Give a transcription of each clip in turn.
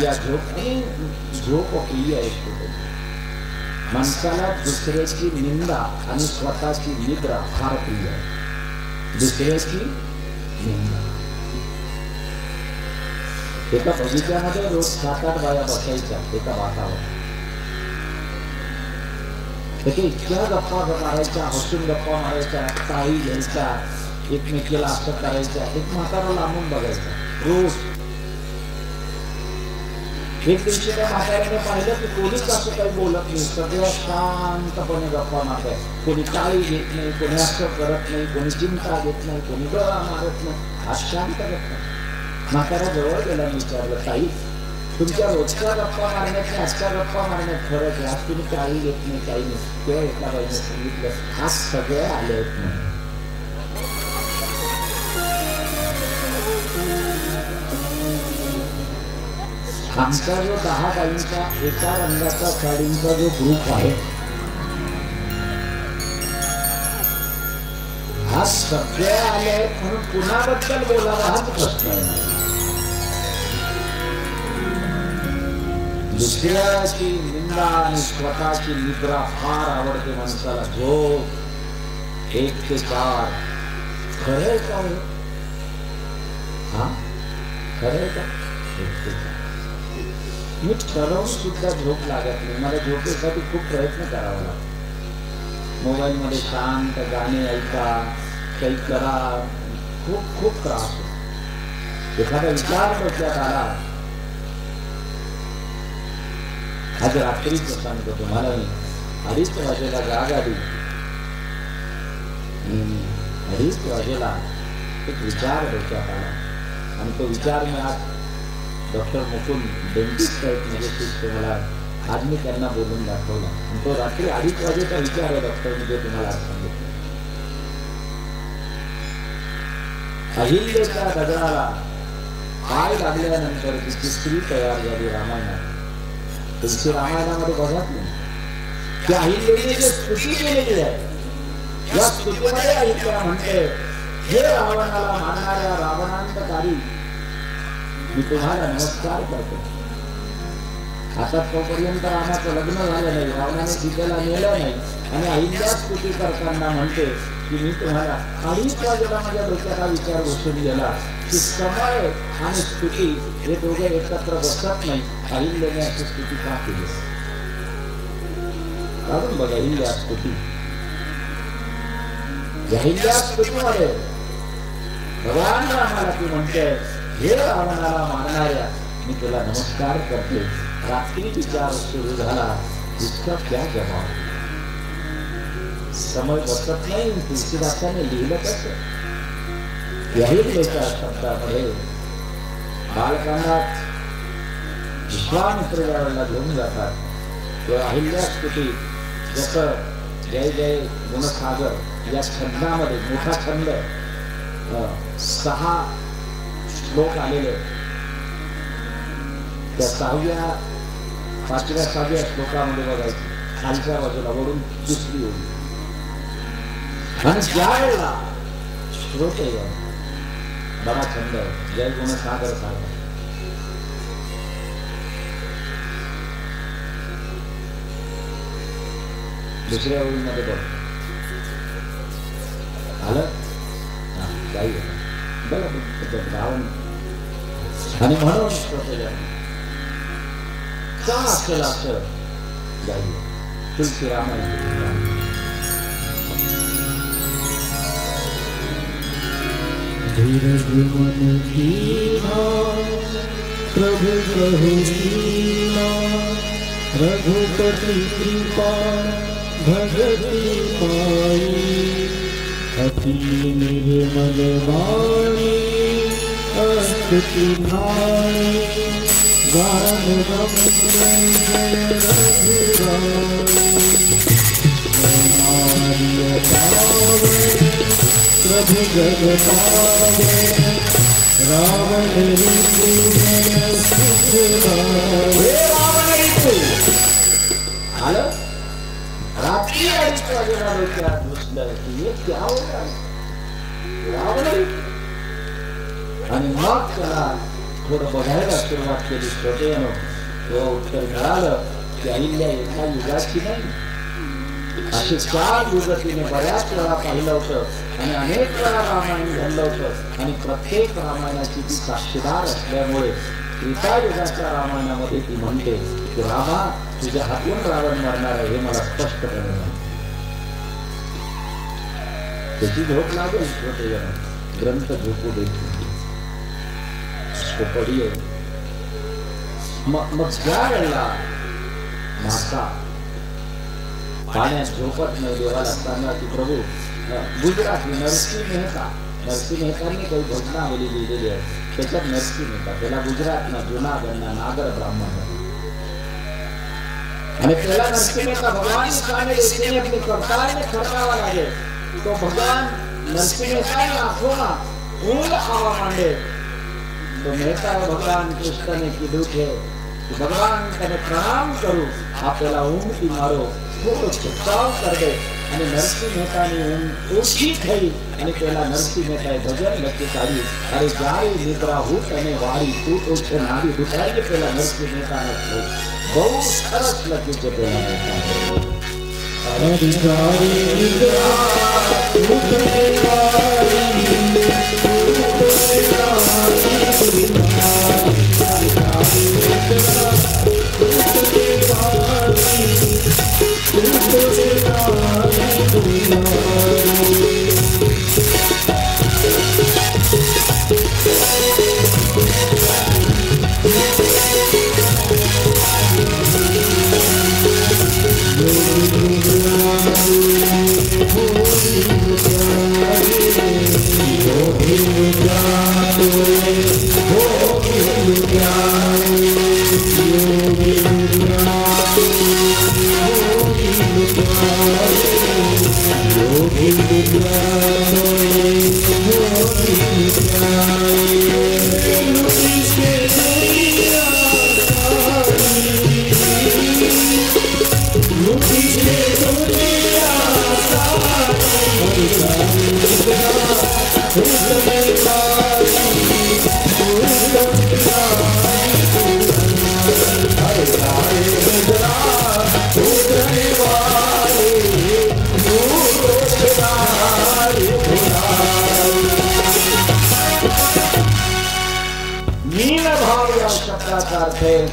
या झोप प्रिय आहे. माणसाला दुसऱ्याची निंदा आणि स्वतःची निद्रा फार प्रिय आहे. दुसऱ्याची निंदा. एका बगीच्यामध्ये रोज 7-8 बाया बसायच्या एका वातावर. ते इतक्या गप्पा मारायच्या, हसून गप्पा मारायच्या, टाळी घ्यायच्या, एकमेकीला असं करायच्या. एक म्हातारा लांबून बघायचा रोज. एक दिवशी त्या म्हाताऱ्याने पाहिलं की कोणीच असं काही बोलत नाही, सगळ्या शांतपणे गप्पा मारताय. कोणी टाळी घेत नाही, कोणी असं करत नाही, कोणी चिंता घेत नाही, कोणी गळा मारत नाही. आज शांत गप्पा. म्हातारा जवळ गेला, विचारलं, ताई तुमच्या रोजच्या गप्पा मारण्यात आजच्या गप्पा मारण्यात फरक आहे. आज तुम्ही टाळी घेत नाही, काही नाही. तेव्हा एका बाईने सांगितलं, आज सगळे आले आहेत म्हणून. आमचा जो 10 बाईंचा एका रंगाचा साडींचा जो ग्रुप आहे, हा सगळे आले म्हणून कुणाबद्दल बोलावा हाच प्रश्न आहे. दुसऱ्याची निंदा आणि स्वतःची निद्रा फार आवडते माणसाला. झोप 1 ते 4. खरंय का? हा खरंय का? 1 ते 4. मी ठरवून सुद्धा झोप लागत नाही. मला झोपेसाठी खूप प्रयत्न करावा लागतो. मोबाईल मध्ये शांत गाणे ऐका, काही करा, खूप त्रास होतो. एखादा विचार डोक्यात आला. आज रात्रीच सांगतो तुम्हाला, मी 2:30 वाजेला जाग आली. 2:30 वाजेला एक विचार डोक्यात आला आणि तो विचार मी आज डॉक्टर मुकुंद डेंटिस्ट आहेत म्हणजे शिष्य, मला आज मी त्यांना बोलून दाखवला. तो रात्री 2:30 वाजेचा विचार आहे डॉक्टर, म्हणजे तुम्हाला आज सांगितलं. अहिल्याच्या दगडाला पाय लागल्यानंतर तिची स्त्री तयार झाली रामायणात. तुमची रामायणामध्ये बघत नाही की अहिल्याने जे स्तुती केलेली आहे, या स्तुतीमध्ये अहिल्या म्हणते, हे रावणाला मारणाऱ्या रावणांतकारी मी तुम्हाला नमस्कार करतो. आता तोपर्यंत रामाचं लग्न झालं नाही, रावणाने सीतेला नेलं नाही आणि अहिल्या स्तुती करताना म्हणते की मी तुम्हाला 2:30 वाजेला माझ्या डोक्यात हा विचार घुसून गेला की समय आणि स्तुती हे दोघे एकत्र बसत नाही. अहिल्याने अशी स्तुती का केली? काढून बघा अहिल्या स्तुती. अहिल्या स्तुतीमध्ये भगवान रामाला ती म्हणते, हे रावणाला मारणाऱ्या मी तुला नमस्कार करते. रात्री विचार सुरू झाला, इतका क्या जबाब. समय बसत नाही. तुलसीदासाने लिहिलं कसं? अहिल्याच्या शब्दामध्ये बालकांडात विश्वामित्र ज्यावेळेला घेऊन जातात तेव्हा अहिल्या स्तुती, जसं जय जय गुणसागर या छंदामध्ये, मोठा छंद, 6 श्लोक आलेले. त्या 6व्या 5व्या 6व्या श्लोकामध्ये बघायचं खालच्या बाजूला वरून दुसरी ओळी. आणि ज्या वेळेला श्रोते बरा छंद जय गुणसागर सागर, दुसऱ्या ओळीमध्ये बघ आलं काही रावण. आणि म्हणून का असेल असं गाई तुलसी रामायण. धीरज मन कीना प्रभु प्रभु कीना, रघुपति कृपा भगति पाई, अति निर्मल वाणी अस्तुति भाई, गान गम जय रघुराई। हमारी पावे प्रभु जग पावे, रावण ऋतु में सुख लावे। रावण ऋतु आलं. रात्री 2:30 वाजेला डोक्यात घुसलं की हे क्या होतं, रावण ऋतू. आणि मग त्याला थोडं बघायला सुरुवात केली श्रोतेनो, तेव्हा उत्तर मिळालं की अहिल्या एका युगाची नाही, अशी 4 युग तिने बऱ्याच वेळा पाहिलं होतं आणि अनेक वेळा रामायण घडलं होतं आणि प्रत्येक रामायणाची ती साक्षीदार असल्यामुळे त्रेतायुगाच्या रामायणामध्ये ती म्हणते की रामा, तुझ्या हातून रावण मरणार आहे हे मला स्पष्ट कळलं. त्याची झोप लागेल श्रोतेजन, ग्रंथ झोपू देत पडिये. मग ज्या वेळेला मासा पाण्यात झोपत नाही, देवाला सांगा की प्रभू, गुजराती नरसिंह मेहतांनी काही भजनावली लिहिलेली आहे, त्याच्यात नरसिंह मेहता, त्याला गुजरातना जुनागढना नागर ब्राह्मण आणि त्याला नरसिंह मेहता भगवान स्वामी देशने अपने करताने खड़कावा लागेल. तो भगवान नरसिंह मेहता आंखों ऊंघ आवा માંડે. तो मेहता भगवान कृष्ण ने कीधुं છે कि भगवान तने प्रणाम करूं, आपला ऊंघ मारो, थोड़ो छुटकाव कर दे. અને નરસિંહ મહેતાની ઊંઘ ઓછી થઈ અને પેલા નરસિંહ મહેતાએ ભજન લખી કાઢ્યું, અરે જ્યારે નિદ્રા હું તને વાળી તું તો છે નારી દુખારી. પેલા નરસિંહ મહેતાને બહુ સરસ લખ્યું છે પેલા મહેતા. અરે જારી નિદ્રા તું તને વાળી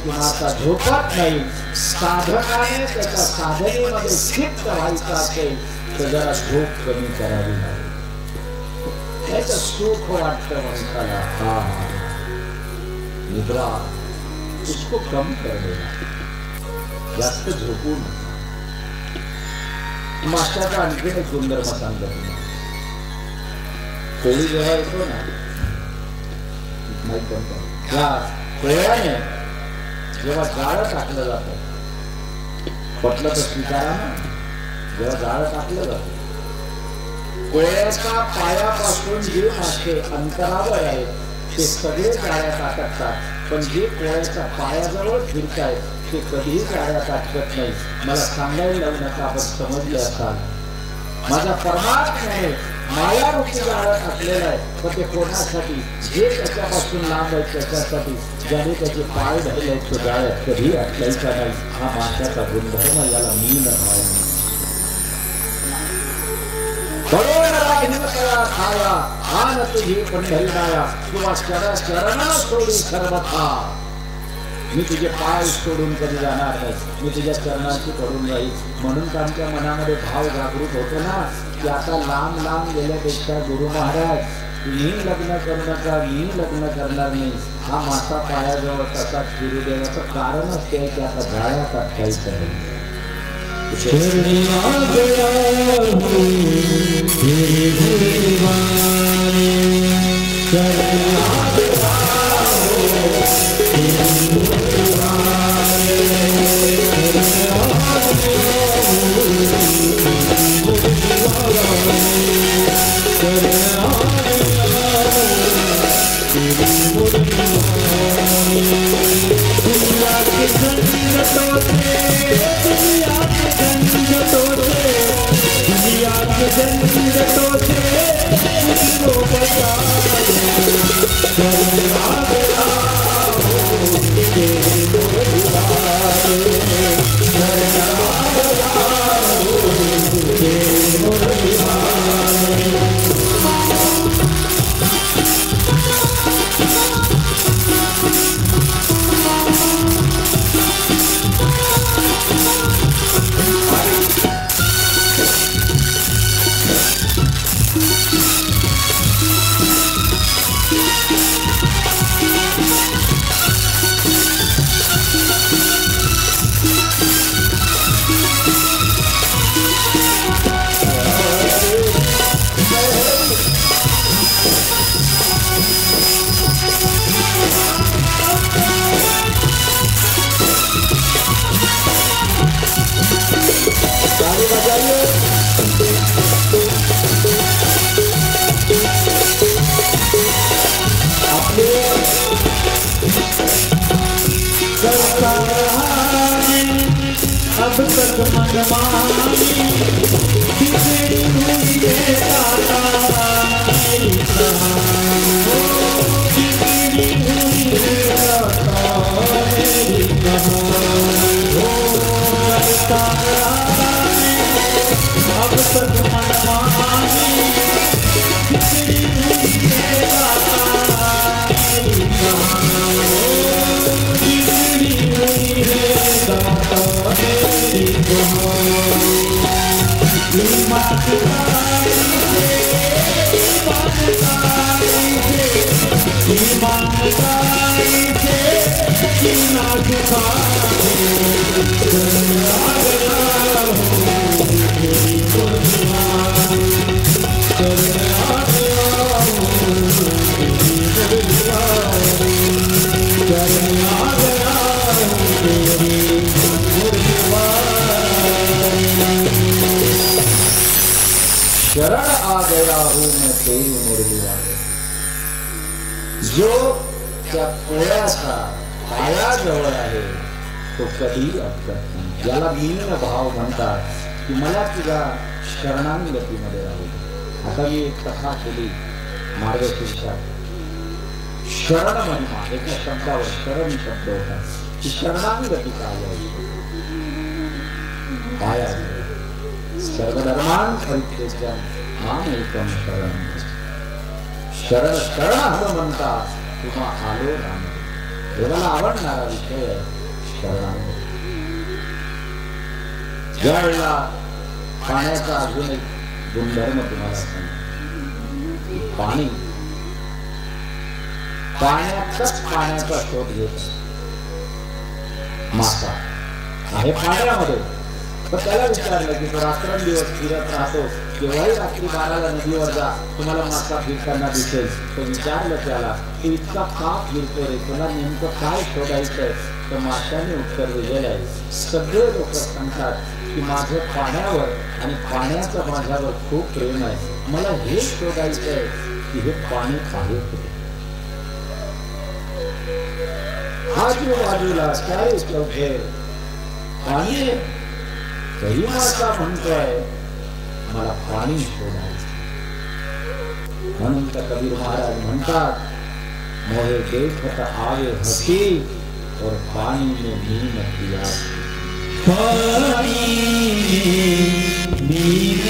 माता झोपत नाही. साधकाने त्याच्या साधनेमध्ये स्थित व्हायचं असेल तर जरा झोप कमी करावी लागेल. त्याचं सुख वाटतं माणसाला, हा निद्रा उसको कम कर देना, जास्त झोपू नका. मास्टरचा आणखी एक सुंदर मत सांगतो. कोळी जेव्हा येतो ना, माहित त्या कोळ्याने जेव्हा जाळं टाकलं जातं, पटलं तर स्वीकारा ना, जेव्हा जाळं टाकलं जातं, कोळ्याच्या पायापासून जे मासे अंतरावर आहेत ते सगळे जाळ्यात अटकतात, पण जे कोळ्याच्या पायाजवळ फिरतायत ते कधीही जाळ्यात अटकत नाही. मला सांगायला लावू नका, आपण समजले असाल. माझा परमात्म्याने मायारूपी जाळं टाकलेलं आहे, पण ते कोणासाठी? जे त्याच्यापासून लांब आहे त्याच्यासाठी. ज्याने त्याचे पाय धरले तो जाळ्यात कधी अटकायचा नाही. हा माशाचा गुणधर्म, याला मीन भाव. खाया आन तुझी पंढरीनाया, किंवा चरणा सोडी सर्वथा. मी तुझे पाय सोडून कधी जाणार नाही, मी तुझ्या चरणाशी पडून राहील. म्हणून तर आमच्या मनामध्ये भाव जागृत होतो ना की आता लांब लांब गेल्यापेक्षा गुरु महाराज तुम्ही लग्न करू नका, मी लग्न करणार नाही. हा मासा पायाजवळ तसा फिरू देण्याचं कारणच ते की आता जाळ्यात अटकायचं नाही. दुनिया करता रहा अब तक मनमानी, बिगड़ी हुई है दाता मेरी कहानी, बिगड़ी हुई है दाता मेरी कहानी। करता रहा अब तक मनमानी, बिगड़ी हुई है दाता मेरी कहानी, बिगड़ी हुई है दाता मेरी कहानी। ईमानदारी से जीना सिखा दे, आ गया हूँ मेरी कुर्बानी, आ गया हूँ मेरी कुर्बानी, आ गया हूँ मेरी शरण आ गया हूँ मैं तेरी मुरली वाले। जो त्या पोळ्याचा पाया जवळ आहे तो कधी अपघात नाही, याला मीन भाव म्हणतात की मला तुझ्या शरणागतीमध्ये राहू दे। आता मी एक कथा केली मार्गशीर्षात, शरण महिमा एका शब्दावर शरण शब्द होता की शरणागती काय आहे, पाया सर्वधर्मान् परित्यज्य माम एकम शरणं। शरण शरण म्हणतात किंवा आलो राम, देवाला आवडणारा विषय शरणागती। ज्यावेळेला पाण्याचा अजून एक गुणधर्म तुम्हाला सांगतो, पाणी पाण्याचाच पाण्याचा शोध घेत मासा आहे पाण्यामध्ये, पण त्याला विचारलं की रात्रंदिवस फिरत राहतो, केव्हाही रात्री 12ला नदीवर जा तुम्हाला मासा फिरताना दिसेल। तो विचारलं त्याला तू इतका का फिरतो रे, तुला नेमकं काय शोधायचंय? तर माशाने उत्तर दिलेलं आहे, सगळे लोक सांगतात की माझं पाण्यावर आणि पाण्याचं माझ्यावर खूप प्रेम आहे, मला हे शोधायचंय की हे पाणी आहे कुठे। आजूबाजूला चारी चौघे पाणी, तरी मासा म्हणतोय मला पाणी शोधायचं। म्हणून तर कबीर महाराज म्हणतात, मोहे देखत आवे हसी और पानी में नींद प्यासी, पानी में नींद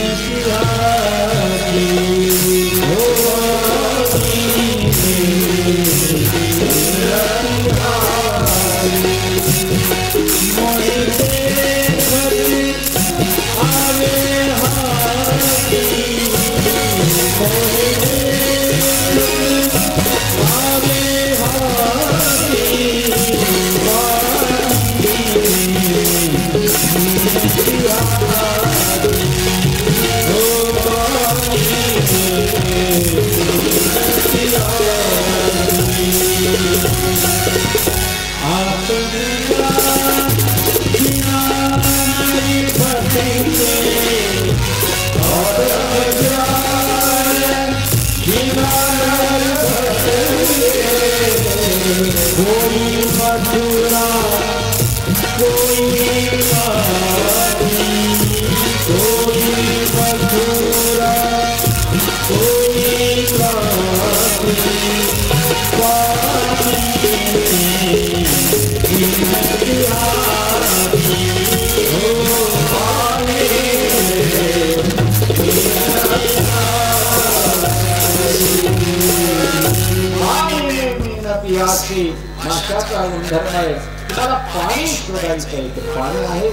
प्यासी, माशाचा गुणधर्म आहे, तुम्हाला पाणी शोधायचंय, ते पाणी आहे।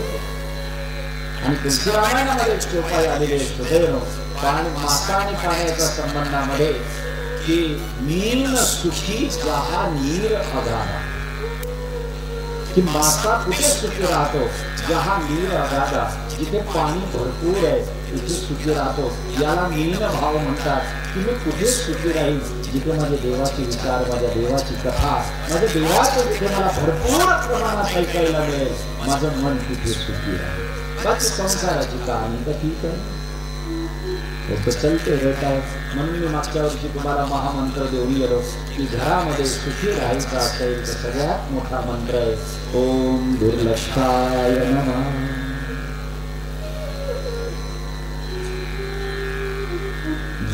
आणि तुमच्या रामायणामध्ये चोपाई आलेले शोधेनो पाणी, मासा आणि पाण्याच्या संबंधामध्ये की नीर सुखी जहा नीर अगाधा, की मासा कुठे सुखी राहतो, जहा नीर अगाधा, जिथे पाणी भरपूर आहे तिथे सुखी राहतो। याला नीन भाव म्हणतात की मी कुठे सुखी राहील, जिथे माझे देवाचे विचार, माझ्या देवाची कथा, माझ्या देवाचं जिथे मला भरपूर प्रमाणात ऐकायला मिळेल, माझं मन तिथे सुखी राहील। बाकी संसाराची कहाणी तर ठीक आहे, लोक चलते रहता है. म्हणून मी मागच्या वर्षी तुम्हाला महामंत्र देऊन गेलो की घरामध्ये सुखी राहायचं असेल तर सगळ्यात मोठा मंत्र आहे ओम दुर्लक्षाय नमः.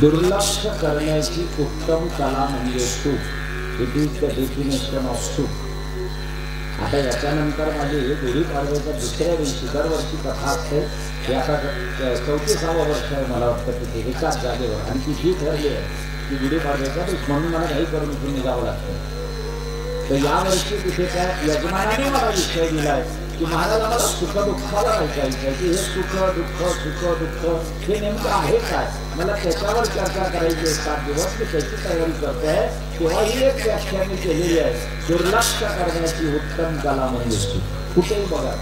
दुर्लक्ष करण्याची उत्तम कला म्हणजे सुख. It is the definition of सुख. आता याच्यानंतर माझी गुढीपाडव्याच्या दुसऱ्या दिवशी दरवर्षी कथा असते. हे आता 34वे वर्ष आहे मला वाटतं तिथे एकाच जागेवर. आणि ती जी ठरली आहे की गुढीपाडव्याच्या म्हणून मला काही करून इथून निघावं लागतं. तर यावर्षी तिथे त्या यजमानाने मला विषय दिलाय की महाराज आम्हाला सुख दुःखाला ऐकायचं की हे सुख दुःख हे नेमकं आहे काय. मला त्याच्यावर चर्चा करायची 7 दिवस मी त्याची तयारी करतोय. तेव्हा ही एक व्याख्या मी केलेली आहे दुर्लक्ष करण्याची उत्तम कला म्हणजे सुख. कुठेही बघा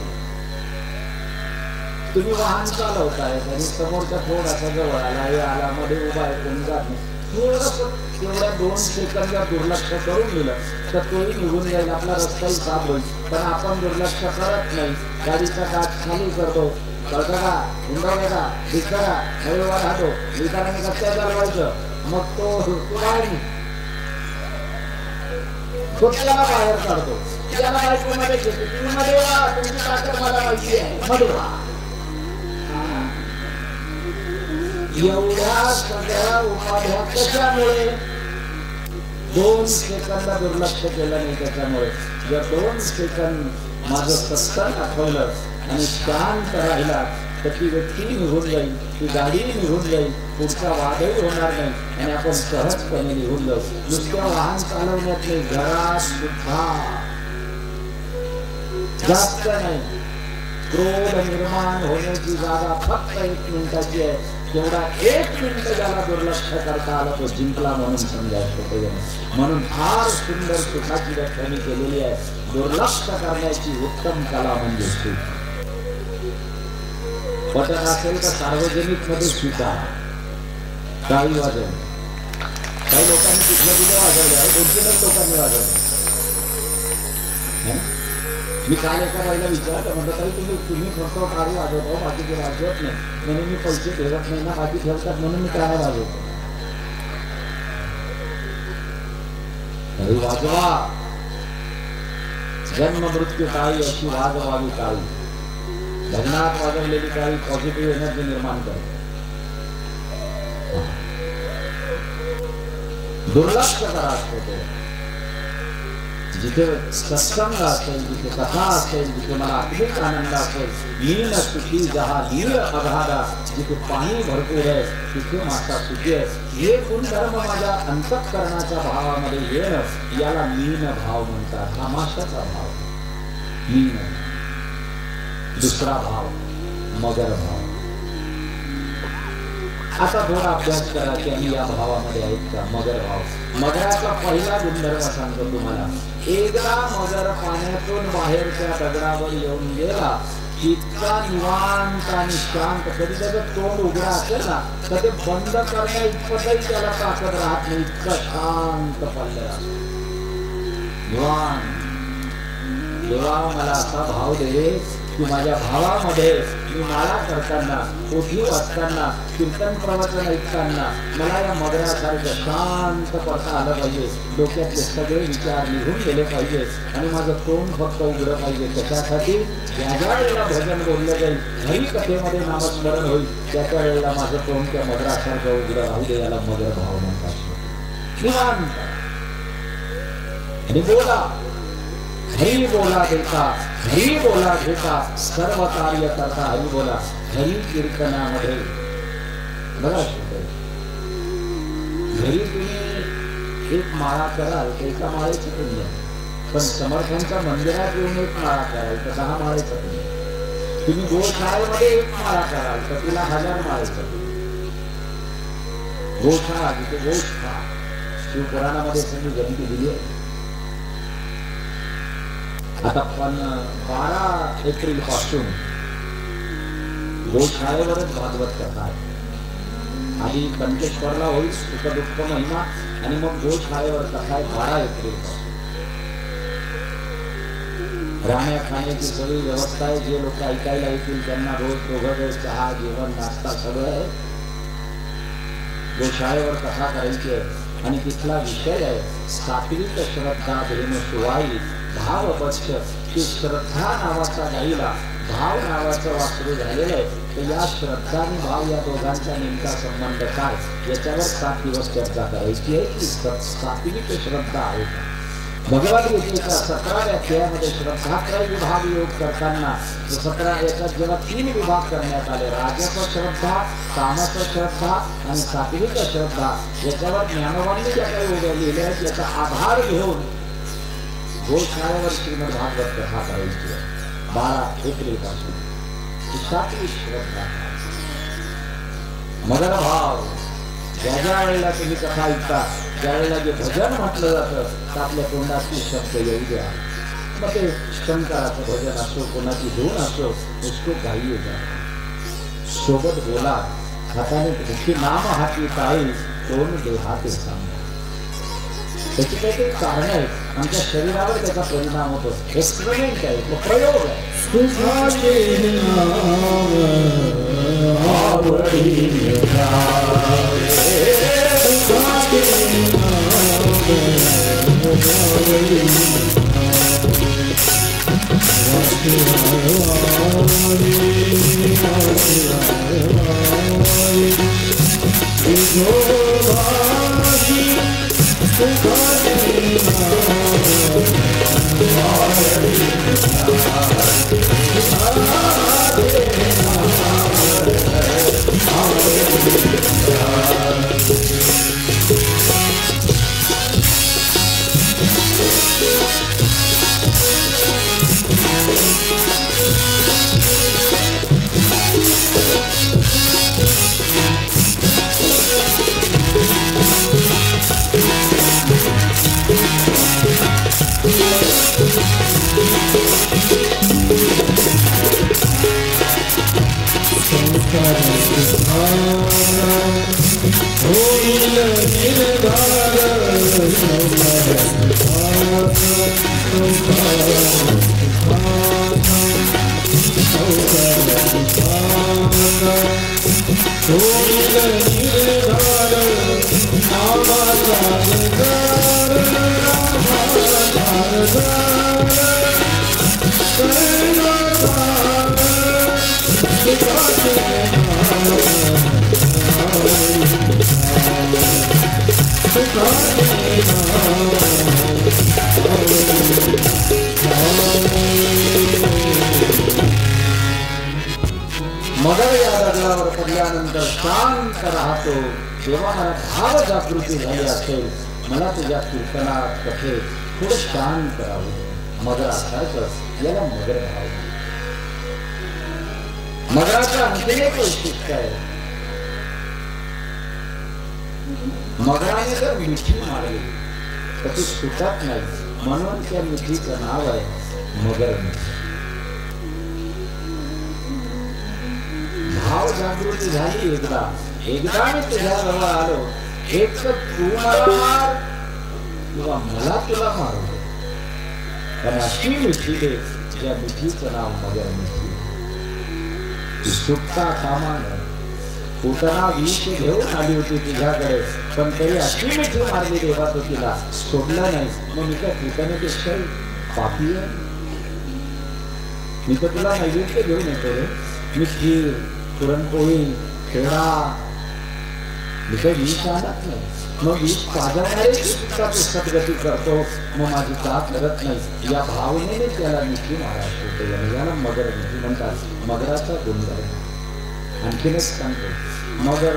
तुम्ही वाहन चालवताय आणि समोरचा थोडासा जवळ आला मध्ये उभा आहे कोणी जात नाही. तेवढ्या 2 सेकंदला दुर्लक्ष करून दिलं तर तोही निघून जाईल. आपला रस्ताही साफ होईल. पण आपण दुर्लक्ष करत नाही. गाडीचा काच खाली करतो. कळतं का हुंडवलं का दिसतं का हवेवर राहतो. विचाराने कशा चालवायचं मग तो त्याला बाहेर काढतो. त्याला बायकोमध्ये घेतो. तुम्ही मध्ये वा तुमची ताकद मला माहिती आहे मध्ये वा. एवढ्या सगळ्या उपाध्या कशामुळे 2 सेकंद दुर्लक्ष केलं नाही. त्याच्यामुळे जर 2 सेकंद माझं सत्संग आठवलं आणि शांत राहिला तर ती व्यक्ती निघून जाईल. ती गाडी निघून जाईल. पुढचा वादही होणार नाही आणि आपण सहजपणे निघून जाऊ. नुसत्या वाहन चालवण्यात नाही घरात सुद्धा जास्त नाही. क्रोध निर्माण होण्याची जागा फक्त 1 मिनिटाची आहे. तेवढा 1 मिनिट ज्याला दुर्लक्ष करता आला तो जिंकला म्हणून समजायचं. म्हणून फार सुंदर सुखाची व्याख्या मी केलेली आहे. दुर्लक्ष करण्याची उत्तम कला म्हणजे सुख. पटत असेल तर सार्वजनिक मध्ये स्वीकार काही वाजवलं. काही लोकांनी कुठलं कुठे वाजवलं आहे 2-3 लोकांनी वाजवलं. मी काल एका बाईला विचारलं म्हटलं तरी तुम्ही फक्त टाळी वाजवतो बाकीचे वाजवत नाही. म्हणून मी पैसे ठेवत नाही ना बाकी ठेवतात म्हणून मी टाळ्या वाजवतो. वाजवा. जन्म मृत्यू टाळी अशी वाजवावी टाळी. लग्नात वाजवलेली टाळी पॉझिटिव्ह एनर्जी निर्माण करते. दुर्लक्ष करा असतो. जिथे सत्संग असेल जिथे कथा असेल जिथे मला अधिक आनंद असेल लीन सुखी जहा लीन अगाधा जिथे पाणी भरपूर आहे तिथे माता सुखी आहे. हे गुणधर्म माझ्या अंतःकरणाच्या भावामध्ये येणं याला लीन भाव म्हणतात. हा माशाचा भाव लीन. दुसरा भाव मगर भाव. आता थोडा अभ्यास करा की आम्ही या भावामध्ये आहेत का. मगर भाव. मगराचा पहिला गुणधर्म सांगतो तुम्हाला. एकदा मगर पाण्यातून बाहेरच्या दगडावर येऊन गेला इतका निवांत आणि शांत. कधी त्याचं तोंड उघडा असेल ना तर ते बंद करण्या इतपतही त्याला ताकद राहत नाही. इतका शांत पडलेला निवांत. देवा मला असा भाव दे की माझ्या भावामध्ये मी माळा करताना पोथी वाचताना कीर्तन प्रवचन ऐकताना मला या मगरासारखं शांत पडता आलं पाहिजे. डोक्यातले सगळे विचार निघून गेले पाहिजे आणि माझं तोंड फक्त उघडं पाहिजे. त्याच्यासाठी ज्या वेळेला भजन बोललं जाईल हरिकथेमध्ये नामस्मरण होईल त्याच्या वेळेला माझं तोंड त्या मगरासारखं उघडं राहू दे. याला मगर भाव म्हणतात. निवांत आणि बोला. हरी बोला देता हरी बोला घेता सर्व कार्य करता हरी बोला. हरी कीर्तनामध्ये बघा घरी तुम्ही एक माळा कराल तर एका माळेची पुण्य. पण समर्थांच्या मंदिरात येऊन एक माळा कराल तर 10 माळेचं पुण्य. तुम्ही गोशाळेमध्ये एक माळा कराल तर तिला 1000 माळेचं पुण्य. गोशाळा जिथे गोश खा शिवपुराणामध्ये तुम्ही गणती दिली आहे. आता पण 12 एप्रिल पासून गोशाळेवरच भागवत कथा आहे. आधी कंकेश्वरला होईल सुख दुःख महिमा आणि मग गोशाळेवर कथा आहे 12 एप्रिल पासून. राहण्या खाण्याची सगळी व्यवस्था आहे. जे लोक ऐकायला येतील त्यांना रोज 2 वेळ चहा जेवण नाश्ता सगळं आहे. गोशाळेवर कथा करायची आहे आणि तिथला विषय आहे सात्विक श्रद्धा धेनु सुवाई भाववच्छ की श्रद्धा नावाचा गाईला भाव नावाचं वासरू झालेलं आहे. तर या श्रद्धा आणि भाव या दोघांचा नेमका संबंध काय याच्यावर 7 दिवस चर्चा करायची आहे की सात्विक श्रद्धा आहे का. भगवद्गीतेच्या 17व्या अध्यायामध्ये श्रद्धात्रय विभाग योग करताना 17 याच्यात जेव्हा 3 विभाग करण्यात आले राजस श्रद्धा तामस श्रद्धा आणि सात्विक श्रद्धा याच्यावर ज्ञानवांनी ज्या काही वेगळ्या लिहिल्या आहेत याचा आधार घेऊन गोशाळेवर श्रीमद भागवत कथा करायची आहे 12 एप्रिल पासून. सात्विक श्रद्धा मगर भाव ज्या वेळेला तुम्ही कथा ऐकता ज्यावेळेला जे भजन म्हटलं जातं तर आपल्या तोंडातले शब्द येऊ द्या. मग ते शंकराचं भजन असो कोणाची धून असो उसको गाइए जा सोबत बोला हाताने दुःखी नाम हाती टाळी तोंड देहाते सांग. त्याची काही कारण आहे आमच्या शरीरावर त्याचा परिणाम होतो. एक्सपेरिमेंट आहे तो प्रयोग आहे. मगर या दगडावर पडल्यानंतर शांत राहतो. जेव्हा मला भाव जागृती झाली असेल मला तुझ्या कीर्तनात कथे थोडं शांत राहू. मगर असायचं याला मगर भाव. मगराचं आणखी एक वैशिष्ट्य आहे. मगराने जर मिठी मारली तर ती सुटत नाही म्हणून त्या मिठीचं नाव आहे मगर मिठी. भाव जागृती झाली एकदा मी तुझ्या जवळ आलो एक तू मला मार किंवा मला तुला मारू पण अशी मिठी दे ज्या मिठीचं नाव मगर मिठी. सुटता सामान पुतना विष घेऊन आली होती तुझ्याकडे पण तरी अशी मिठी मारली देवा तो तिला सोडलं नाही. मग मी काय पुतनेपेक्षा पापी आहे. मी तर तुला नैवेद्य घेऊन येतो रे. मी खीर पुरणपोळी खेळा मी काही विष आणत नाही. मग विष पाजवणारे सुद्धा तो सद्गती करतो मग माझी का करत नाही या भावनेने त्याला मिठी मारायची होते. याला मगर मिठी म्हणतात. मगराचा गुणधर्म आणखीनच सांगतो. मगर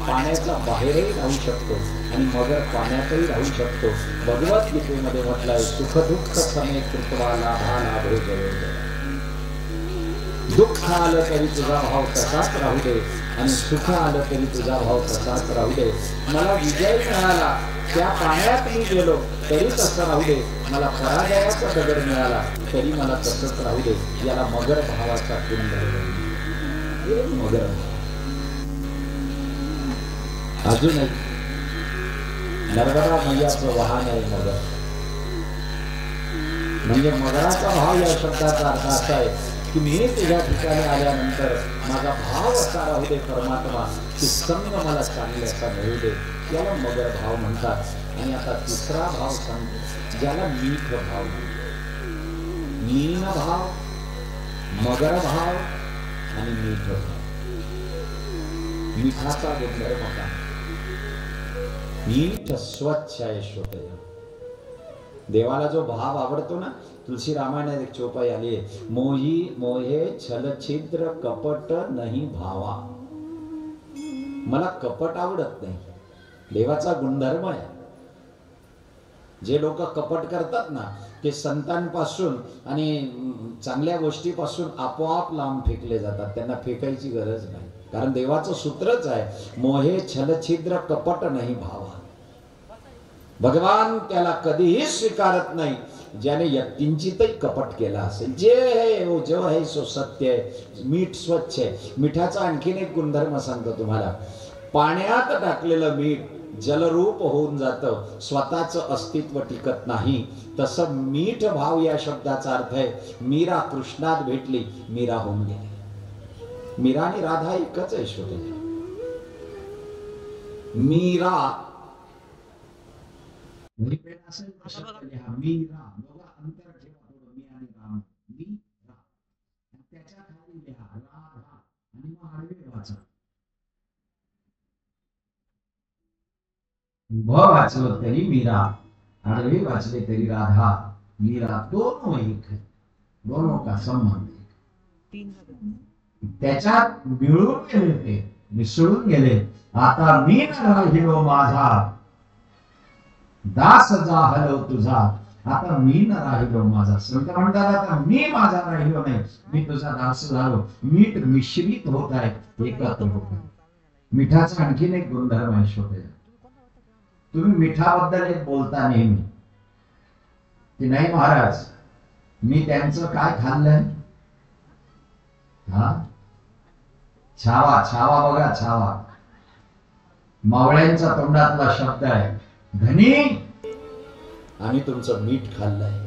पाण्याच्या बाहेरही राहू शकतो आणि मगर पाण्यातही राहू शकतो. भगवद्गीतेमध्ये म्हटलंय सुख दुःख समे कृत्वा लाभा लाभो जयो. दुःख आलं तरी तुझा भाव तसाच राहू दे आणि सुख आलं तरी तुझा भाव तसाच राहू दे. मला विजय मिळाला त्या पाण्यात मी गेलो तरी तसं राहू दे. मला पराजयाचा दगड मिळाला तरी मला तसंच राहू दे. याला मगर भावाचा गुणधर्म. मगर अजून एक नर्मदा मैयाचं वाहन आहे मगर. म्हणजे मगराचा भाव या शब्दाचा अर्थ असा आहे की मी तुझ्या ठिकाणी आल्यानंतर माझा भाव असा राहू दे परमात्मा, की संग मला चांगले असा मिळू दे, त्याला मगर भाव म्हणतात. आणि आता तिसरा भाव सांगतो, ज्याला मीठ भाव म्हणतात. मीन भाव, मगर भाव आणि मीठ भाव. मिठाचा गुणधर्म काय? मीठ स्वच्छ आहे श्रोते. देवाला जो भाव आवडतो ना, तुलसी रामायणात एक चौपाई आली आहे, मोही मोहे छल छिद्र कपट नाही भावा. मला कपट आवडत नाही, देवाचा गुणधर्म आहे. जे लोक कपट करतात ना, ते संतांपासून आणि चांगल्या गोष्टीपासून आपोआप लांब फेकले जातात. त्यांना फेकायची गरज नाही, कारण देवाचं सूत्रच आहे, मोहे छल छिद्र कपट नाही भावा. भगवान त्याला कधीही स्वीकारत नाही ज्याने यत्किंचितही कपट केला असेल. जे है वो जो है सो सत्य है. मीठ स्वच्छ आहे. मिठाचा आणखीन एक गुणधर्म सांगतो तुम्हाला. पाण्यात टाकलेलं मीठ जलरूप होऊन जातं, स्वतःचं अस्तित्व टिकत नाही. तसं मीठ भाव या शब्दाचा अर्थ आहे, मीरा कृष्णात भेटली, मीरा होऊन गेली. मीरा आणि राधा एकच आहे श्रोते. मीरा असेल तर शब्द लिहा, मीरा. दोघा अंतर ठेवा थोडं, मी आणि राम. मीरा. त्याच्या खाली लिहा राधा आणि मग आडवे वाचा. उभं वाचलं तरी मीरा, आडवे वाचले तरी राधा. मीरा दोनों एक है, दोनों का संबंध एक. त्याच्यात मिळून गेले, ते मिसळून गेले. आता मी राहिलो माझा, दास जाहलो तुझा. आता मी न राहिलो माझा. संत म्हणतात आता मी माझा राहिलो नाही, मी तुझा दास झालो. मीठ मिश्रित होत आहे, एकत्र होत आहे. मिठाचा आणखीन एक गुणधर्म आहे श्रोते. तुम्ही मिठाबद्दल एक बोलता नेहमी की नाही महाराज, मी त्यांचं काय खाल्लंय. हा, छावा. छावा बघा, छावा मावळ्यांचा तोंडातला शब्द आहे. धनी आणि तुमचं मीठ खाल्लंय.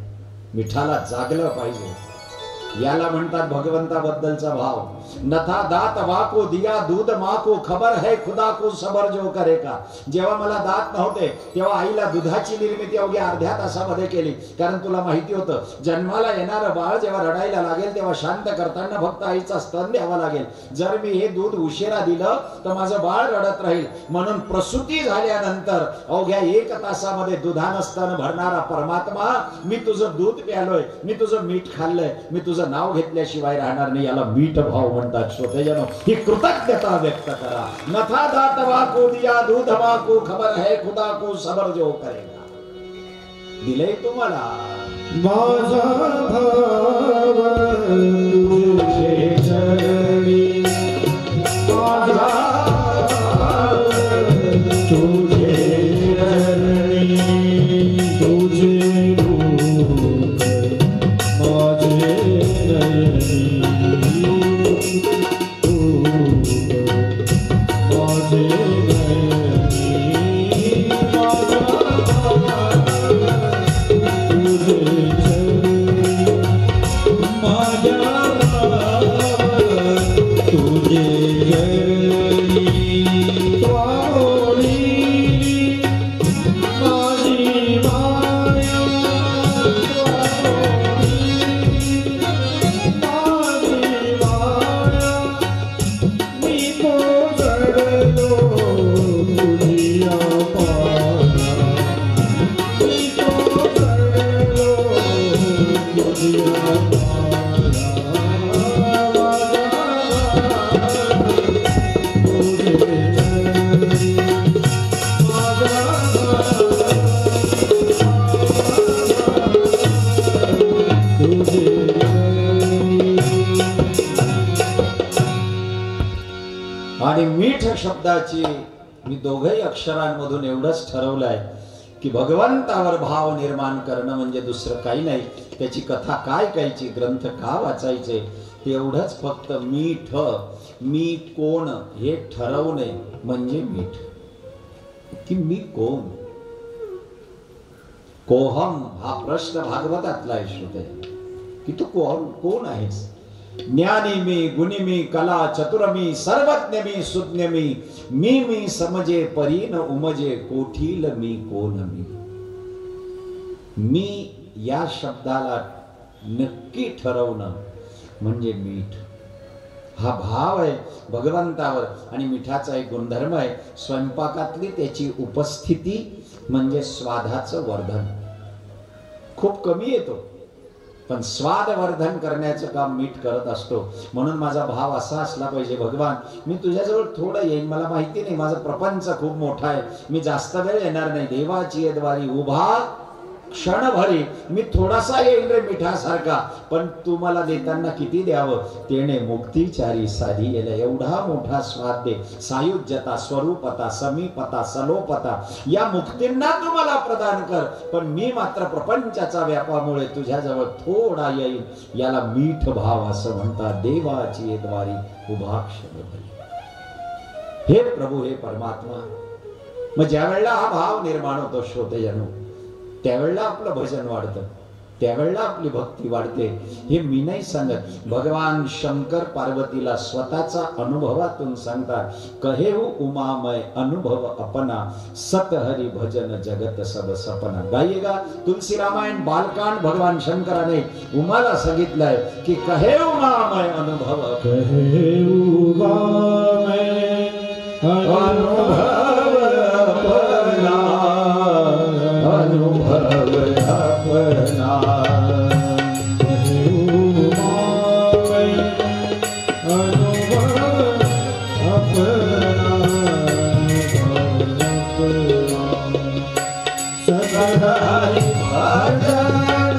मिठाला जागलं पाहिजे. याला म्हणतात भगवंताबद्दलचा भाव. नथा दात वाको दिया दूध माको, खबर है खुदा को सबर जो करेगा. जेव्हा मला दात नव्हते तेव्हा आईला दुधाची निर्मिती अवघ्या अर्ध्या तासामध्ये केली. कारण तुला माहिती होतं, जन्माला येणारं बाळ जेव्हा रडायला लागेल तेव्हा शांत करताना फक्त आईचा स्तन द्यावा लागेल. जर मी हे दूध उशिरा दिलं तर माझं बाळ रडत राहील. म्हणून प्रसूती झाल्यानंतर अवघ्या 1 तासामध्ये दुधानं स्तन भरणारा परमात्मा, मी तुझं दूध प्यालोय, मी तुझं मीठ खाल्लंय, मी तुझं नाव घेतल्याशिवाय राहणार नाही. याला मीठ भाव म्हणतात श्रोतेजनो. ही कृतज्ञता व्यक्त करा. नथा दात वाको दिया दूध माको, खबर है खुदा को सबर जो करेगा. दिले तुम्हाला माझा भाव तुझे चरणी, माझा भाव तुझे चरणी. तुझे रूप माझे नयनी, माझे नयनी. माझा आणि मीठ शब्दाची मी दोघही अक्षरांमधून एवढंच ठरवलंय की भगवंतावर भाव निर्माण करणं म्हणजे दुसरं काही नाही. त्याची कथा काय कायची, ग्रंथ का वाचायचे, तेवढंच फक्त मीठ. मी कोण हे ठरवणे म्हणजे मीठ. की मी कोण. कोहम हा प्रश्न भागवतातला आहे श्रोते, की तू कोण आहेस. ज्ञानी मी, गुणी मी, कला चतुर मी, सर्वज्ञ मी, सुज्ञ मी समजे परीन उमजे, कोठील मी कोण मी या शब्दाला नक्की ठरवणं म्हणजे मीठ. हा भाव आहे भगवंतावर. आणि मिठाचा एक गुणधर्म आहे, स्वयंपाकातली त्याची उपस्थिती म्हणजे स्वादाचं वर्धन. खूप कमी येतो पण स्वादवर्धन करण्याचं काम मीठ करत असतो. म्हणून माझा भाव असा असला पाहिजे, भगवान मी तुझ्याजवळ थोडं येईन, मला माहिती नाही माझा प्रपंच खूप मोठा आहे, मी जास्त वेळ येणार नाही, देवाची द्वारी उभा क्षणभरी मी थोडासा येईल रे मिठासारखा, पण तू मला देताना किती द्यावं, तेने मुक्तीचारी साधी येला, एवढा मोठा स्वाद दे. सायुज्यता, स्वरूपता, समीपता, सलोपता या मुक्तींना तू मला प्रदान कर, पण मी मात्र प्रपंचाचा व्यापामुळे तुझ्याजवळ थोडा येईल. याला मीठ भाव असं म्हणतात. देवाची द्वारी उभा क्षणभरी. हे प्रभू, हे परमात्मा. मग ज्या वेळेला हा भाव निर्माण होतो श्रोतेजनो, त्यावेळेला आपलं भजन वाढतं, त्यावेळेला आपली भक्ती वाढते. हे मी नाही सांगत, भगवान शंकर पार्वतीला स्वतःचा अनुभवातून सांगतात. कहेऊ उमामय अनुभव अपना, सत हरि भजन जगत सब सपना. गाइएगा तुलसी रामायण बालकांड. भगवान शंकराने उमाला सांगितलंय की कहे उमामय अनुभव, कहे उमामय अनुभव अपना, अनुभव अपना. कहे उमामय अनुभव अपना, सतहरि भजन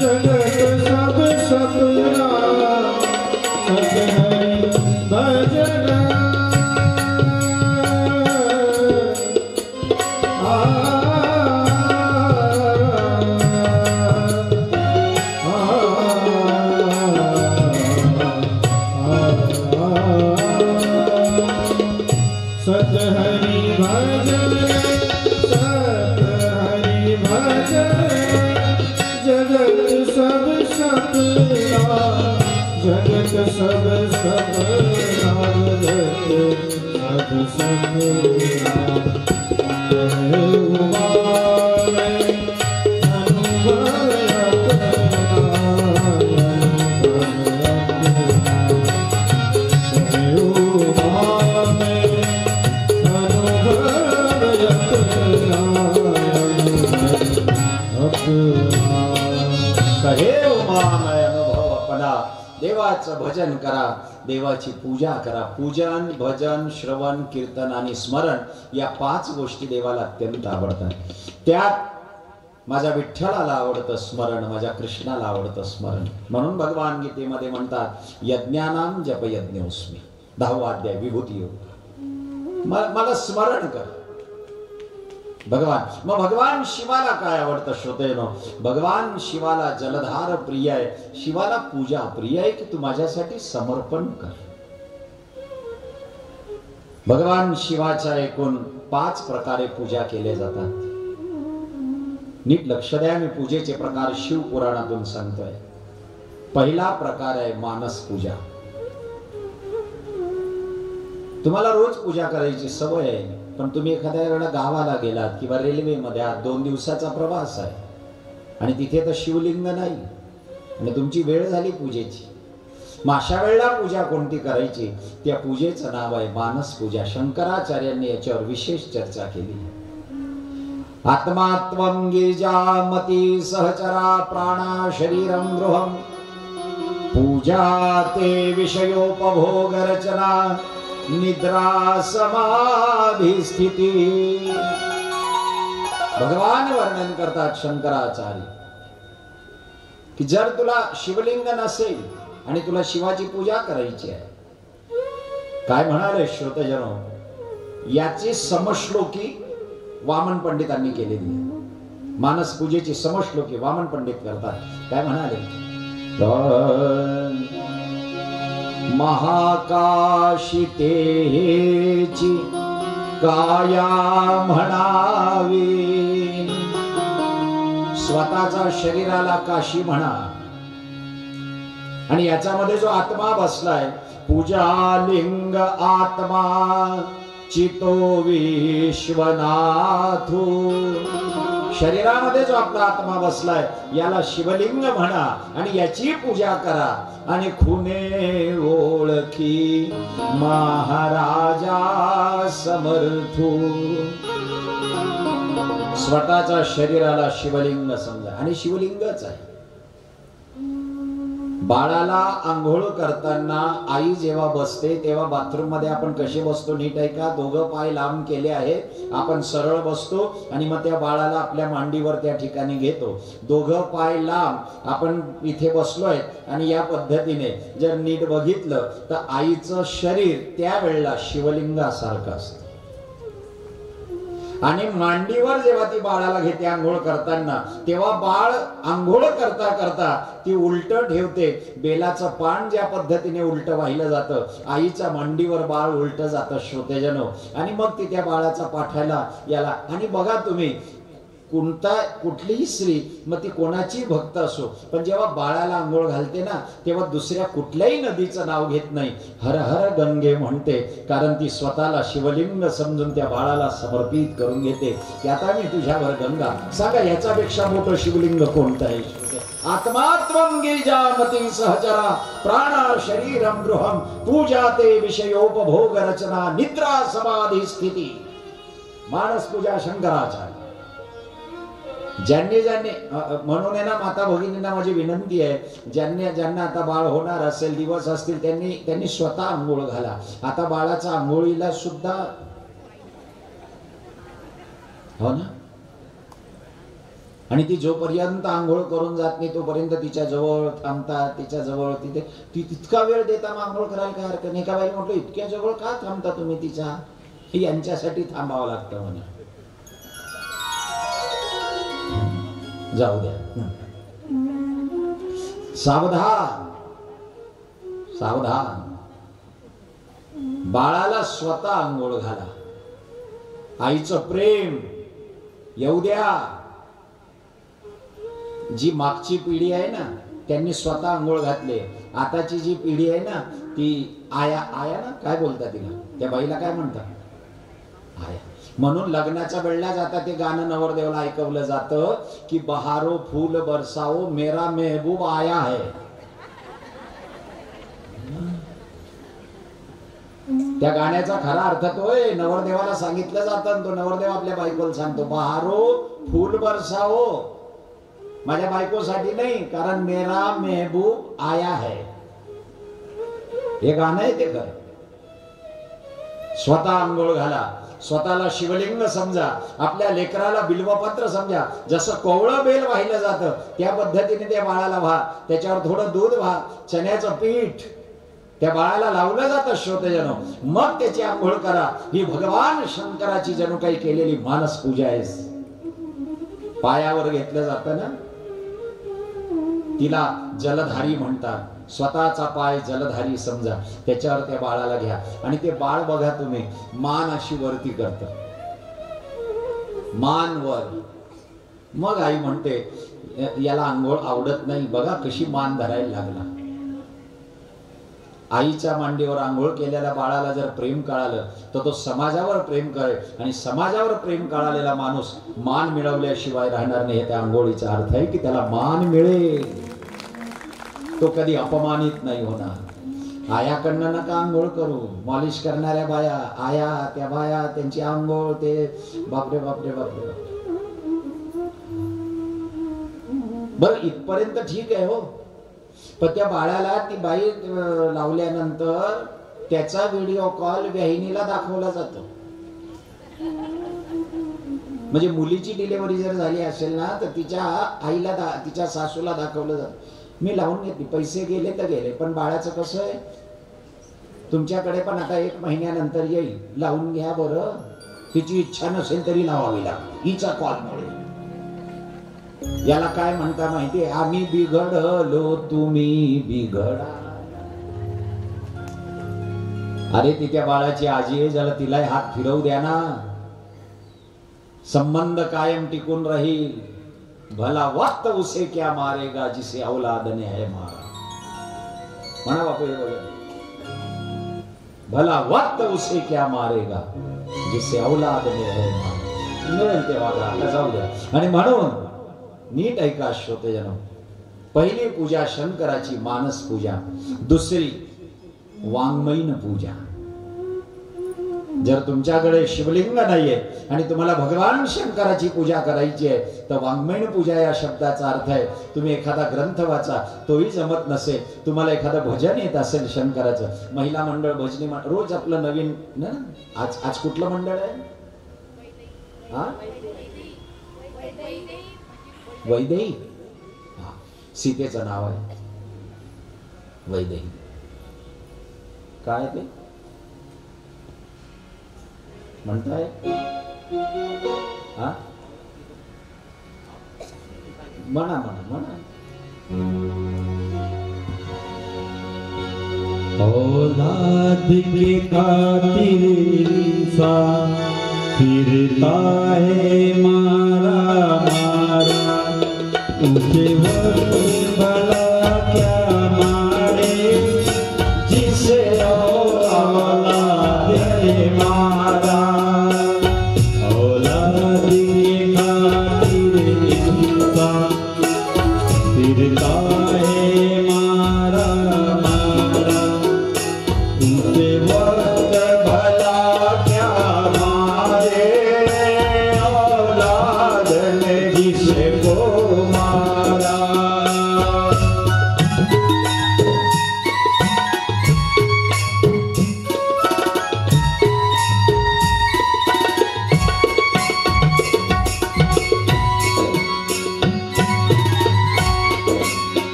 जगत सब सपना, सतहरि भजन जगत सब सपना, सब सपना. कहे उमामय अनुभव अपना, कहे उमामय अनुभव अपना. कहे उमामय अनुभव अपना. देवाचं भजन करा, देवाची पूजा करा. पूजन, भजन, श्रवण, कीर्तन आणि स्मरण या 5 गोष्टी देवाला अत्यंत आवडतात. त्यात माझ्या विठ्ठलाला आवडतं स्मरण, माझ्या कृष्णाला आवडतं स्मरण. म्हणून भगवान गीतेमध्ये म्हणतात यज्ञानाम जप यज्ञोस्मी. 10वा अध्याय विभूती योग. मला स्मरण कर भगवान. मग भगवान शिवाला काय आवडतं श्रोतेनो? भगवान शिवाला जलधार प्रिय आहे, शिवाला पूजा प्रिय आहे की तू माझ्यासाठी समर्पण कर. भगवान शिवाच्या एकूण 5 प्रकारे पूजा केले जातात. नीट लक्ष द्या, मी पूजेचे प्रकार शिव पुराणातून सांगतोय. पहिला प्रकार आहे मानस पूजा. तुम्हाला रोज पूजा करायची सवय आहे, पण तुम्ही एखाद्या वेळेला गावाला गेलात किंवा रेल्वेमध्ये 2 दिवसाचा प्रवास आहे आणि तिथे तर शिवलिंग नाही आणि तुमची वेळ झाली पूजेची. मग अशा वेळेला पूजा कोणती करायची? त्या पूजेचं नाव आहे मानस पूजा. शंकराचार्यांनी याच्यावर विशेष चर्चा केली. आत्मात्वं गिरिजामती सहचरा प्राणा शरीरं गृहं, पूजा ते विषयोपभोग रचना, निद्रा समाधी स्थिती. भगवान वर्णन करतात शंकराचार्य की जर तुला शिवलिंग नसेल आणि तुला शिवाची पूजा करायची आहे, काय म्हणाले श्रोतजनो, याची समश्लोकी वामन पंडितांनी केलेली आहे. मानस पूजेची समश्लोकी वामन पंडित करतात. काय म्हणाले? महाकाशी तेची काया म्हणावी. स्वतःचा शरीराला काशी म्हणा आणि याच्यामध्ये जो आत्मा बसलाय, पूजा लिंग आत्मा चितो विश्वनाथू, शरीरामध्ये जो आपला आत्मा बसलाय याला शिवलिंग म्हणा आणि याची पूजा करा. आणि खुने ओळखी महाराजा समर्थू, स्वतःच्या शरीराला शिवलिंग समजा. आणि शिवलिंगच आहे. बाळाला आंघोळ करताना आई जेव्हा बसते तेव्हा बाथरूम मध्ये आपण कसे बसतो नीट आहे का? दोघं पाय लांब केले आहेत, आपण सरळ बसतो आणि मग त्या बाळाला आपल्या मांडीवर त्या ठिकाणी घेतो. दोघं पाय लांब आपण इथे बसलोय आणि या पद्धतीने जर नीट बघितलं तर आईचं शरीर त्यावेळेला शिवलिंगासारखं असतं. आणि मांडीवर जेव्हा ती बाळाला घेते आंघोळ करताना तेव्हा बाळ आंघोळ करता करता ती उलट ठेवते. बेलाचं पान ज्या पद्धतीने उलट वाहिलं जातं, आईच्या मांडीवर बाळ उलट जातं श्रोतेजनो. आणि मग ती त्या बाळाचा पाठायला याला. आणि बघा तुम्ही, कुठलीही स्त्री मग ती कोणाची भक्त असो, पण जेव्हा बाळाला आंघोळ घालते ना तेव्हा दुसऱ्या कुठल्याही नदीचं नाव घेत नाही, हर हर गंगे म्हणते. कारण ती स्वतःला शिवलिंग समजून त्या बाळाला समर्पित करून घेते की आता मी तुझ्यावर गंगा. सांगा याच्यापेक्षा मोठं शिवलिंग कोणतं आहे? आत्मात्मं गिरिजामती सहचरा प्राणा शरीरम गृहम पूजा ते विषयोपभोग रचना निद्रा समाधी स्थिती. मानस पूजा शंकराचार्य. ज्यांनी म्हणून आहे ना माता भगिनींना माझी विनंती आहे, ज्यांना आता बाळ होणार असेल, दिवस असतील, त्यांनी स्वतः आंघोळ घाला. आता बाळाचा आंघोळीला सुद्धा हो ना. आणि ती जोपर्यंत आंघोळ करून जात नाही तोपर्यंत तिच्या जवळ थांबतात, तिच्या जवळ ती तितका वेळ देता आंघोळ करायला काय हरकत नाही. एका बाईला म्हटलं इतक्या जवळ का थांबता तुम्ही तिच्या? यांच्यासाठी थांबावं लागतं म्हणा. जाऊ द्या. सावधान सावधान. बाळाला स्वतः आंघोळ घाला. आईचं प्रेम येऊ द्या. जी मागची पिढी आहे ना त्यांनी स्वतः आंघोळ घातले. आताची जी पिढी आहे ना ती आया ना काय बोलतात तिला, त्या बाईला काय म्हणतात? आया. म्हणून लग्नाच्या वेळेला जाता ते गाणं नवरदेवाला ऐकवलं जातं की बहारो फूल बरसाओ मेरा महबूब आया है. त्या गाण्याचा खरा अर्थ तोय नवरदेवाला सांगितलं जातं. तो नवरदेव आपल्या बायकोला सांगतो बहारो फूल बरसाओ, माझ्या बायकोसाठी नाही, कारण मेरा महबूब आया है. हे गाणं आहे ते खरं. स्वतः आंघोळ घाला, स्वतःला शिवलिंग समजा, आपल्या लेकराला बिल्वपत्र समजा. जसं कोवळं बेल वाहिलं जातं त्या पद्धतीने त्या बाळाला व्हा. त्याच्यावर थोडं दूध व्हा, चण्याचं पीठ त्या बाळाला लावलं जातं श्रोतेजनो. मग त्याची आंघोळ करा. ही भगवान शंकराची जणू काही केलेली मानस पूजा आहे. पायावर घेतलं जातं ना तिला जलधारी म्हणतात. स्वतःचा पाय जलधारी समजा, त्याच्यावर त्या बाळाला घ्या. आणि ते बाळ बघा तुम्ही मान अशी वरती करत, मान वर. मग आई म्हणते याला आंघोळ आवडत नाही, बघा कशी मान धरायला लागला. आईच्या मांडीवर आंघोळ केलेल्या बाळाला जर प्रेम कळालं तर तो समाजावर प्रेम करेल. आणि समाजावर प्रेम कळालेला माणूस मान मिळवल्याशिवाय राहणार नाही. त्या आंघोळीचा अर्थ आहे की त्याला मान मिळेल, तो कधी अपमानित नाही होणार. आयाकडनं नका आंघोळ करू. मॉलिश करणाऱ्या बाया, आया, त्या बाया त्यांची आंघोळ ते बापरे बापरे बापरे. बरं इथपर्यंत ठीक आहे हो, पण त्या बाळाला ती बाई लावल्यानंतर त्याचा व्हिडिओ कॉल बहिणीला दाखवला जातो. म्हणजे मुलीची डिलिव्हरी जर झाली असेल ना तर तिच्या आईला तिच्या सासूला दाखवलं जातं. मी लावून घेतली, पैसे गेले तर गेले, पण बाळाचं कसं आहे तुमच्याकडे पण आता 1 महिन्यानंतर येईल, लावून घ्या बरं. तिची इच्छा नसेल तरी लावावी लागते हिचा कॉलमुळे. याला काय म्हणता माहितीये? आम्ही बिघडलो तुम्ही बिघडा. अरे ती त्या बाळाची आजी आहे, ज्याला तिला हात फिरवू द्या ना. संबंध कायम टिकून राहील. भला वक्त उसे क्या मारेगा जिसे औलाद ने है मारा. म्हणा बापू हे भजन. भला वक्त उसे क्या मारेगा जिसे औलाद में है मार. मिळेल तेव्हा आता जाऊ द्या. आणि म्हणून नीट ऐका श्रोतेजनो, पहिली पूजा शंकराची मानस पूजा, दुसरी वाङ्मयीन पूजा. जर तुमच्याकडे शिवलिंग नाहीये आणि तुम्हाला भगवान शंकराची पूजा करायची आहे तर वाङ्मयीन पूजा या शब्दाचा अर्थ आहे तुम्ही एखादा ग्रंथ वाचा, तोही जमत नसेल, तुम्हाला एखादं भजन येत असेल शंकराचं, महिला मंडळ, भजनी मंडळ, रोज आपलं नवीन ना. आज कुठलं मंडळ आहे? हा, वैदेही. हा, सीतेचं नाव आहे वैदेही. काय ते म्हणताय? हा, म्हणा म्हणा म्हणा. औलाद के खातिर इंसान फिरता है मारा मारा, उसे वक्त भला क्या मारे जिसे औलाद है मारा. औलाद के खातिर इंसान फिरता है मारा मारा, उसे वक्त भला क्या मारे औलाद ने जिसको मारा.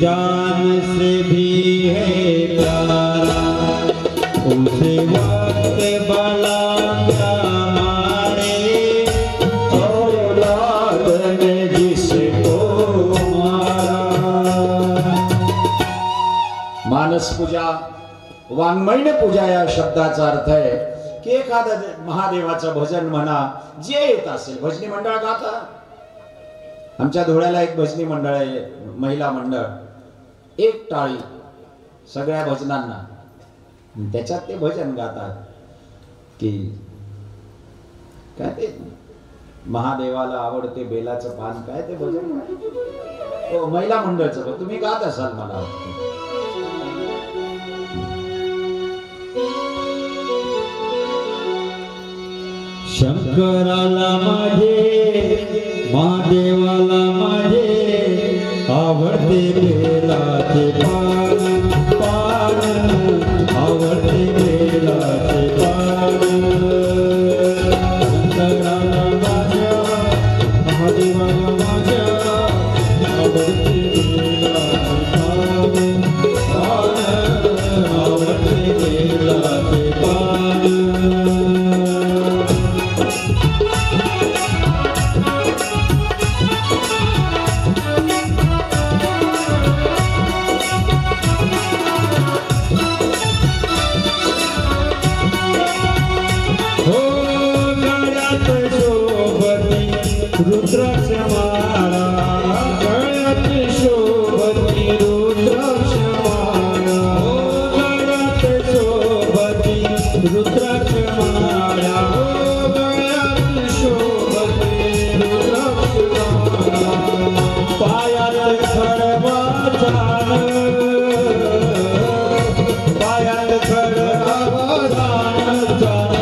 जान से भी है प्यारा, उसे वक्त भला क्या मारे औलाद ने जिसको मारा. मानस पूजा, वाङ्मयीन पूजा या शब्दाचा अर्थ आहे की एखादं महादेवाचं भजन म्हणा, जे येत असेल. भजनी मंडळ गाता. आमच्या धुळ्याला एक भजनी मंडळ आहे, महिला मंडळ. एक टाळी सगळ्या भजनांना. त्याच्यात ते भजन गातात की काय ते महादेवाला आवडते बेलाचं पान, काय ते भजन. हो, महिला मंडळचं. तुम्ही गात असाल मला वाटतं. शंकराला माझे महादेवाला माझे आवडते बेलाचे पान पान, आवडते बेलाचे पान. शंकराला माझ्या महादेवाला माझ्या आवडते बेलाचे पान पान, आवडते बेलाचे पान. रुद्राक्ष माळा गळ्यात शोभती, रुद्राक्ष माळा गळ्यात शोभती, रुद्राक्ष माळा गळ्यात शोभती, रुद्राक्ष माळा. पायात खडबा झाण, पायात खडबा झाण झाण,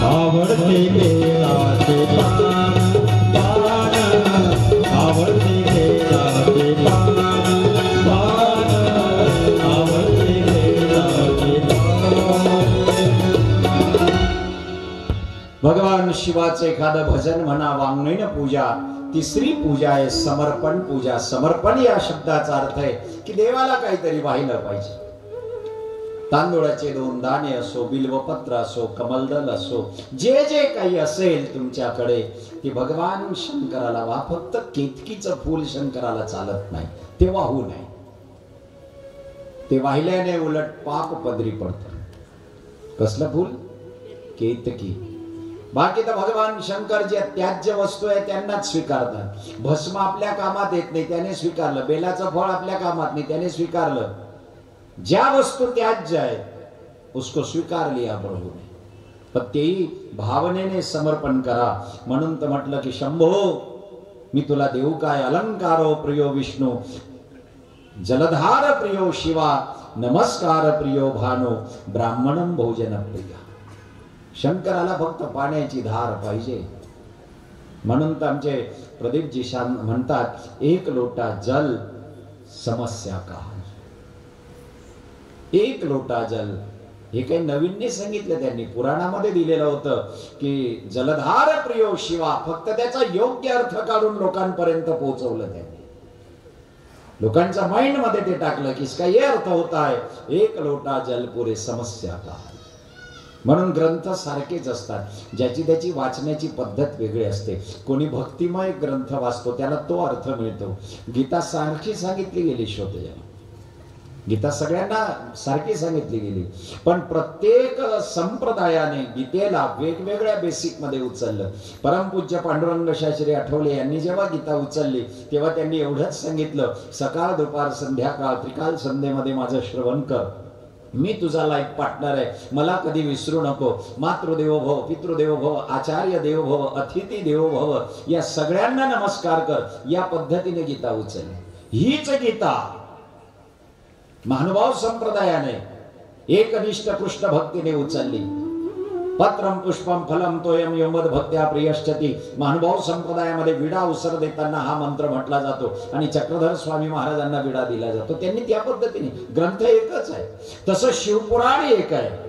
आवडते बेलाचे पान. शिवाचे एखादं भजन म्हणा, वाङ्मयीन पूजा. तिसरी पूजा आहे समर्पण पूजा. समर्पण या शब्दाचा अर्थ आहे की देवाला काहीतरी वाहिलं पाहिजे. तांदूळाचे 2 दाणे असो, बिल्वपत्र असो, कमलदल असो, जे जे काही असेल तुमच्याकडे ते भगवान शंकराला वा. फक्त केतकीचं फूल शंकराला चालत नाही, ते वाहू नये. ते वाहिल्याने उलट पाप पदरी पडतं. कसलं फूल? केतकी. बाकी तर भगवान शंकर जे त्याज्य वस्तू आहे त्यांनाच स्वीकारतात. भस्म आपल्या कामात येत नाही, त्याने स्वीकारलं. बेलाचं फळ आपल्या कामात नाही, त्याने स्वीकारलं. ज्या वस्तू त्याज्य आहे उसको स्वीकार लिया प्रभू ने. पण तेही भावनेने समर्पण करा. म्हणून तर म्हटलं की शंभो मी तुला देऊ काय? अलंकारो प्रियो विष्णू, जलधार प्रियो शिवा, नमस्कार प्रियो भानो, ब्राह्मणम भोजन प्रिया. शंकराला फक्त पाण्याची धार पाहिजे. म्हणून तर आमचे प्रदीपजी म्हणतात, 1 लोटा जल समस्या का. 1 लोटा जल. हे काही नवीन नाही सांगितलं त्यांनी, पुराणामध्ये दिलेलं होतं की जलधार प्रियो शिवा. फक्त त्याचा योग्य अर्थ काढून लोकांपर्यंत पोहोचवलं त्यांनी. लोकांच्या माइंड मध्ये ते टाकलं की इसका ये अर्थ होता है 1 लोटा जल पुरे समस्या का. म्हणून ग्रंथ सारखेच असतात, ज्याची त्याची वाचण्याची पद्धत वेगळी असते. कोणी भक्तिमय ग्रंथ वाचतो त्याला तो अर्थ मिळतो. गीता सारखी सांगितली गेली श्रोते. गीता सगळ्यांना सारखी सांगितली गेली, पण प्रत्येक संप्रदायाने गीतेला वेगवेगळ्या बेसिक मध्ये उचललं. परमपूज्य पांडुरंग शास्त्री आठवले यांनी जेव्हा गीता उचलली तेव्हा त्यांनी एवढंच सांगितलं, सकाळ दुपार संध्याकाळ त्रिकाल संध्येमध्ये माझं श्रवण कर. मी तुझा लाईफ पार्टनर आहे, मला कधी विसरू नको. मातृदेवो भव, पितृदेवो भव, आचार्य देवो भव, अतिथी देवो भव, या सगळ्यांना नमस्कार कर. या पद्धतीने गीता उचलली. हीच गीता महानुभाव संप्रदायाने एकनिष्ठ कृष्ण भक्तीने उचलली. पत्रम पुष्पम फलम तोयम योमद भक्त्या प्रियश्चती. महानुभाव संप्रदायामध्ये विडा उसर देताना हा मंत्र म्हटला जातो आणि चक्रधर स्वामी महाराजांना विडा दिला जातो. त्यांनी त्या पद्धतीने, ग्रंथ एकच आहे. तसं शिवपुराण एक आहे,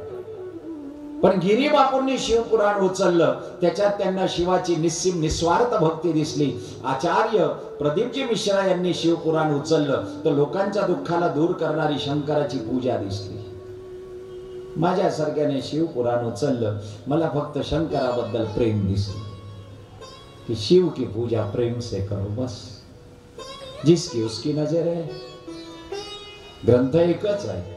पण गिरी बापूंनी शिवपुराण उचललं, त्याच्यात त्यांना शिवाची निस्सीम निस्वार्थ भक्ती दिसली. आचार्य प्रदीपजी मिश्रा यांनी शिवपुराण उचललं तर लोकांच्या दुःखाला दूर करणारी शंकराची पूजा दिसली. माझ्यासारख्याने शिवपुराण उचललं, मला फक्त शंकराबद्दल प्रेम दिसलं कि शिव की पूजा प्रेम से करो बस, जिसकी उसकी नजर है. ग्रंथ एकच आहे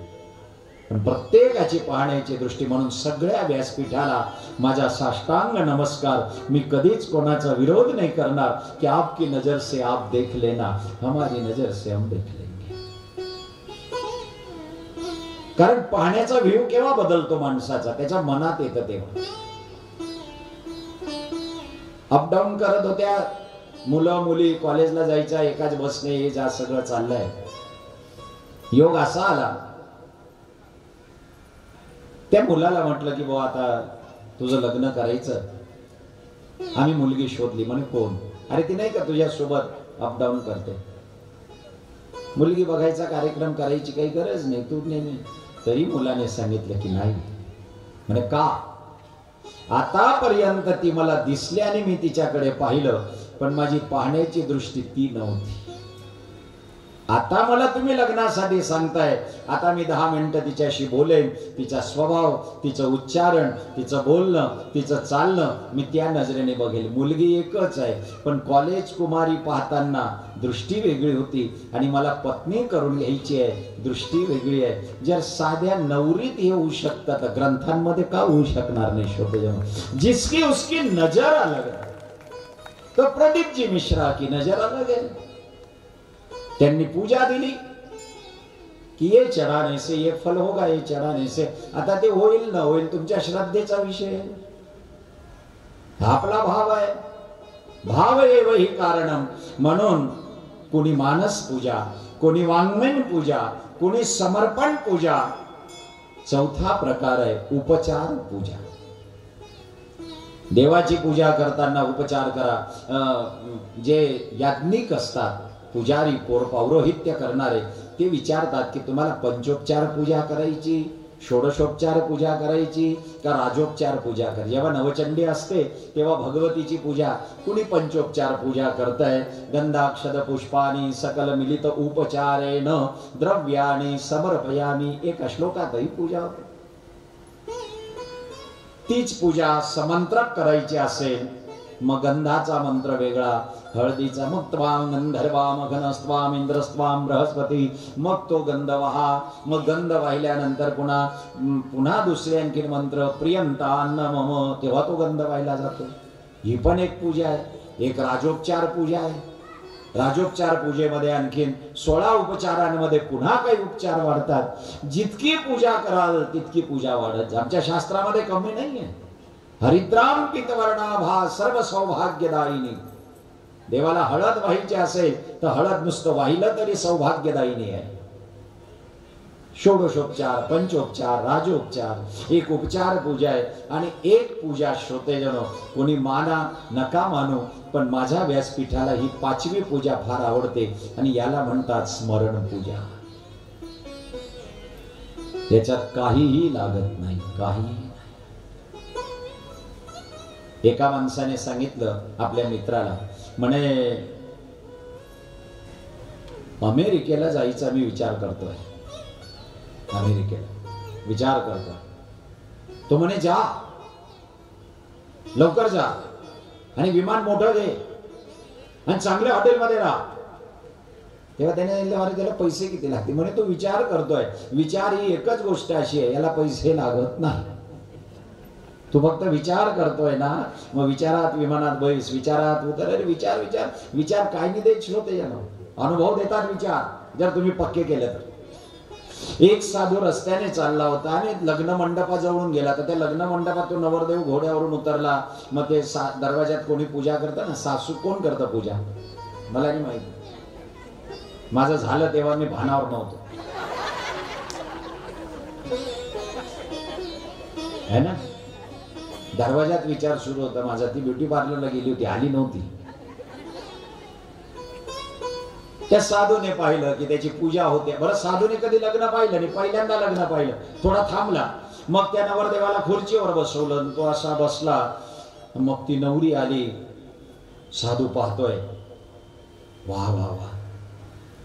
पण प्रत्येकाची पाहण्याची दृष्टी. म्हणून सगळ्या व्यासपीठाला माझा साष्टांग नमस्कार. मी कधीच कोणाचा विरोध नाही करणार की आपकी नजर से आप देख लेना, हमारी नजर से हम देख लेंगे. कारण पाहण्याचा व्ह्यू केव्हा बदलतो माणसाचा, त्याच्या मनात येतं तेव्हा. अपडाऊन करत होत्या मुलं मुली, कॉलेजला जायच्या एकाच बसने, हे जा सगळं चाललंय. योग असा आला, त्या मुलाला म्हटलं की बाबा आता तुझं लग्न करायचं. आम्ही मुलगी शोधली. म्हणे कोण? अरे ती नाही का तुझ्या सोबत अपडाऊन करते. मुलगी बघायचा कार्यक्रम करायची काही गरज नाही, तू नाही. तरी मुलाने सांगितलं की नाही. म्हणे का? आतापर्यंत ती मला दिसली आणि मी तिच्याकडे पाहिलं, पण माझी पाहण्याची दृष्टी ती नव्हती. आता मला तुम्ही लग्नासाठी सांगताय, आता मी 10 मिनिटं तिच्याशी बोलेन. तिचा स्वभाव, तिचं उच्चारण, तिचं बोलणं, तिचं चालणं मी त्या नजरेने बघेल. मुलगी एकच आहे, पण कॉलेज कुमारी पाहताना दृष्टी वेगळी होती आणि मला पत्नी करून घ्यायची आहे, दृष्टी वेगळी आहे. जर साध्या नवरीत हे होऊ शकतं तर ग्रंथांमध्ये का होऊ शकणार नाही? शोधजन जिसकी उसकी नजर अलग है. तो प्रदीपजी मिश्रा की नजर अलग है. त्यांनी पूजा दिली की ये चढ़ाने से ये फल होगा, ये चढ़ाने से. आता ते होईल ना होईल तुमच्या श्रद्धेचा विषय आहे. आपला भाव आहे. भाव एव ही कारणम. म्हणून कोणी मानस पूजा, कोणी वाङ्मयीन पूजा, कोणी समर्पण पूजा. चौथा प्रकार आहे उपचार पूजा. देवाची पूजा करताना उपचार करा. जे याज्ञिक असतात, पुजारी, पौरोहित्य करणारे, ते विचारतात की तुम्हाला पंचोपचार पूजा करायची षोडशोपचार पूजा करायची का राजोपचार पूजा करायची? जेव्हा नवचंडी असते तेव्हा भगवतीची पूजा, कुणी पंचोपचार पूजा करतंय. गंधाक्षद पुष्पानी सकल मिलित उपचारेण द्रव्याणी समर्पयामी, एका श्लोकातही पूजा होते. तीच पूजा समंत्रक करायची असेल मग गंधाचा मंत्र वेगळा, हळदीचा मग त्वां गंधर्वाम घनस्त्वाम इंद्रस्त्वाम बृहस्पती, मग तो गंध वहा. मग गंध वाहिल्यानंतर पुन्हा दुसरे आणखीन मंत्र प्रियंतान्न मम, तेव्हा तो गंध वाहिला जातो. ही पण एक पूजा आहे. एक राजोपचार पूजा आहे. राजोपचार पूजेमध्ये आणखीन 16 उपचारांमध्ये पुन्हा काही उपचार वाढतात. जितकी पूजा कराल तितकी पूजा वाढत. आमच्या शास्त्रामध्ये कमी नाहीये. हरिद्राम पितवर्णाभा सर्व सौभाग्यदायिनी. देवाला हळद वाहायची असेल तर हळद नुसतं वाहिलं तरी सौभाग्यदायिनी आहे. षोडशोपचार, पंचोपचार, राजोपचार, एक उपचार पूजा आहे. आणि एक पूजा श्रोतेजनो, कोणी माना नका मानू, पण माझ्या व्यासपीठाला ही 5वी पूजा फार आवडते आणि याला म्हणतात स्मरण पूजा. याच्यात काहीही लागत नाही, काहीही. एका माणसाने सांगितलं आपल्या मित्राला, म्हणे अमेरिकेला जायचा मी विचार करतोय. अमेरिकेला विचार करतोय. तो म्हणे जा, लवकर जा आणि विमान मोठं घे आणि चांगल्या हॉटेलमध्ये राहा. तेव्हा त्याने पैसे किती लागतील? म्हणे तो विचार करतोय. विचार ही एकच गोष्ट अशी आहे, याला पैसे लागत नाही. तू फक्त विचार करतोय ना, मग विचारात विमानात बैस, विचारात उतर. अरे विचार विचार विचार काय नाही देत श्रोते यानं, अनुभव देतात विचार जर तुम्ही पक्के केले तर. एक साधू रस्त्याने चालला होता आणि लग्न मंडपाजवळून गेला. तर त्या लग्न मंडपात तो नवरदेव घोड्यावरून उतरला. मग ते दरवाजात कोणी पूजा करतं ना, सासू कोण करतं पूजा मला नाही माहिती. माझं झालं तेव्हा मी भानावर नव्हतो, है ना. दरवाजात विचार सुरू होता माझा. ती ब्युटी पार्लरला गेली होती, आली नव्हती. त्या साधूने पाहिलं की त्याची पूजा होते. बरं, साधूने कधी लग्न पाहिलं नाही, पहिल्यांदा लग्न पाहिलं. थोडा थांबला, मग त्या नवरदेवाला खुर्चीवर बसवलं, तो असा बसला. मग ती नवरी आली. साधू पाहतोय, वाह वाह वाह,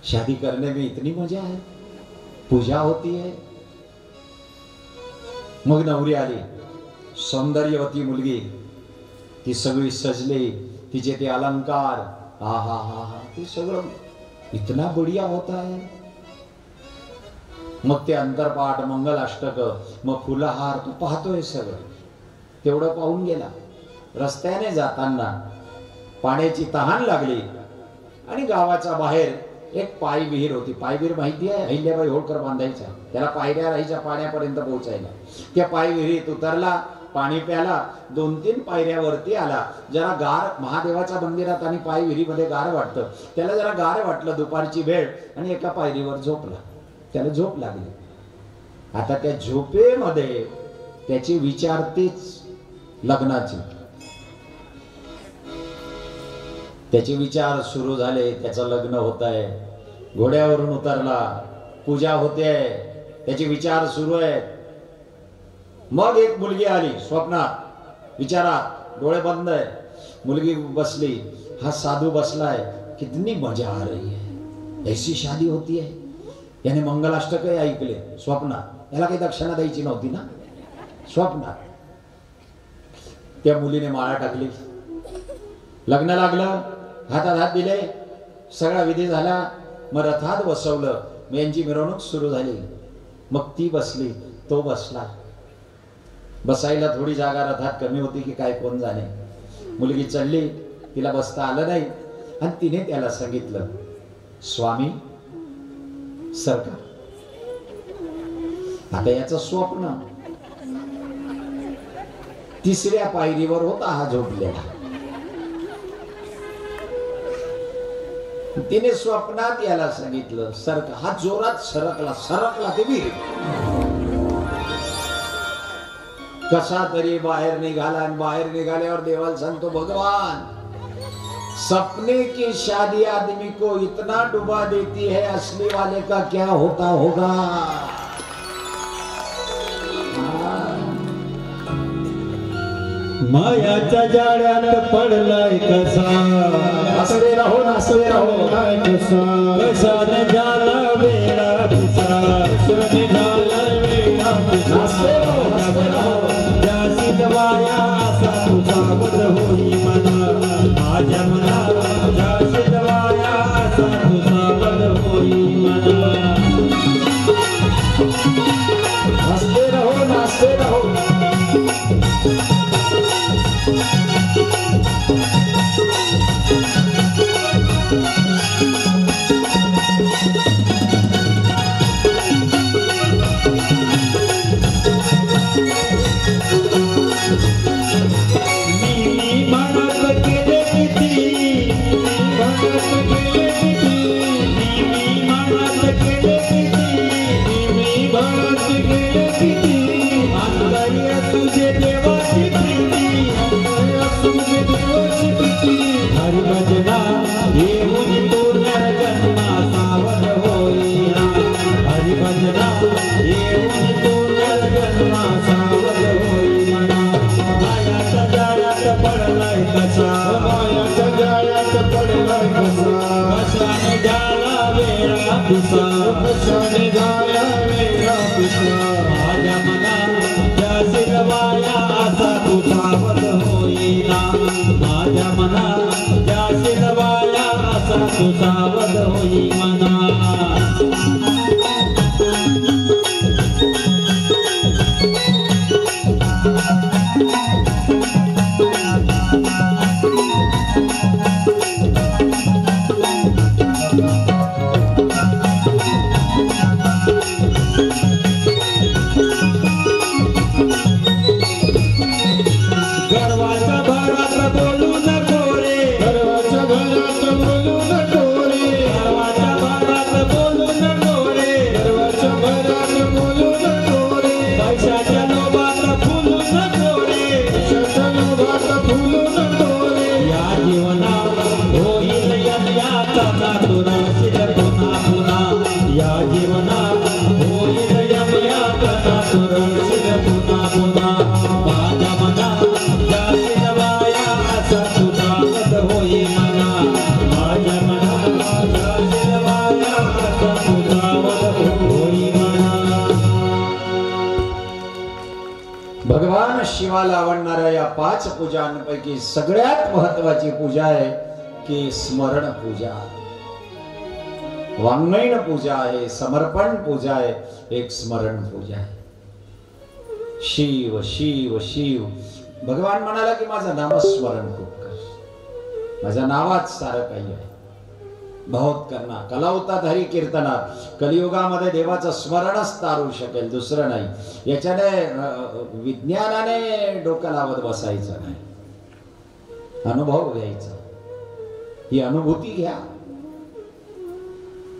शादी करने में इतनी मजा है, पूजा होती है. मग नवरी आली, सौंदर्यवती मुलगी, ती सगळी सजली, तिचे ते अलंकार, हा हा हा हा, ते सगळं इतना बढ़िया होता है. मग ते अंतरपाठ, मंगलाष्टक, मग फुलहार, तू पाहतोय सगळं. तेवढं पाहून गेला. रस्त्याने जाताना पाण्याची तहान लागली आणि गावाच्या बाहेर एक पाय विहीर होती. पाय विहीर माहिती आहे, अहिल्याबाई होळकर बांधायच्या. त्याला पायऱ्या राहायच्या पाण्यापर्यंत पोहोचायला. त्या पाय विहिरीत उतरला, पाणी प्याला, 2-3 पायऱ्यावरती आला. जरा गार, महादेवाच्या मंदिरात आणि पाय विहिरीमध्ये गार वाटतं. त्याला जरा गार वाटलं, दुपारची वेळ, आणि एका पायरीवर झोपला. त्याला झोप लागली. आता त्या झोपेमध्ये त्याची विचार तेच लग्नाची. त्याचे विचार सुरू झाले. त्याचं लग्न होत आहे, घोड्यावरून उतरला, पूजा होते, त्याचे विचार सुरू आहेत. मग एक मुलगी आली स्वप्नात, विचारात, डोळे बंद आहे. मुलगी बसली, हा साधू बसलाय, कितनी मजा आ रही है, ऐसी शादी होती है. याने मंगलाष्टक ऐकले स्वप्नात. याला काही दक्षिणा द्यायची नव्हती ना, स्वप्नात. त्या मुलीने माळा टाकली, लग्न लागलं, हातात हात दिले, सगळा विधी झाला. मग रथात बसवलं, मग यांची मिरवणूक सुरू झाली. मग ती बसली, तो बसला. बसायला थोडी जागा रथात कमी होती की काय कोण जाणे. मुलगी चढली, तिला बसता आलं नाही आणि तिने त्याला सांगितलं, स्वामी सरकार. आता याचं स्वप्न. तिसऱ्या पायरीवर होता हा झोपलेला. तिने स्वप्नात याला सांगितलं, सरका. हा जोरात सरकला, सरकला ते वीर. कसा तरी बाहेर निघाला आणि बाहेर निघाल्यावर देवाला सांगतो, भगवान सपने की शादी आदमी को इतना डुबा देती है, असली वाले का क्या होता होगा. मायाच्या जाळ्यात पडलाय कसा नाचवे राहो नाचवे राहो कसा कशाने झाला वेळा पिसा कशाने झाला वेळा पिसा नाचवे राहो नाचवे राहो जासीत वाया असा तुझा वध होई मना माझ्या मना जासीत वाया असा तुझा वध होई मना नाचवे राहो नाचवे राहो माझ्या मना जासीत वाया असा तुझा वध होईना माझ्या मना जासीत वाया असा तुझा वध होई मना भगवान शिवाला आवडणाऱ्या या 5 पूजांपैकी सगळ्यात महत्वाची पूजा आहे की स्मरण पूजा, वाङ्मयीन पूजा आहे, समर्पण पूजा आहे, एक स्मरण पूजा आहे. शिव शिव शिव. भगवान म्हणाला की माझं नामस्मरण खूप कर, माझ्या नावात सारं काही आहे. बहुत करना कलावतात हरी कीर्तना. कलियुगामध्ये देवाचं स्मरणच तारू शकेल, दुसरं नाही. याच्याने विज्ञानाने डोकं लावत बसायचं नाही, अनुभव घ्यायचा, ही अनुभूती घ्या.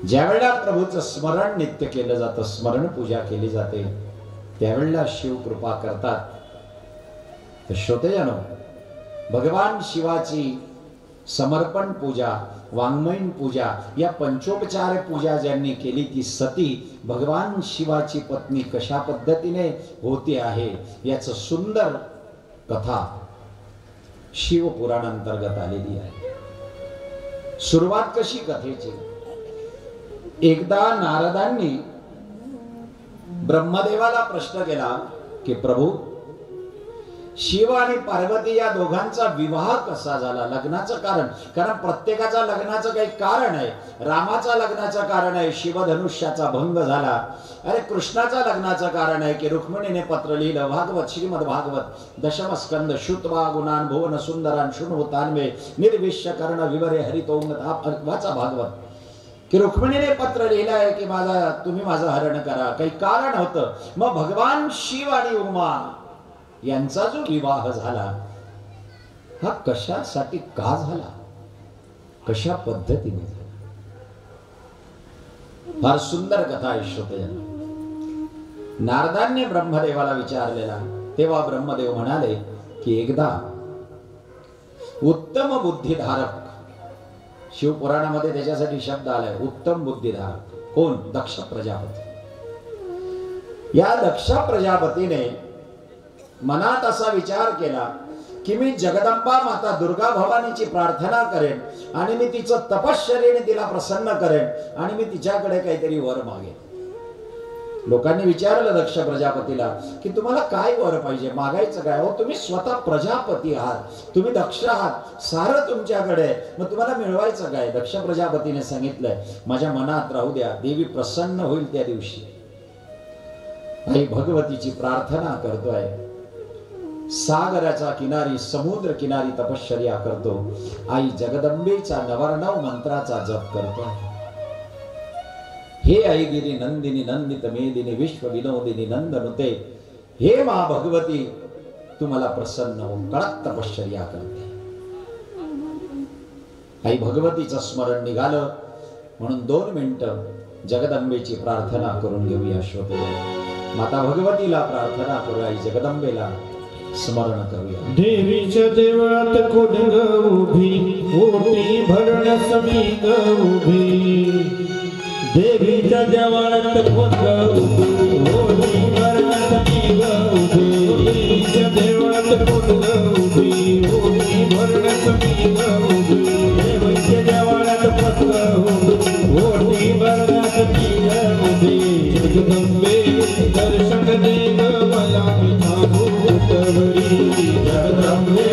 ज्या वेळेला प्रभूचं स्मरण नित्य केलं जातं, स्मरण पूजा केली जाते, त्यावेळेला शिव कृपा करतात. तर श्रोतेजनो, भगवान शिवाची समर्पण पूजा, वाङ्मयीन पूजा, या पंचोपचार पूजा ज्यांनी केली ती सती भगवान शिवाची पत्नी कशा पद्धतीने होती आहे याचं सुंदर कथा शिवपुराण अंतर्गत आलेली आहे. सुरुवात कशी कथेची? एकदा नारदांनी ब्रह्मदेवाला प्रश्न केला की प्रभू, शिव आणि पार्वती या दोघांचा विवाह कसा झाला? लग्नाचं कारण, कारण प्रत्येकाचा लग्नाचं काही कारण आहे. रामाचा लग्नाचं कारण आहे शिवधनुष्याचा भंग झाला. अरे कृष्णाचा लग्नाचं कारण आहे की रुक्मिणीने पत्र लिहिलं. भागवत, श्रीमद भागवत दशम स्कंद, श्रुत्वा गुणान भुवन सुंदरान शृण्वतान्मे निर्विश्य कर्ण विवरे हरितोंग. वाचा भागवत की रुक्मिणीने पत्र लिहिलं आहे की तुम्ही माझं हरण करा. काही कारण होतं. मग भगवान शिव आणि उमा यांचा जो विवाह झाला हा कशासाठी का झाला, कशा पद्धतीने झाला? फार सुंदर कथा आहे श्रोतेजन. नारदांनी ब्रह्मदेवाला विचारलेला, तेव्हा ब्रह्मदेव म्हणाले की एकदा उत्तम बुद्धिधारक, शिवपुराणामध्ये त्याच्यासाठी शब्द आलाय उत्तम बुद्धिधारक. कोण? दक्ष प्रजापती. या दक्ष प्रजापतीने मनात असा विचार केला की मी जगदंबा माता दुर्गा भवानीची प्रार्थना करेन आणि मी तिचं तपश्चर्येने तिला प्रसन्न करेन आणि मी तिच्याकडे काहीतरी वर मागेन. लोकांनी विचारलं दक्ष प्रजापतीला की तुम्हाला काय वर पाहिजे, मागायचं काय? हो, तुम्ही स्वतः प्रजापती आहात, तुम्ही दक्ष आहात, सारं तुमच्याकडे, मग तुम्हाला मिळवायचं काय? दक्ष प्रजापतीने सांगितलंय माझ्या मनात राहू द्या, देवी प्रसन्न होईल त्या दिवशी. आई भगवतीची प्रार्थना करतोय, सागराच्या किनारी समुद्र किनारी तपश्चर्या करतो, आई जगदंबेचा नवरनव मंत्राचा जप करतोय. हे ऐगिरी नंदिनी नंदित मेदिनी विश्व विनोदिनी नंदनुते, हे मा भगवती तुम्हाला प्रसन्न हो, कडक तपश्चर्या करते. आई भगवतीचं स्मरण निघालं म्हणून 2 मिनिटं जगदंबेची प्रार्थना करून घेऊया. श्रोते, माता भगवतीला प्रार्थना करूया, आई जगदंबेला स्मरण करूया. देवीच्या देवळात कोण उभी, ओटी भरण्यास मी उभी. देवीच्या देवळात कोण उभी, ओटी भरण्यास मी उभी. देवीच्या देवळात कोण उभी, ओटी भरण्यास मी उभी. देवीच्या देवळात कोण उभी, ओटी भरण्यास मी उभी. जगदंबे दर्शन दे ग मला उतवरी. जगदंबे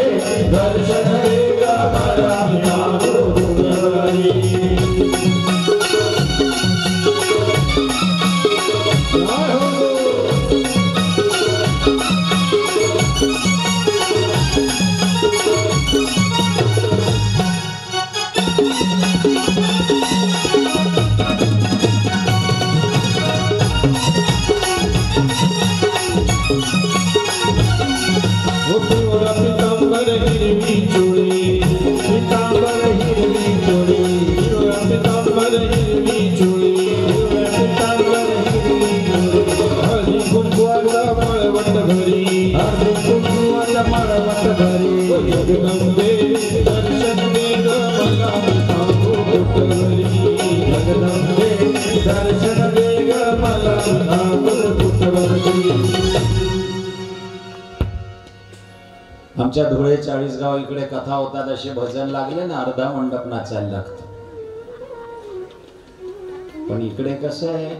दर्शन दे ग मला उतवरी. आमच्या धुळे 40गाव इकडे कथा होतात, असे भजन लागले ना अर्धा मंडप नाचायला लागतं. पण इकडे कसं आहे,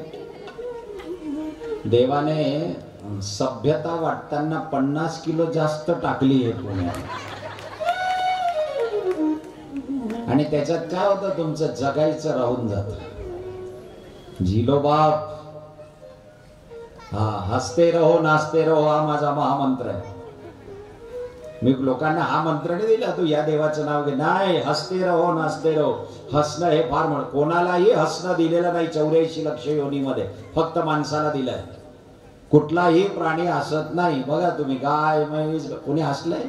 देवाने सभ्यता वाटताना 50 किलो जास्त टाकली आहे पुण्यात. आणि त्याच्यात काय होतं, तुमचं जगायचं राहून जात. झिलो बाप, हा हसते रहो नाचते रहो हा माझा महामंत्र आहे. मी लोकांना हा मंत्र नाही दिला तू या देवाचं नाव घे, नाही, हसते रहो नाचते रहो. हसणं हे फार कोणालाही हसणं दिलेलं नाही 84 लक्ष योनीमध्ये, फक्त माणसाला दिलंय. कुठलाही प्राणी हसत नाही. बघा तुम्ही, गाय म्हैस कोणी हसलंय?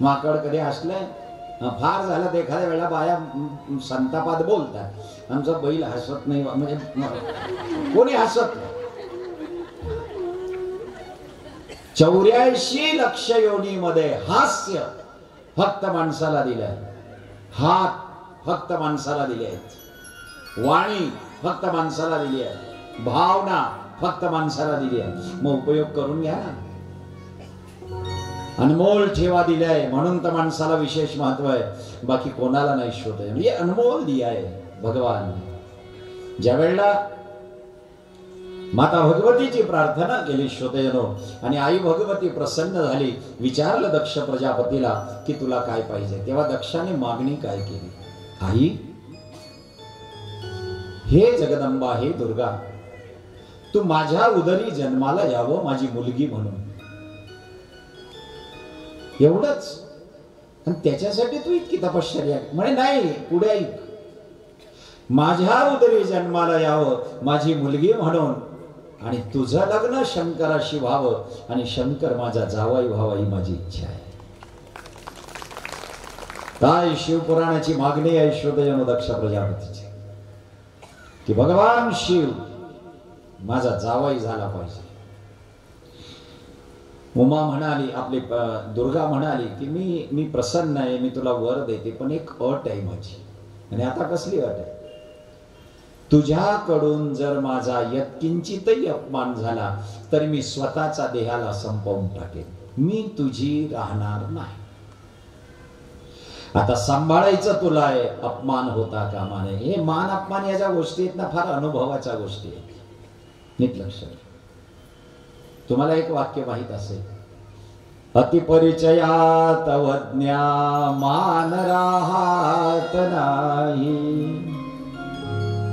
माकड कधी हसलंय? फार झालं तर एखाद्या वेळेला बाया संतापात बोलतात, आमचा बैल हसत नाही, म्हणजे कोणी हसत नाही. 84 लक्ष योनीमध्ये हास्य फक्त माणसाला दिलंय, हात फक्त माणसाला दिले आहेत, वाणी फक्त माणसाला दिली आहे, भावना फक्त माणसाला दिली आहे. मग उपयोग करून घ्या ना. अनमोल ठेवा दिलाय म्हणून तर माणसाला विशेष महत्व आहे, बाकी कोणाला नाही शोध. म्हणजे अनमोल दिया आहे भगवान. ज्या वेळेला माता भगवतीची प्रार्थना केली श्रोतेजनो, आणि आई भगवती प्रसन्न झाली, विचारलं दक्ष प्रजापतीला की तुला काय पाहिजे, तेव्हा दक्षाने मागणी काय केली? आई, हे जगदंबा, हे दुर्गा, तू माझ्या उदरी जन्माला यावं माझी मुलगी म्हणून, एवढंच. आणि त्याच्यासाठी तू इतकी तपश्चर्या म्हणे? नाही, पुढे ऐक, माझ्या उदरी जन्माला यावं माझी मुलगी म्हणून, आणि तुझं लग्न शंकराशी व्हावं आणि शंकर माझा जावाई व्हावा ही माझी इच्छा आहे. काय शिवपुराणाची मागणी आहे श्रोतेजनो दक्ष प्रजापतीची, की भगवान शिव माझा जावाई झाला पाहिजे. उमा म्हणाली, आपली दुर्गा म्हणाली की मी प्रसन्न आहे, मी तुला वर देते, पण एक अट आहे माझी. आणि आता कसली अट आहे? तुझ्याकडून जर माझा यत्किंचितही अपमान झाला तर मी स्वतःचा देहाला संपवून टाकेन, मी तुझी राहणार नाही. आता सांभाळायचं तुला आहे, अपमान होता कामा नये. हे मान अपमान या ज्या गोष्टी आहेत ना, फार अनुभवाच्या गोष्टी आहेत. नीट लक्ष. तुम्हाला एक वाक्य माहित असेल, अतिपरिचयात अवज्ञा मान राहत नाही.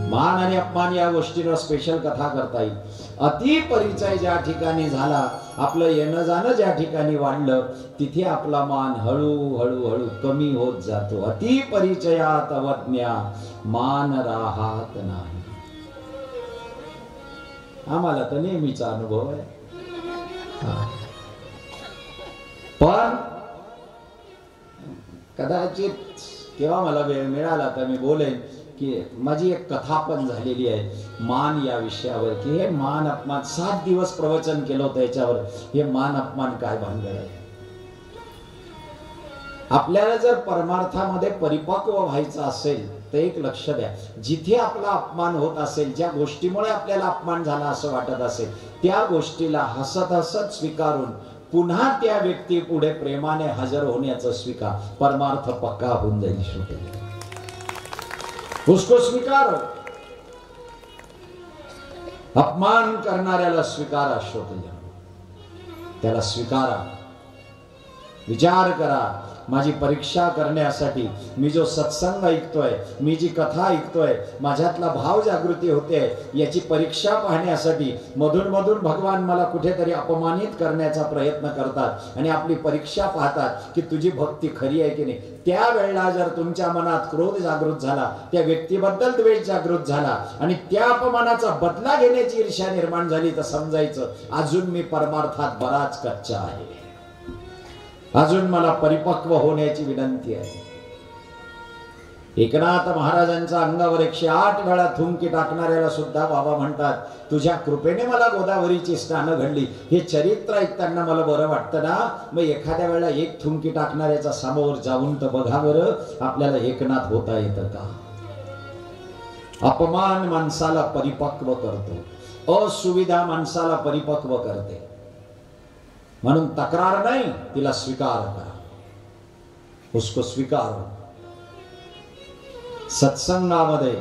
मान आणि अपमान या गोष्टींवर स्पेशल कथा करता येईल. अतिपरिचय ज्या ठिकाणी झाला, आपलं येणं जाणं ज्या ठिकाणी वाढलं, तिथे आपला मान हळूहळू हळू कमी होत जातो. अतिपरिचयात अवज्ञा मान राहत नाही. आम्हाला तर नेहमीचा अनुभव आहे. पण कदाचित केव्हा मला वेळ मिळाला तर मी बोलेन की माझी एक कथा पण झालेली आहे मान या विषयावर, की हे मान अपमान 7 दिवस प्रवचन केलं होतं याच्यावर. हे मान अपमान काय भानगड आहे. आपल्याला जर परमार्थामध्ये परिपक्व व्हायचं असेल तर एक लक्ष द्या, जिथे आपला अपमान होत असेल, ज्या गोष्टीमुळे आपल्याला अपमान झाला असं वाटत असेल, त्या गोष्टीला हसत हसत स्वीकारून पुन्हा त्या व्यक्ती पुढे प्रेमाने हजर होण्याचं स्वीकार. परमार्थ पक्का होऊन जाईल. शेवटी उसको स्वीकारो. अपमान करणाऱ्याला स्वीकारा. श्रोते त्याला स्वीकारा. विचार करा, माझी परीक्षा करण्यासाठी मी जो सत्संग ऐकतोय, मी जी कथा ऐकतोय, माझ्यातला भाव जागृती होते, याची परीक्षा पाहण्यासाठी मधून मधून भगवान मला कुठेतरी अपमानित करण्याचा प्रयत्न करतात आणि आपली परीक्षा पाहतात की तुझी भक्ती खरी आहे की नाही. त्यावेळेला जर तुमच्या मनात क्रोध जागृत झाला, त्या व्यक्तीबद्दल द्वेष जागृत झाला आणि त्या अपमानाचा बदला घेण्याची ईर्ष्या निर्माण झाली, तर समजायचं अजून मी परमार्थात बराच कच्चा आहे. अजून मला परिपक्व होण्याची विनंती आहे. एकनाथ महाराजांच्या अंगावर 108 वेळा थुंकी टाकणाऱ्याला सुद्धा बाबा म्हणतात, तुझ्या कृपेने मला गोदावरीची स्नानं घडली. हे चरित्र ऐकताना मला बरं वाटतं ना. मग एखाद्या वेळेला एक थुंकी टाकणाऱ्याचा समोर जाऊन तर बघा बरं, आपल्याला एकनाथ होता येतं का. अपमान माणसाला परिपक्व करतो, असुविधा माणसाला परिपक्व करते. म्हणून तक्रार नाही, तिला स्वीकार करा. उसको स्वीकारो. सत्संगामध्ये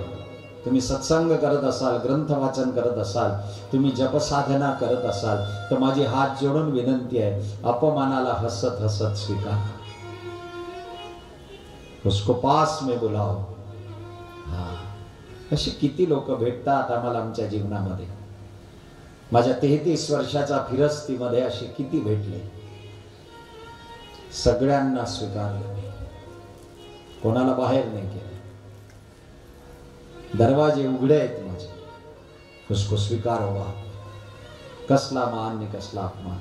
तुम्ही सत्संग करत असाल, ग्रंथ वाचन करत असाल, तुम्ही जपसाधना करत असाल, तर माझी हात जोडून विनंती आहे, अपमानाला हसत हसत स्वीकार. उसको पास में बुलाओ. हा, अशी किती लोक भेटतात आम्हाला आमच्या जीवनामध्ये. माझ्या 33 वर्षाच्या फिरस्तीमध्ये असे किती भेटले. सगळ्यांना स्वीकारलं, कोणाला बाहेर नाही केलं. दरवाजे उघडे आहेत माझे. उसको स्वीकारो. कसला मान आणि कसला अपमान.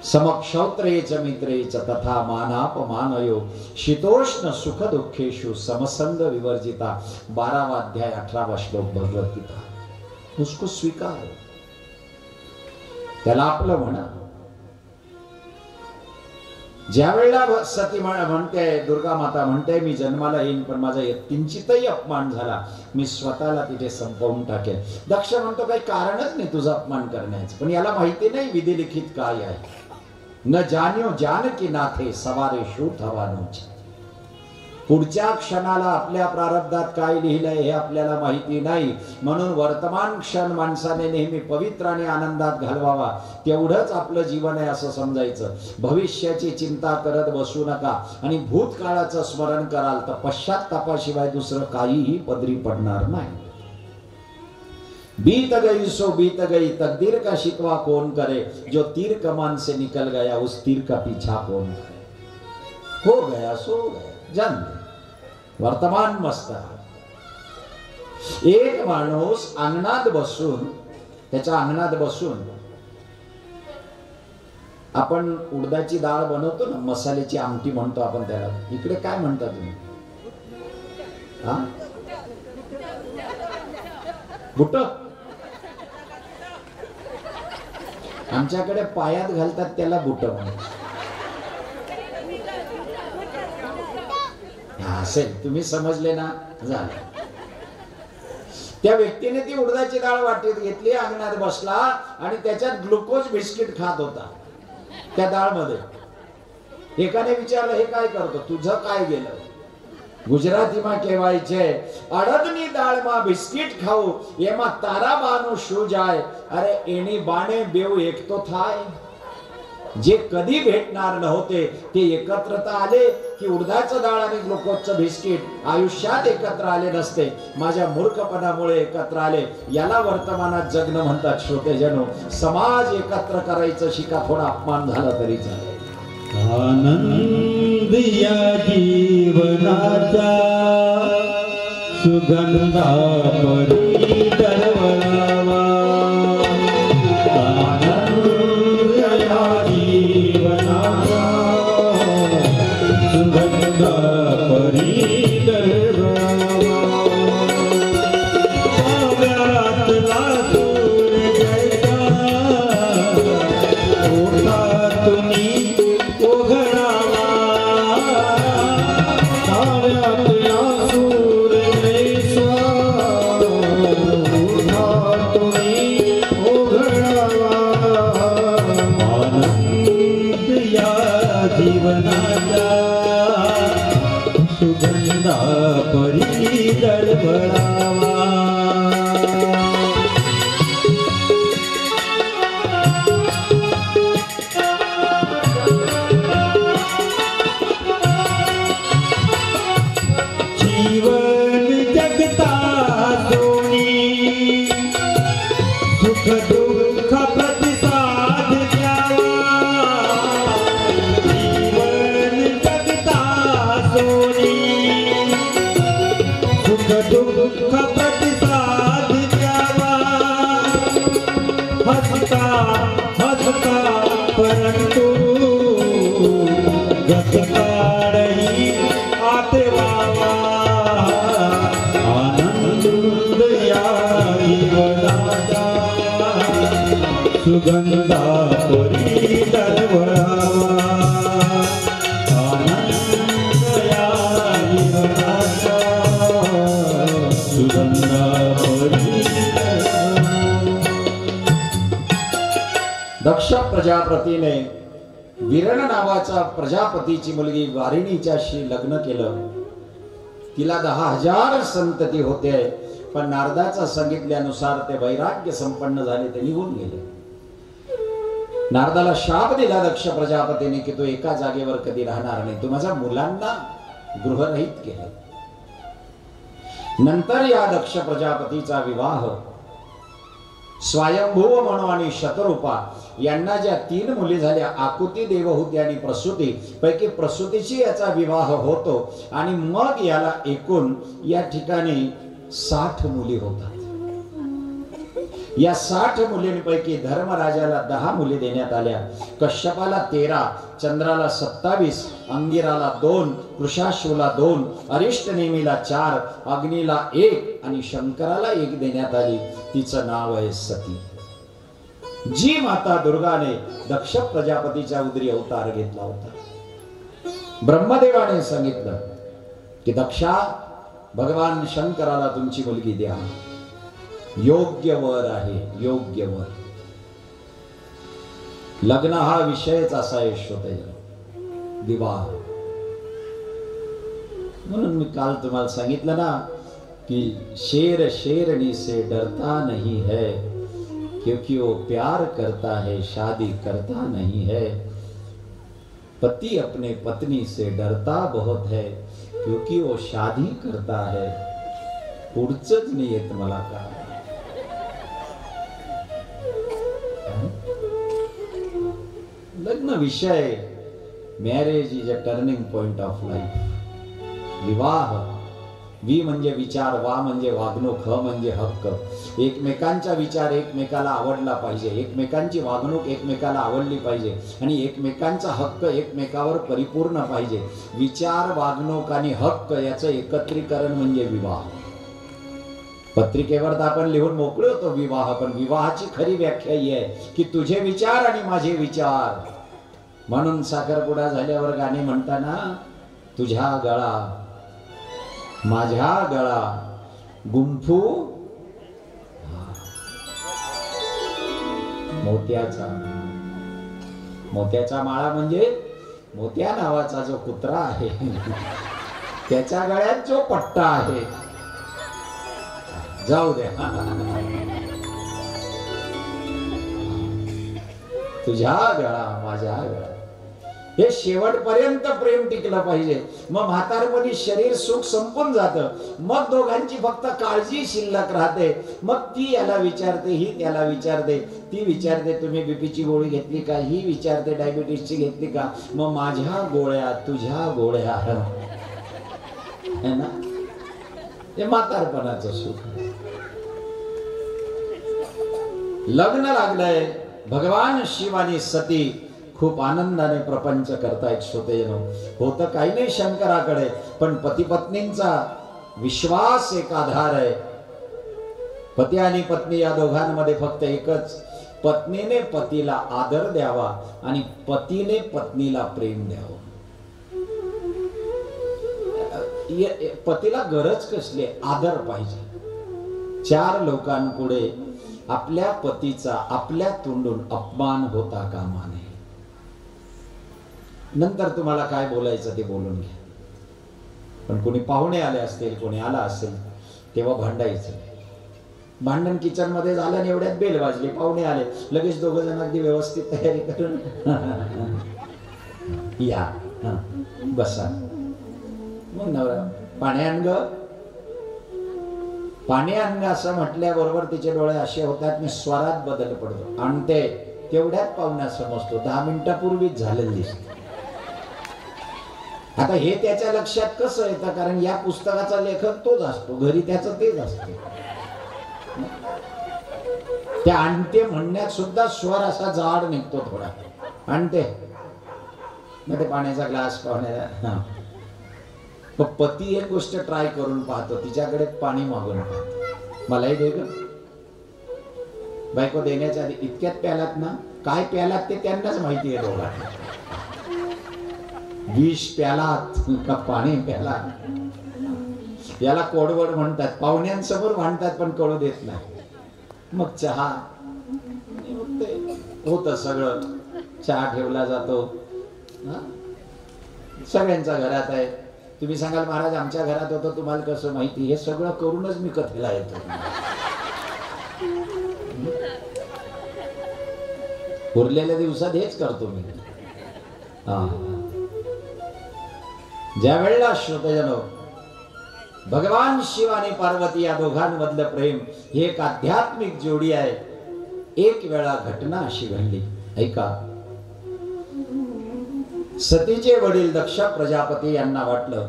समक्षौत्रेच मित्रेच तथा मानापमानयो शीतोष्ण सुख दुःखेषु समसंग विवर्जिता. 12वा अध्याय 18वा श्लोक भगवद्गीता. उसको स्वीकारो. त्याला आपलं म्हणा. ज्या वेळेला सती म्हणते, दुर्गा माता म्हणते, मी जन्माला येईन पण माझा किंचितही अपमान झाला, मी स्वतःला तिथे संपवून टाकेल. दक्ष म्हणतो काही कारणच नाही तुझा अपमान करण्याचं, पण याला माहिती नाही विधिलिखित काय आहे. न जान्यो जानकी नाथे सवारे शूट हवानोच. पुढच्या क्षणाला आपल्या प्रारब्धात काय लिहिलंय हे आपल्याला माहिती नाही. म्हणून वर्तमान क्षण माणसाने नेहमी पवित्र आणि आनंदात घालवावा. तेवढंच आपलं जीवन आहे असं समजायचं. भविष्याची चिंता करत बसू नका आणि भूतकाळाचं स्मरण कराल तर पश्चात्तापाशिवाय दुसरं काहीही पदरी पडणार नाही. बीत गई सो बीत गई, तकदीर का शिकवा कौन करे, जो तीर कमान से निकल गया उस तीर का पीछा कौन करे. हो गया सो गया, जन वर्तमान मस्त. एक माणूस अंगणात बसून, त्याच्या अंगणात बसून आपण उडदाची डाळ बनवतो ना, मसाल्याची आमटी म्हणतो आपण त्याला. इकडे काय म्हणता तुम्ही? हा, बुट. आमच्याकडे पायात घालतात त्याला बुट म्हणतात. असेल, तुम्ही समजले ना. झालं. त्या व्यक्तीने ती उडदाची डाळ वाटीत घेतली, अंगणात बसला आणि त्याच्यात ग्लुकोज बिस्किट खात होता त्या डाळ मध्ये. एकाने विचारलं हे काय करतो, तुझं काय गेलं? गुजरातीમાં કહેવાય છે અડદની દાળમાં બિસ્કિટ ખાવું એમાં તારા બાનું શું જાય? અરે એની બાને બેવ એક તો થાય. जे कधी भेटणार नव्हते ते एकत्रता आले की उडदाचं डाळ आणि ग्लुकोजचं बिस्किट आयुष्यात एकत्र आले नसते, माझ्या मूर्खपणामुळे एकत्र आले. याला वर्तमानात जगणं म्हणतात. श्रोतेजनो, समाज एकत्र करायचं शिका. थोडा अपमान झाला तरी चालेल. आनंद या जीवनाचा सुगंधा परी दरवळावा. आनंद या जीवनाचा सुगंधा परी दरवळावा. काव्यातला सूर जैसा ओठातूनी ओघळावा. काव्यातला सूर जैसा ओठातूनी ओघळावा. आनंद या जीवनाचा सुगंधा परी दळवळावा. जीवन जगता सोनी सुख दुःख प्रतिसाद द्यावा. जीवन जगता सोनी सुख दुःख प्रतिसाद द्यावा. हसता हसता परंतु गतकाळही आठवावा. आनंद या जीवनाचा सुगंधा परी दरवळावा. आनंद या जीवनाचा सुगंधा परी दरवळावा. दक्ष प्रजापतीने विरण नावाच्या प्रजापतीची मुलगी वारिणीच्याशी लग्न केलं. तिला 10,000 संतती होते, पण नारदाचा सांगितल्यानुसार ते वैराग्य संपन्न झाले, ते निघून गेले. नारदाला शाप दिला दक्ष प्रजापतीने की तो एका जागेवर कधी राहणार नाही, तू माझ्या मुलांना गृहरहित केलं. नंतर या दक्ष प्रजापतीचा विवाह स्वयंभुव म्हणू आणि शतरूपा यांना ज्या 3 मुली झाल्या, आकुती, देवहूती आणि प्रसूती, पैकी प्रसूतीची याचा विवाह होतो आणि मग याला एकूण या ठिकाणी 60 मुली होतात. या 60 मुलींपैकी धर्मराजाला 10 मुली देण्यात आल्या. कश्यपाला 13, चंद्राला 27, अंगिराला 2, कृशाश्वला 2, अरिष्टनेमीला 4, अग्नीला 1 आणि शंकराला 1 देण्यात आली. तिचं नाव आहे सती. जी माता दुर्गाने दक्ष प्रजापतीच्या उदरी अवतार घेतला होता. ब्रह्मदेवाने सांगितलं की दक्षा, भगवान शंकराला तुमची मुलगी द्या. योग्य वर आहे, योग्य वर. लग्न हा विषयच असा आहे श्रोते, विवाह. म्हणून मी काल तुम्हाला सांगितलं ना कि शेर शेरनी से डरता नहीं है, क्योंकि वो प्यार करता है, शादी करता नहीं है. पति अपने पत्नी से डरता बहुत है, क्योंकि वो शादी करता है. पुढचंच नाही येत मला का. लग्न विषय, marriage is a turning point of life. विवाह, वी म्हणजे विचार, वा म्हणजे वागणूक, ह म्हणजे हक्क. एकमेकांचा विचार एकमेकाला आवडला पाहिजे, एकमेकांची वागणूक एकमेकाला आवडली पाहिजे आणि एकमेकांचा हक्क एकमेकावर परिपूर्ण पाहिजे. विचार, वागणूक आणि हक्क याचं एकत्रीकरण म्हणजे विवाह. पत्रिकेवर आपण लिहून मोकळे होतो विवाह, पण विवाहाची खरी व्याख्या ही आहे की तुझे विचार आणि माझे विचार. म्हणून साखरपुडा झाल्यावर गाणे म्हणताना, तुझ्या गळा माझ्या गळा गुंफू मोत्याचा. मोत्याचा माळा म्हणजे मोत्या नावाचा जो कुत्रा आहे त्याच्या गळ्यात जो पट्टा आहे, जाऊ द्या, तुझ्या गळा माझ्या गळा, हे शेवटपर्यंत प्रेम टिकलं पाहिजे. मग म्हातारपणी शरीर सुख संपून जातं, मग दोघांची फक्त काळजी शिल्लक राहते. मग ती याला विचारते, ही त्याला विचारते, ती विचारते तुम्ही बीपीची गोळी घेतली का, ही विचारते डायबिटीसची घेतली का. मग माझ्या गोळ्या तुझ्या गोळ्या, है ना, हे म्हातारपणाचं सुख. लग्न लागलंय, भगवान शिव आणि सती खूप आनंदाने प्रपंच करतायत. श्रोतेजनो, होतं काही नाही शंकराकडे, पण पती पत्नींचा विश्वास एक आधार आहे. पती आणि पत्नी या दोघांमध्ये फक्त एकच, पत्नीने पतीला आदर द्यावा आणि पतीने पत्नीला प्रेम द्यावं. पतीला गरज कसली, आदर पाहिजे. चार लोकांपुढे आपल्या पतीचा आपल्या तोंडून अपमान होता कामा नये. नंतर तुम्हाला काय बोलायचं ते बोलून घ्या, पण कोणी पाहुणे आले असतील, कोणी आला असेल, तेव्हा भांडायचं. भांडण किचन मध्ये झालं आणि एवढ्यात बेल वाजली, पाहुणे आले, लगेच दोघ जण अगदी व्यवस्थित तयारी करून या बसा. मग नवरा पाणी आण ग, पाणी आण ग असं म्हटल्याबरोबर तिचे डोळे असे होतात की स्वरात बदल पडतो. आणते तेवढ्यात पाहुण्या समजतो 10 मिनिटापूर्वीच झालेलं दिसत. आता हे त्याच्या लक्षात कसं येतं, कारण या पुस्तकाचा लेखक तोच असतो, घरी त्याचं तेच असते. त्या आणते म्हणण्यात सुद्धा स्वर असा जाड निघतो थोडा. आणते मग ते पाण्याचा ग्लास पाहुण्याला. पती एक गोष्ट ट्राय करून पाहतो, तिच्याकडे पाणी मागून पाहतो, मलाही दे ग. बायको देण्याच्या आधी इतक्यात प्यालात ना, काय प्यालात ते त्यांनाच माहिती आहे दोघांना. विष प्यालात का पाणी प्यालात, याला कोडवड म्हणतात. पाहुण्यांसमोर म्हणतात पण कळू देत नाही. मग चहा होत, सगळं चहा ठेवला जातो. सगळ्यांच्या घरात आहे. तुम्ही सांगाल महाराज आमच्या घरात होतं, तुम्हाला कसं माहिती. हे सगळं करूनच मी कथेला येतो. उरलेल्या दिवसात हेच करतो मी. ज्या वेळेला श्रोतजनो भगवान शिव आणि पार्वती या दोघांमधलं प्रेम हे एक आध्यात्मिक जोडी आहे. एक वेळा घटना अशी घडली, ऐका. सतीचे वडील दक्ष प्रजापती यांना वाटलं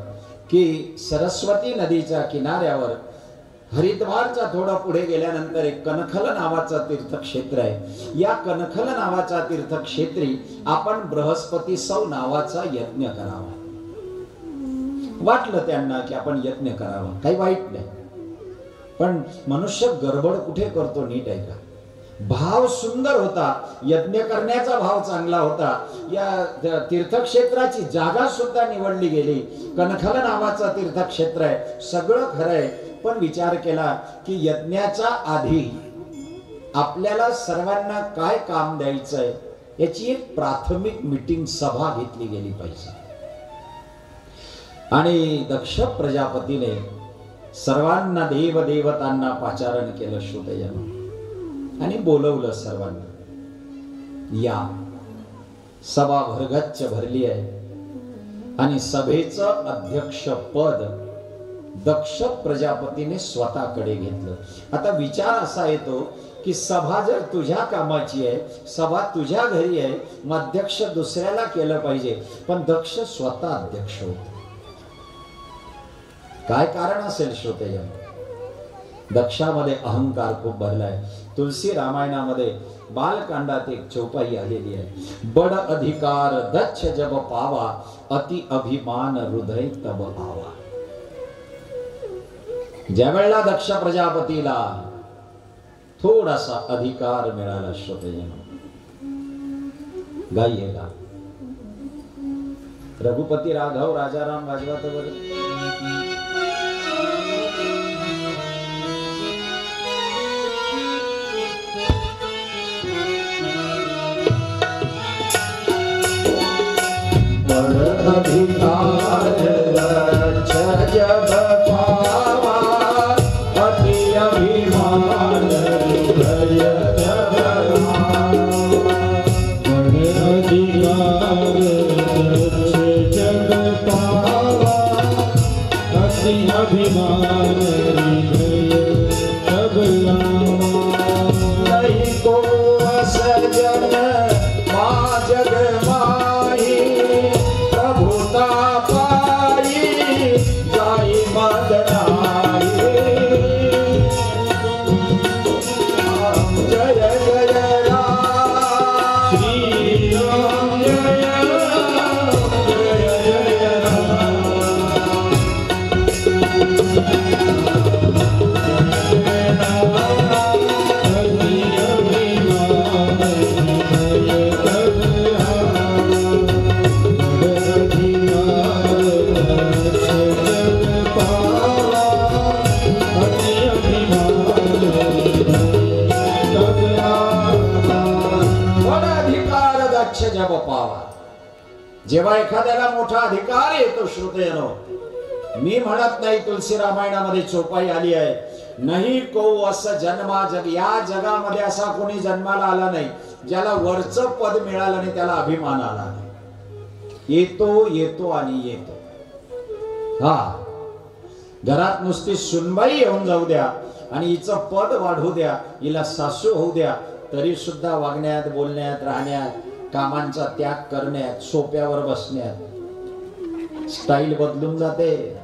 की सरस्वती नदीच्या किनाऱ्यावर हरिद्वारच्या थोडं पुढे गेल्यानंतर एक कनखल नावाचं तीर्थक्षेत्र आहे. या कनखल नावाच्या तीर्थक्षेत्री आपण बृहस्पती सौ नावाचा यज्ञ करावा. वाटलं त्यांना की आपण यज्ञ करावा, काही वाईट नाही. पण मनुष्य गडबड कुठे करतो नीट आहे का. भाव सुंदर होता, यज्ञ करण्याचा भाव चांगला होता. या तीर्थक्षेत्राची जागा सुद्धा निवडली गेली. कनखल नावाचं तीर्थक्षेत्र आहे, सगळं खरं आहे. पण विचार केला की यज्ञाच्या आधी आपल्याला सर्वांना काय काम द्यायचंय याची एक प्राथमिक मीटिंग सभा घेतली गेली पाहिजे. आणि दक्ष प्रजापतीने सर्वांना देवदेवतांना पाचारण केलं श्रोतजन आणि बोलवलं सर्वांना. या सभा भरगच्च भरली आहे आणि सभेचं अध्यक्ष पद दक्ष प्रजापतीने स्वतःकडे घेतलं. आता विचार असा येतो की सभा जर तुझ्या कामाची आहे, सभा तुझ्या घरी आहे, मग अध्यक्ष दुसऱ्याला केलं पाहिजे. पण दक्ष स्वतः अध्यक्ष होते. काय कारण असेल श्रोतेजन. दक्षामध्ये अहंकार खूप भरलाय. तुलसी रामायणामध्ये बालकांडात एक चौपाई आलेली आहे. बड अधिकार दक्ष जब पावा, अति अभिमान हृदय तब आवा. ज्या वेळेला दक्ष प्रजापतीला थोडासा अधिकार मिळाला श्रोतेजन, गाइएगा रघुपति राघव राजाराम वाजवा तो बरं. कटाक्ष जब पावा. जेव्हा एखाद्याला मोठा अधिकार येतो श्रोतेनो, मी म्हणत नाही तुलसी रामायणामध्ये चोपाई आली आहे, नाही को असं जन्मा जग, या जगामध्ये असा कोणी जन्माला आला नाही ज्याला वरचं पद मिळालं आणि त्याला अभिमान आला नाही. येतो येतो आणि येतो. हा, घरात नुसती सुनबाई येऊन जाऊ द्या आणि हिचं पद वाढू द्या, हिला सासू होऊ द्या, तरी सुद्धा वागण्यात, बोलण्यात, राहण्यात, कामांचा त्याग करण्यात, सोप्यावर बसण्यात स्टाईल बदलून जाते.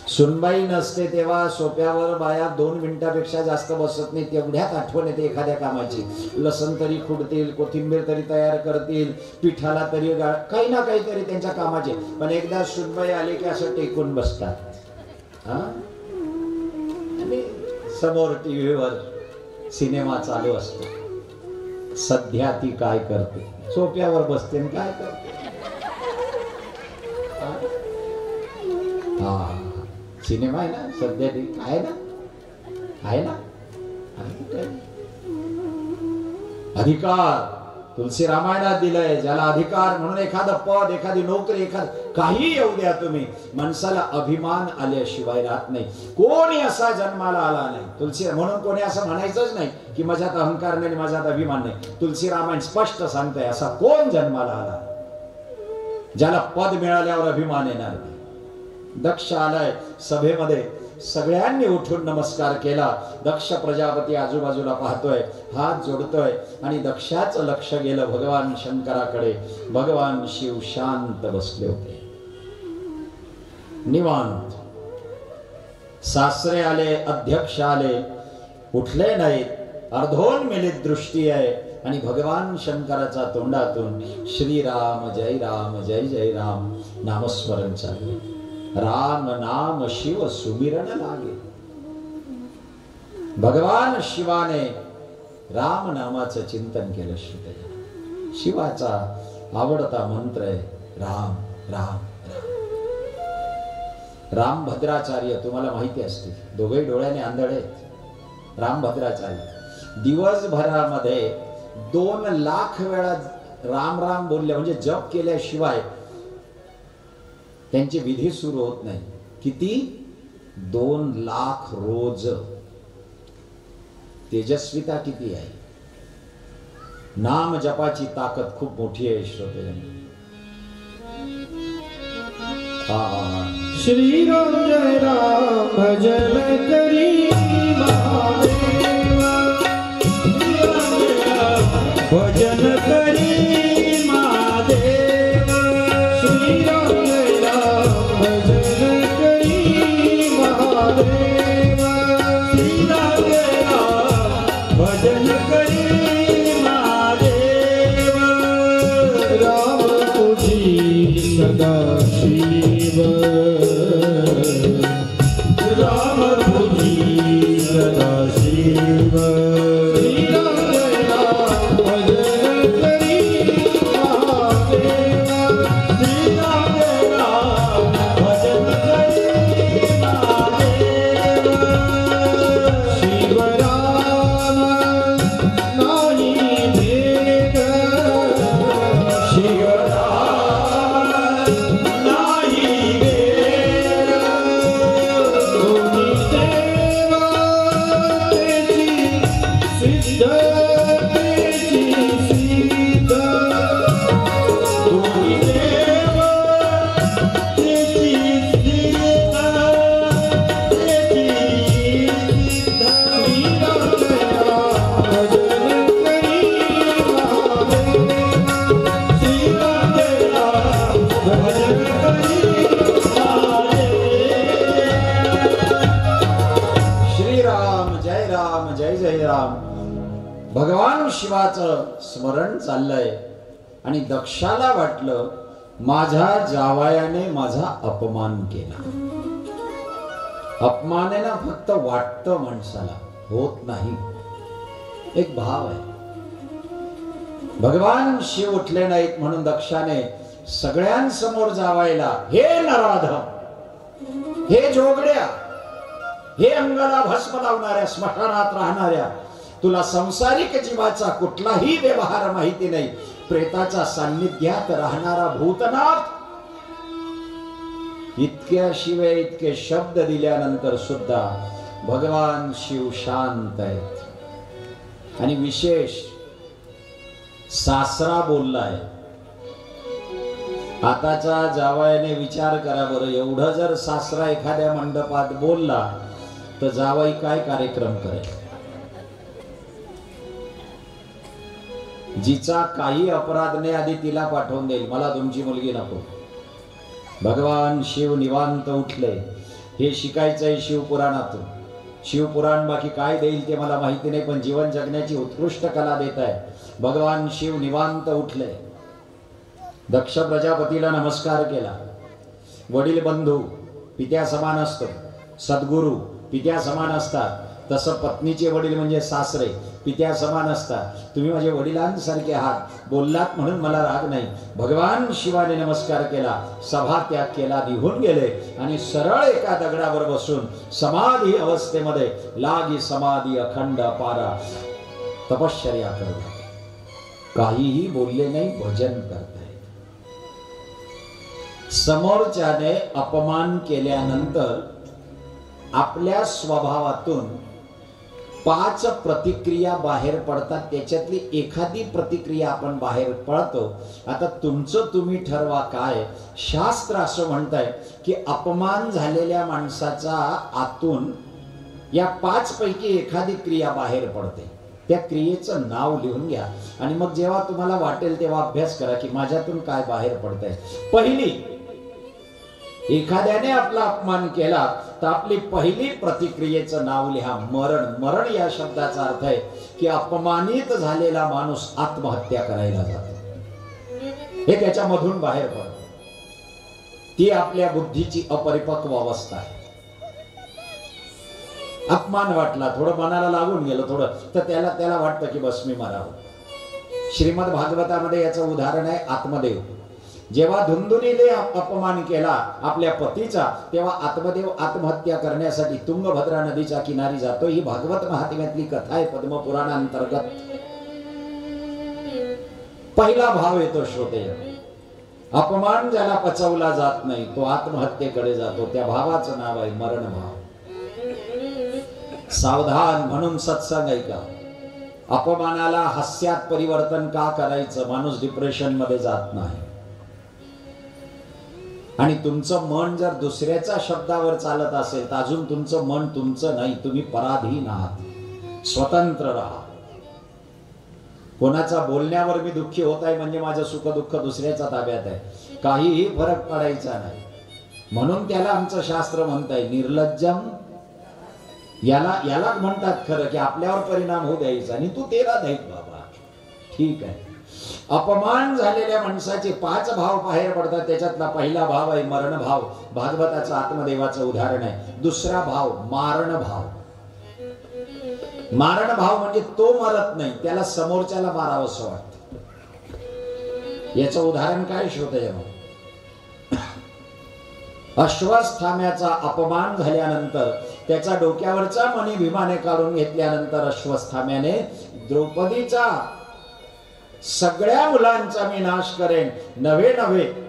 सुनबाई नसते तेव्हा सोप्यावर बाया 2 मिनिटापेक्षा जास्त बसत नाही, तेवढ्यात आठवण येते एखाद्या कामाची. लसण तरी खुडतील, कोथिंबीर तरी तयार करतील, पिठाला तरी काही ना काहीतरी त्यांच्या कामाचे. पण एकदा सुनबाई आली की असं टेकून बसतात. समोर टीव्हीवर सिनेमा चालू असतो, सध्या ती काय करते, सोप्यावर बसते काय करते. हा, सिनेमा आहे ना सध्या, ती आहे ना, आहे ना. अधिकार तुलसी रामायणात दिलंय, ज्याला अधिकार म्हणून एखादं पद, एखादी नोकरी, काही येऊ द्या तुम्ही, माणसाला अभिमान आल्याशिवाय राहत नाही. कोणी असा जन्माला आला नाही तुलसी, म्हणून कोणी असं म्हणायचंच नाही की माझ्यात अहंकार नाही, माझ्यात अभिमान नाही. तुलसी रामायण स्पष्ट सांगतंय असा कोण जन्माला आला ज्याला पद मिळाल्यावर अभिमान येणार नाही. दक्ष आलाय सभेमध्ये, सगळ्यांनी उठून नमस्कार केला. दक्ष प्रजापती आजूबाजूला पाहतोय, हात जोडतोय आणि दक्षाचं लक्ष गेलं भगवान शंकराकडे. भगवान शिव शांत बसले होते, निवांत. सासरे आले, अध्यक्ष आले, उठले नाहीत, अर्धोन्मिलित दृष्टी आहे आणि भगवान शंकराच्या तोंडातून श्रीराम जय राम जय जय राम नामस्मरण चालले. राम नाम शिव सुमिरण लागे. भगवान शिवाने राम नामाचं चिंतन केलं. शिवाचा आवडता मंत्र आहे राम राम राम. राम भद्राचार्य तुम्हाला माहिती असतील, दोघेही डोळ्याने आंधळे आहेत. राम भद्राचार्य दिवसभरामध्ये 2 लाख वेळा राम राम बोलले, म्हणजे जप केल्याशिवाय त्यांची विधी सुरू होत नाही. किती? 2 लाख रोज. तेजस्विता किती आहे, नाम जपाची ताकद खूप मोठी आहे श्रोते. श्री राम जय राम भजन करी महादेवा, भजन करी महादेवा. श्री राम जय राम भजन करी महादेवा, श्री राम जय राम भजन करी महादेवा. राम तुझी सदा शिव, राम तुझी सदा शिव. भगवान शिवाचं स्मरण चाललंय आणि दक्षाला वाटलं माझ्या जावयाने माझा अपमान केला. अपमाने ना फक्त वाटतं माणसाला, होत नाही. एक भाव आहे. भगवान शिव उठले नाहीत म्हणून दक्षाने सगळ्यांसमोर जावायला, हे नराधम, हे जोगड्या, हे अंगाला भस्म लावणाऱ्या, स्मशानात राहणाऱ्या, तुला संसारिक जीवाचा कुठलाही व्यवहार माहिती नाही, प्रेताच्या सान्निध्यात राहणारा भूतनाथ. इतक्या शिवे इतके शब्द दिल्यानंतर सुद्धा भगवान शिव शांत आहेत. आणि विशेष सासरा बोललाय. आताच्या जावयाने विचार करा बरं, एवढं जर सासरा एखाद्या मंडपात बोलला तर जावई काय कार्यक्रम करेल. जिचा काही अपराध नाही आधी तिला पाठवून देईल, मला तुमची मुलगी नको. भगवान शिव निवांत उठले. हे शिकायचंय शिवपुराणातून. शिवपुराण बाकी काय देईल ते मला माहिती नाही, पण जीवन जगण्याची उत्कृष्ट कला देत आहे. भगवान शिव निवांत उठले. दक्ष प्रजापतीला नमस्कार केला. वडील बंधू पित्या समान असतो, सद्गुरू पित्या समान असतात, तसं पत्नीचे वडील म्हणजे सासरे पित्या समान असतात. तुम्ही माझे वडिलांसारखे आहात, बोललात म्हणून मला राग नाही. भगवान शिवाने नमस्कार केला, सभा त्याग केला, निघून गेले आणि सरळ एका दगडावर बसून समाधी अवस्थेमध्ये लागी समाधी अखंड पारा तपश्चर्या करू. काहीही बोलले नाही, भजन करतायत. समोरच्याने अपमान केल्यानंतर आपल्या स्वभावातून 5 प्रतिक्रिया बाहेर पडतात. त्याच्यातली एखादी प्रतिक्रिया आपण बाहेर पडतो. आता तुमचं तुम्ही ठरवा काय. शास्त्र असं म्हणतंय की अपमान झालेल्या माणसाचा आतून या 5 पैकी एखादी क्रिया बाहेर पडते. त्या क्रियेचं नाव लिहून घ्या आणि मग जेव्हा तुम्हाला वाटेल तेव्हा अभ्यास करा की माझ्यातून काय बाहेर पडतंय. पहिली, एखाद्याने आपला अपमान केला तर आपली पहिली प्रतिक्रियेचं नाव लिहा, मरण. मरण या शब्दाचा अर्थ आहे की अपमानित झालेला माणूस आत्महत्या करायला जातो. हे त्याच्यामधून बाहेर पडतं. ती आपल्या बुद्धीची अपरिपक्व अवस्था आहे. अपमान वाटला, थोडं मनाला लागून गेलं थोडं, तर त्याला वाटतं की बस मी मरावं. श्रीमद भागवतामध्ये याचं उदाहरण आहे आत्मदेव. जेव्हा धुंदुनीने अपमान केला आपल्या पतीचा, तेव्हा आत्मदेव आत्महत्या करण्यासाठी तुंगभद्रा नदीच्या किनारी जातो. ही भागवत महात्म्यातली कथा आहे पद्मपुराणांतर्गत. पहिला भाव येतो श्रोते. अपमान ज्याला पचवला जात नाही तो आत्महत्येकडे जातो. त्या भावाचं नाव आहे मरण भाव. सावधान म्हणून सत्संग ऐका. अपमानाला हास्यात परिवर्तन का करायचं. माणूस डिप्रेशन मध्ये जात नाही. आणि तुमचं मन जर दुसऱ्याच्या शब्दावर चालत असेल तर अजून तुमचं मन तुमचं नाही, तुम्ही पराधीन आहात. स्वतंत्र राहा. कोणाचा बोलण्यावर मी दुःखी होत आहे म्हणजे माझं सुख दुःख दुसऱ्याच्या ताब्यात आहे, काहीही फरक पडायचा नाही. म्हणून त्याला आमचं शास्त्र म्हणतंय निर्लज्जम. याला म्हणतात खरं की आपल्यावर परिणाम होऊ द्यायचा आणि तू तेरा द्यायच बाबा. ठीक आहे. अपमान झालेल्या माणसाचे 5 भाव बाहेर पडतात. त्याच्यातला पहिला भाव आहे मरण भाव. भागवताचं आत्मदेवाचं उदाहरण आहे. दुसरा भाव मारण भाव. मारण भाव म्हणजे तो मरत नाही, त्याला समोरच्याला मारावंसं वाटतं. याचं उदाहरण काय शोधतंय. अश्वस्थाम्याचा अपमान झाल्यानंतर त्याच्या डोक्यावरचा मणी भीमाने काढून घेतल्यानंतर अश्वस्थाम्याने द्रौपदीचा सगळ्या मुलांचा मी नाश करेन, नव्हे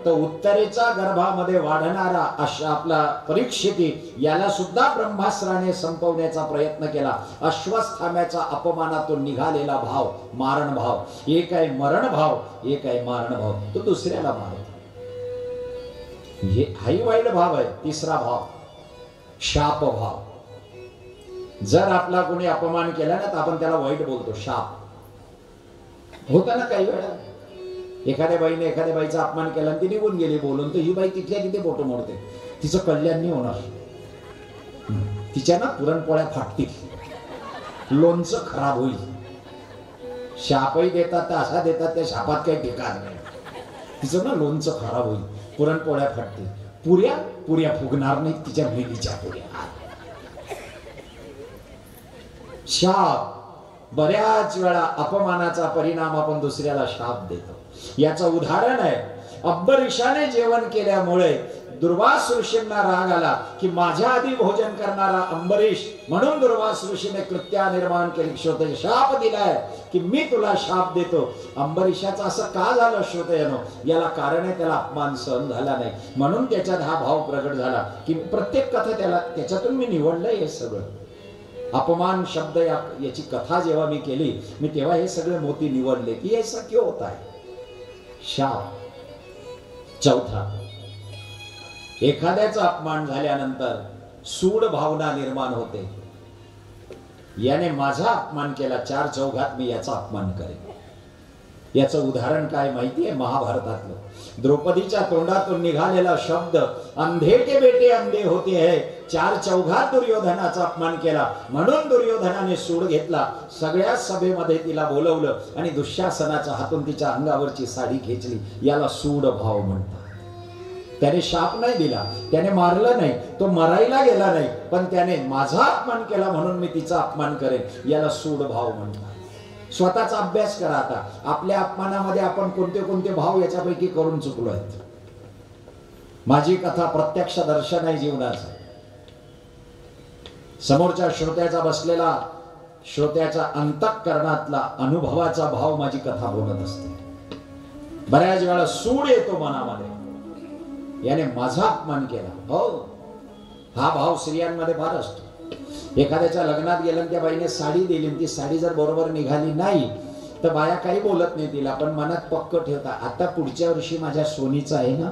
तर उत्तरेचा गर्भामध्ये वाढणारा आपला परीक्षिती याला सुद्धा ब्रह्मास्त्राने संपवण्याचा प्रयत्न केला. अश्वस्थाम्याचा अपमानातून निघालेला भाव मारण भाव. एक आहे मरण भाव, एक आहे मारण भाव. तो दुसऱ्याला मारतो. हाही वाईट भाव आहे. तिसरा भाव शाप भाव. जर आपला कोणी अपमान केला ना तर आपण त्याला वाईट बोलतो, शाप. होता ना काही वेळा एखाद्या बाईने एखाद्या बाईचा अपमान केला आणि ती निघून गेली बोलून, तर ही बाई तिथल्या तिथे बोट मोडते. तिचं कल्याण नाही होणार. तिच्या ना पुरणपोळ्या फाटतील, लोणचं खराब होईल. शापही देतात तर असा देतात त्या शापात काही ठिकाण नाही. तिचं ना लोणचं खराब होईल, पुरणपोळ्या फाटतील, पुऱ्या फुगणार नाही तिच्या मेलीच्या पुऱ्या. शाप बऱ्याच वेळा अपमानाचा परिणाम आपण दुसऱ्याला शाप देतो. याचं उदाहरण आहे, अंबरीषाने जेवण केल्यामुळे दुर्वास ऋषींना राग आला की माझ्या आधी भोजन करणारा अंबरीष, म्हणून दुर्वास ऋषीने कृत्या निर्माण केली, श्रोते शाप दिलाय की मी तुला शाप देतो. अंबरीषाचं असं का झालं श्रोतेनो? याला कारण आहे, त्याला अपमान सहन झाला नाही, म्हणून त्याच्यात हा भाव प्रगट झाला की प्रत्येक कथा त्याच्यातून मी निवडलंय. हे सगळं अपमान शब्द याची कथा जेव्हा मी केली, मी तेव्हा हे सगळे मोती निवडले की ऐसा क्यों होता है. शाप. चौथा, एखाद्याचा अपमान झाल्यानंतर सूड भावना निर्माण होते. याने माझा अपमान केला, चार चौघात मी याचा अपमान करेन. याचं उदाहरण काय माहितीये? महाभारतातलं. द्रौपदीच्या तोंडातून निघालेला शब्द अंधे के बेटे अंधे होते है, चार चौघात दुर्योधनाचा अपमान केला, म्हणून दुर्योधनाने सूड घेतला, सगळ्या सभेमध्ये तिला बोलवलं आणि दुःशासनाच्या हातून तिच्या अंगावरची साडी खेचली. याला सूड भाव म्हणतात. त्याने शाप नाही दिला, त्याने मारलं नाही, तो मरायला गेला नाही, पण त्याने माझा अपमान केला म्हणून मी तिचा अपमान करेन. याला सूड भाव म्हणतात. स्वतःचा अभ्यास करा. आता आपल्या अपमानामध्ये आपण कोणते कोणते भाव याच्यापैकी करून चुकलो आहेत. माझी कथा प्रत्यक्ष दर्शन आहे जीवनाचं. समोरच्या श्रोत्याचा बसलेला, श्रोत्याच्या अंतःकरणातला अनुभवाचा भाव माझी कथा बोलत असते. बऱ्याच वेळा सूड येतो मनामध्ये, याने माझा अपमान केला. हो, हा भाव स्त्रियांमध्ये फार असतो. एखाद्याच्या लग्नात गेलं, त्या बाईने साडी दिली, ती साडी जर बरोबर निघाली नाही तर बाया काही बोलत नाही तिला, पण मनात पक्क ठेवता, आता पुढच्या वर्षी माझ्या सोनीचं आहे ना.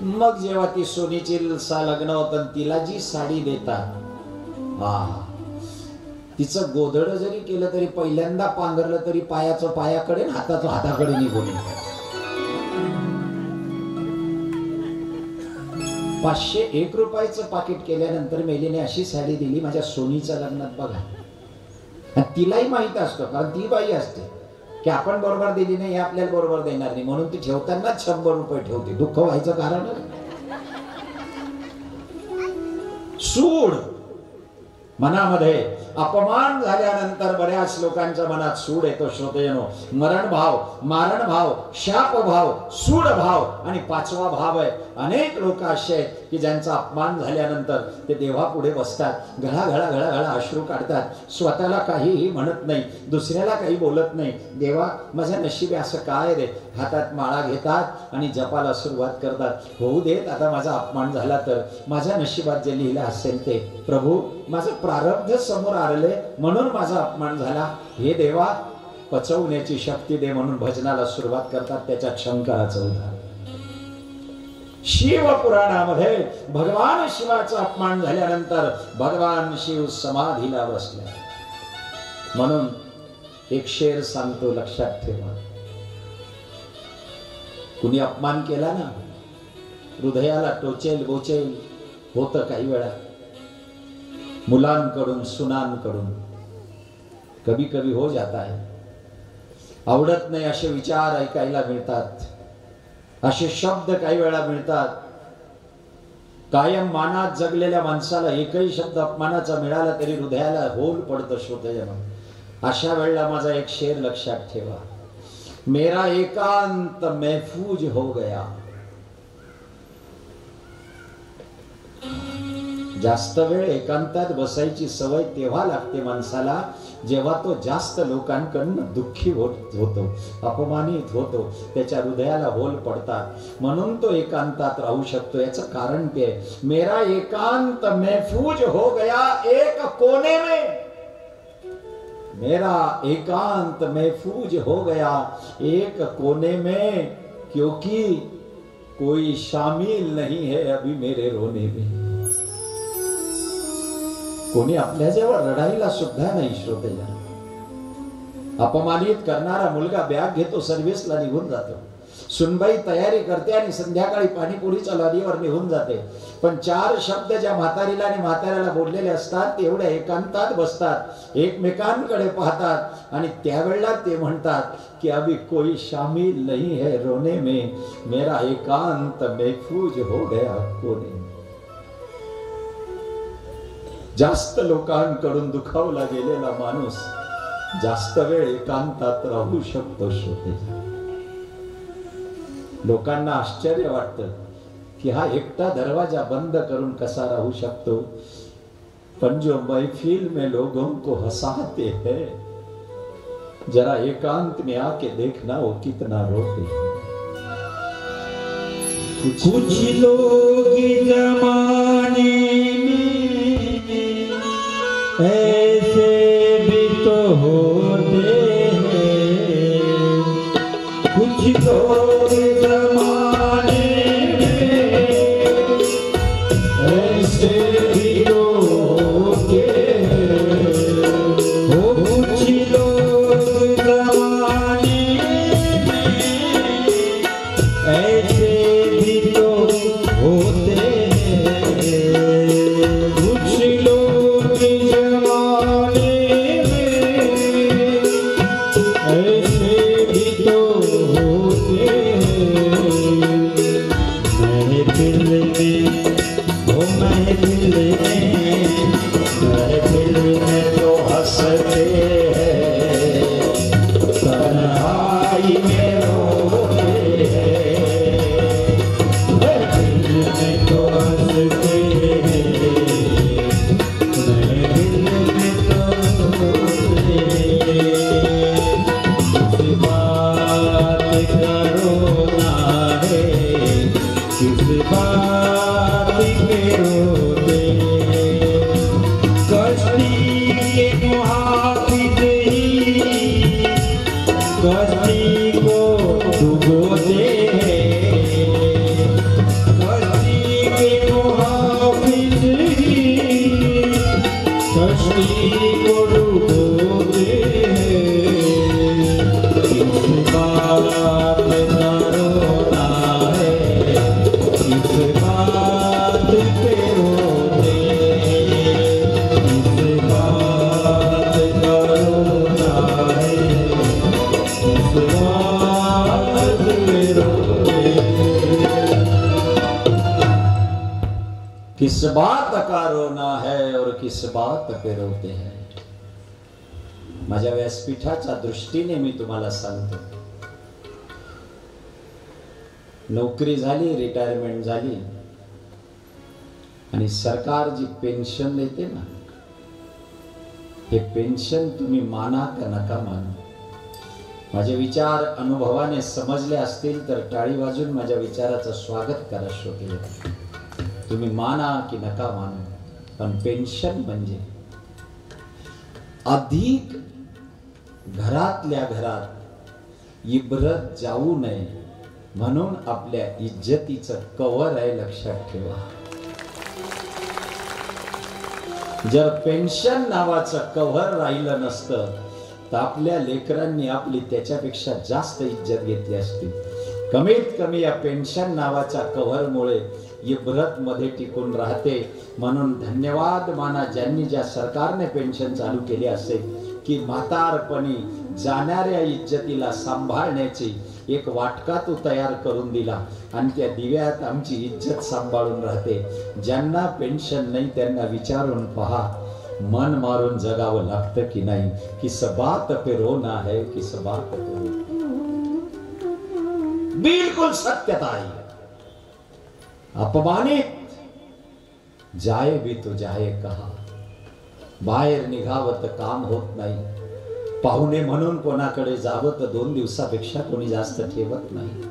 मग जेव्हा ती सोनीची लग्न होतं, तिला जी साडी देतात, तिचं गोधड जरी केलं तरी, पहिल्यांदा पांघरलं तरी पायाचं पायाकडे, हाताचं हाताकडे निघून येतं. 501 रुपयाचं पाकिट केल्यानंतर मेलीने अशी साडी दिली माझ्या सोनीच्या लग्नात बघा. आणि तिलाही माहित असतं, कारण ती बाई असते की आपण बरोबर दिली नाही, हे आपल्याला बरोबर देणार नाही, म्हणून ती ठेवतानाच 100 रुपये ठेवते. दुःख व्हायचं कारण सूड. मनामध्ये अपमान झाल्यानंतर बऱ्याच लोकांच्या मनात सूड येतो श्रोतेनो. मरण भाव, मारण भाव, शाप भाव, सूड भाव आणि 5वा भाव आहे. अनेक लोक असे आहेत की ज्यांचा अपमान झाल्यानंतर ते देवापुढे बसतात, घळा घळा घळा घळा अश्रू काढतात, स्वतःला काहीही म्हणत नाही, दुसऱ्याला काही बोलत नाही. देवा माझ्या नशिबी असं काय रे. हातात माळा घेतात आणि जपाला सुरुवात करतात. होऊ देत, आता माझा अपमान झाला तर माझ्या नशिबात जे लिहिलं असेल ते. प्रभू माझं प्रारब्ध समोर आले म्हणून माझा अपमान झाला, हे देवा पचवण्याची शक्ती दे, म्हणून भजनाला सुरुवात करतात. त्याच्या शंकराचं उदाहरण शिव पुराणामध्ये भगवान शिवाचा अपमान झाल्यानंतर भगवान शिव समाधीला बसले. म्हणून एक शेर सांगतो, लक्षात ठेवा. कुणी अपमान केला ना, हृदयाला टोचेल बोचेल होतं काही वेळा. मुलांकडून, सुनांकडून कभी कभी हो जाता है. आवडत नाही असे विचार ऐकायला मिळतात, असे शब्द काही वेळा मिळतात. कायम मानात जगलेल्या माणसाला एकही शब्द अपमानाचा मिळाला तरी हृदयाला होल पडतं श्रोतेजन. अशा वेळेला माझा एक शेर लक्षात ठेवा. मेरा एकांत महफूज हो गया. जास्त वेळ एकांतात बसायची सवय तेव्हा लागते माणसाला जेव्हा तो जास्त लोकांकडून दुःखी होतो, अपमानित होतो, त्याच्या हृदयाला होल पडतात. म्हणून तो एकांतात राहू शकतो. याचं कारण ते, मेरा एकांत महफूज हो गया एक कोने में. मेरा एकांत महफूज हो गया एक कोने में, क्योंकि कोई शामिल नहीं है अभी मेरे रोने में. कोणी आपल्या जवळ रडायला सुद्धा नाही श्रोतेला. अपमानित करणारा मुलगा बॅग घेतो, सर्व्हिसला निघून जातो. सुनबाई तयारी करते आणि संध्याकाळी पाणीपुरीच्या लादीवर निघून जाते. पण 4 शब्द ज्या म्हातारीला आणि म्हाताऱ्याला बोललेले असतात ते एवढ्या एकांतात बसतात, एकमेकांकडे पाहतात आणि त्यावेळेला ते म्हणतात की अभी कोई शामिल नहीं है रोने में, मेरा एकांत महफूज हो गया कोने. जास्त लोकांकडून दुखावला गेलेला माणूस जास्त वेळ एकांतात राहू शकतो श्रोते. लोकांना आश्चर्य वाटतं कि हा एकटा दरवाजा बंद करून कसा राहू शकतो, पण जो महफिल में लोगों को हंसाते हैं, जरा एकांत में आके देखना वो कितना रोते हैं. कुछ लोग जमाने में ऐसे भी तो होते हैं, कुछ लोग जमाने में ऐसे भी तो होते हैं, कुछ लोग जमाने में ऐसे भी तो होते हैं, कुछ लोग जमाने में ऐसे भी तो होते हैं. महफिल में तो हंसते हैं, तन्हाई में रोते हैं. महफिल में तो हंसते हैं, महफिल में तो रोते हैं. किस बात करो ना है, किस बात पे रोते हैं. कश्ती के मुहाफिज ही कश्ती को डुबोते हैं, कश्ती के मुहाफिज ही कश्ती को डुबोते हैं. किस बात का रोना है, किस बात पे रोते हैं, किस बात का रोना है, किस बात पे रोते हैं. किस बात का रोना है और किस बात पे रोते हैं. माझ्या व्यासपीठाच्या दृष्टीने मी तुम्हाला सांगतो, नोकरी झाली, रिटायरमेंट झाली आणि सरकार जी पेन्शन देते ना, हे पेन्शन तुम्ही माना का नका मानू. माझे विचार अनुभवाने समजले असतील तर टाळी वाजून माझ्या विचाराचं स्वागत करा श्रोते. तुम्ही माना की नका मानू, पण पेन्शन म्हणजे अधिक घरातल्या घरात इब्रत जाऊ नये म्हणून आपल्या इज्जतीचं कवर आहे, लक्षात ठेवा. जर पेन्शन नावाचं कव्हर राहिलं नसतं तर आपल्या लेकरांनी आपली त्याच्यापेक्षा जास्त इज्जत घेतली असती. कमीत कमी या पेन्शन नावाच्या कव्हरमुळे इब्रत मध्ये टिकून राहते. म्हणून धन्यवाद माना ज्यांनी, ज्या सरकारने पेन्शन चालू केली असेल की म्हातारपणी जाणाऱ्या इज्जतीला सांभाळण्याची एक वाटका तो तयार करून दिला आणि त्या दिव्यात आमची इज्जत सांभाळून राहते. ज्यांना पेन्शन नाही त्यांना विचारून पहा, मन मारून जगावं लागतं की नाही. किस बात पे रोना है, किस बात पे बिल्कुल सत्यता है. अपमानित जाए भी तो जाए कहा, बाहेर निघावं तर काम होत नाही. पाहुणे म्हणून कोणाकडे जावं तर 2 दिवसापेक्षा कोणी जास्त ठेवत नाही.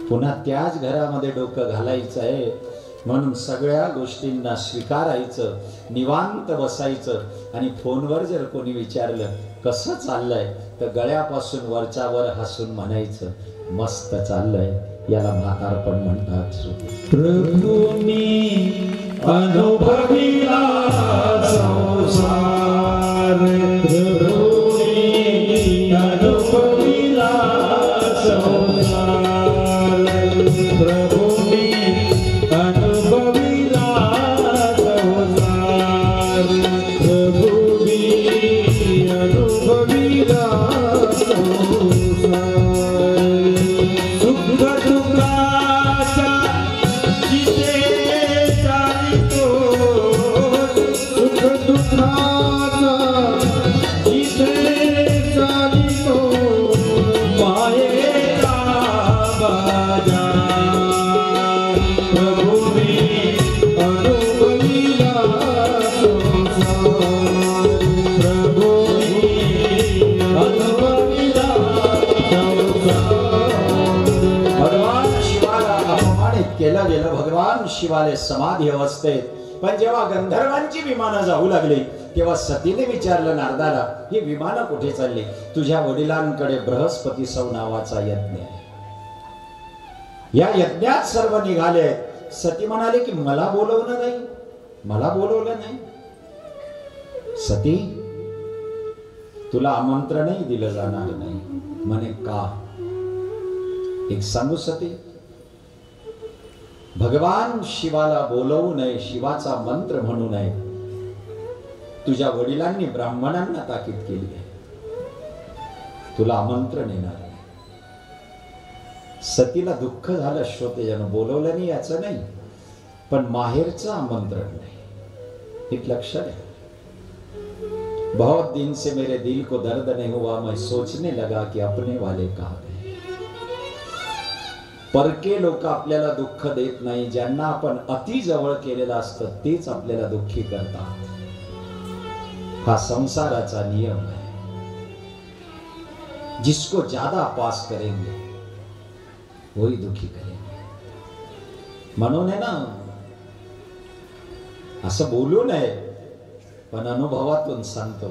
पुन्हा त्याच घरामध्ये डोकं घालायचं आहे म्हणून सगळ्या गोष्टींना स्वीकारायचं, निवांत बसायचं. आणि फोनवर जर कोणी विचारलं कसं चाललंय तर गळ्यापासून वरच्या वर हसून म्हणायचं मस्त चाललंय. याला म्हातारपण म्हणतात. प्रभूनी अनुभविला संसार, प्रभूनी अनुभविला संसार, प्रभूनी अनुभविला संसार, प्रभूनी अनुभविला संसार. सुख दुःखाच्या जिथे चालितो शिवाले समाधी अवस्थेत. पण जेव्हा गंधर्वांची विमानं जाऊ लागली तेव्हा सतीने विचारलं नारदाला, ही विमानं कुठे चालली? तुझ्या वडिलांकडे बृहस्पती सौ नावाचा यज्ञ आहे, या यज्ञात सर्व निघाले. सती म्हणाले की मला बोलवलं नाही, मला बोलवलं नाही. सती, तुला आमंत्रणही दिलं जाणार नाही. म्हणे का? एक सांगू सती, भगवान शिवाला बोलवू नये, शिवाचा मंत्र म्हणू नये. तुझ्या वडिलांनी ब्राह्मणांना ताकीद केली आहे, तुला आमंत्रण येणार नाही. सतीला दुःख झालं, श्रोतेजन बोलवलं नाही याचं नाही, पण माहेरचं आमंत्रण नाही. एक लक्षण आहे. बहुत दिन से मेरे दिल को दर्द नहीं हुआ, मैं सोचने लगा कि अपने वाले कहां गए. परके लोक आपल्याला दुःख देत नाही, ज्यांना आपण अति जवळ केलेलं असतं तेच आपल्याला दुःखी करतात. हा संसाराचा नियम है. जिसको ज्यादा पास करेंगे वही दुखी करेंगे. म्हणून आहे ना, असं बोलू नये, पण अनुभवातून सांगतो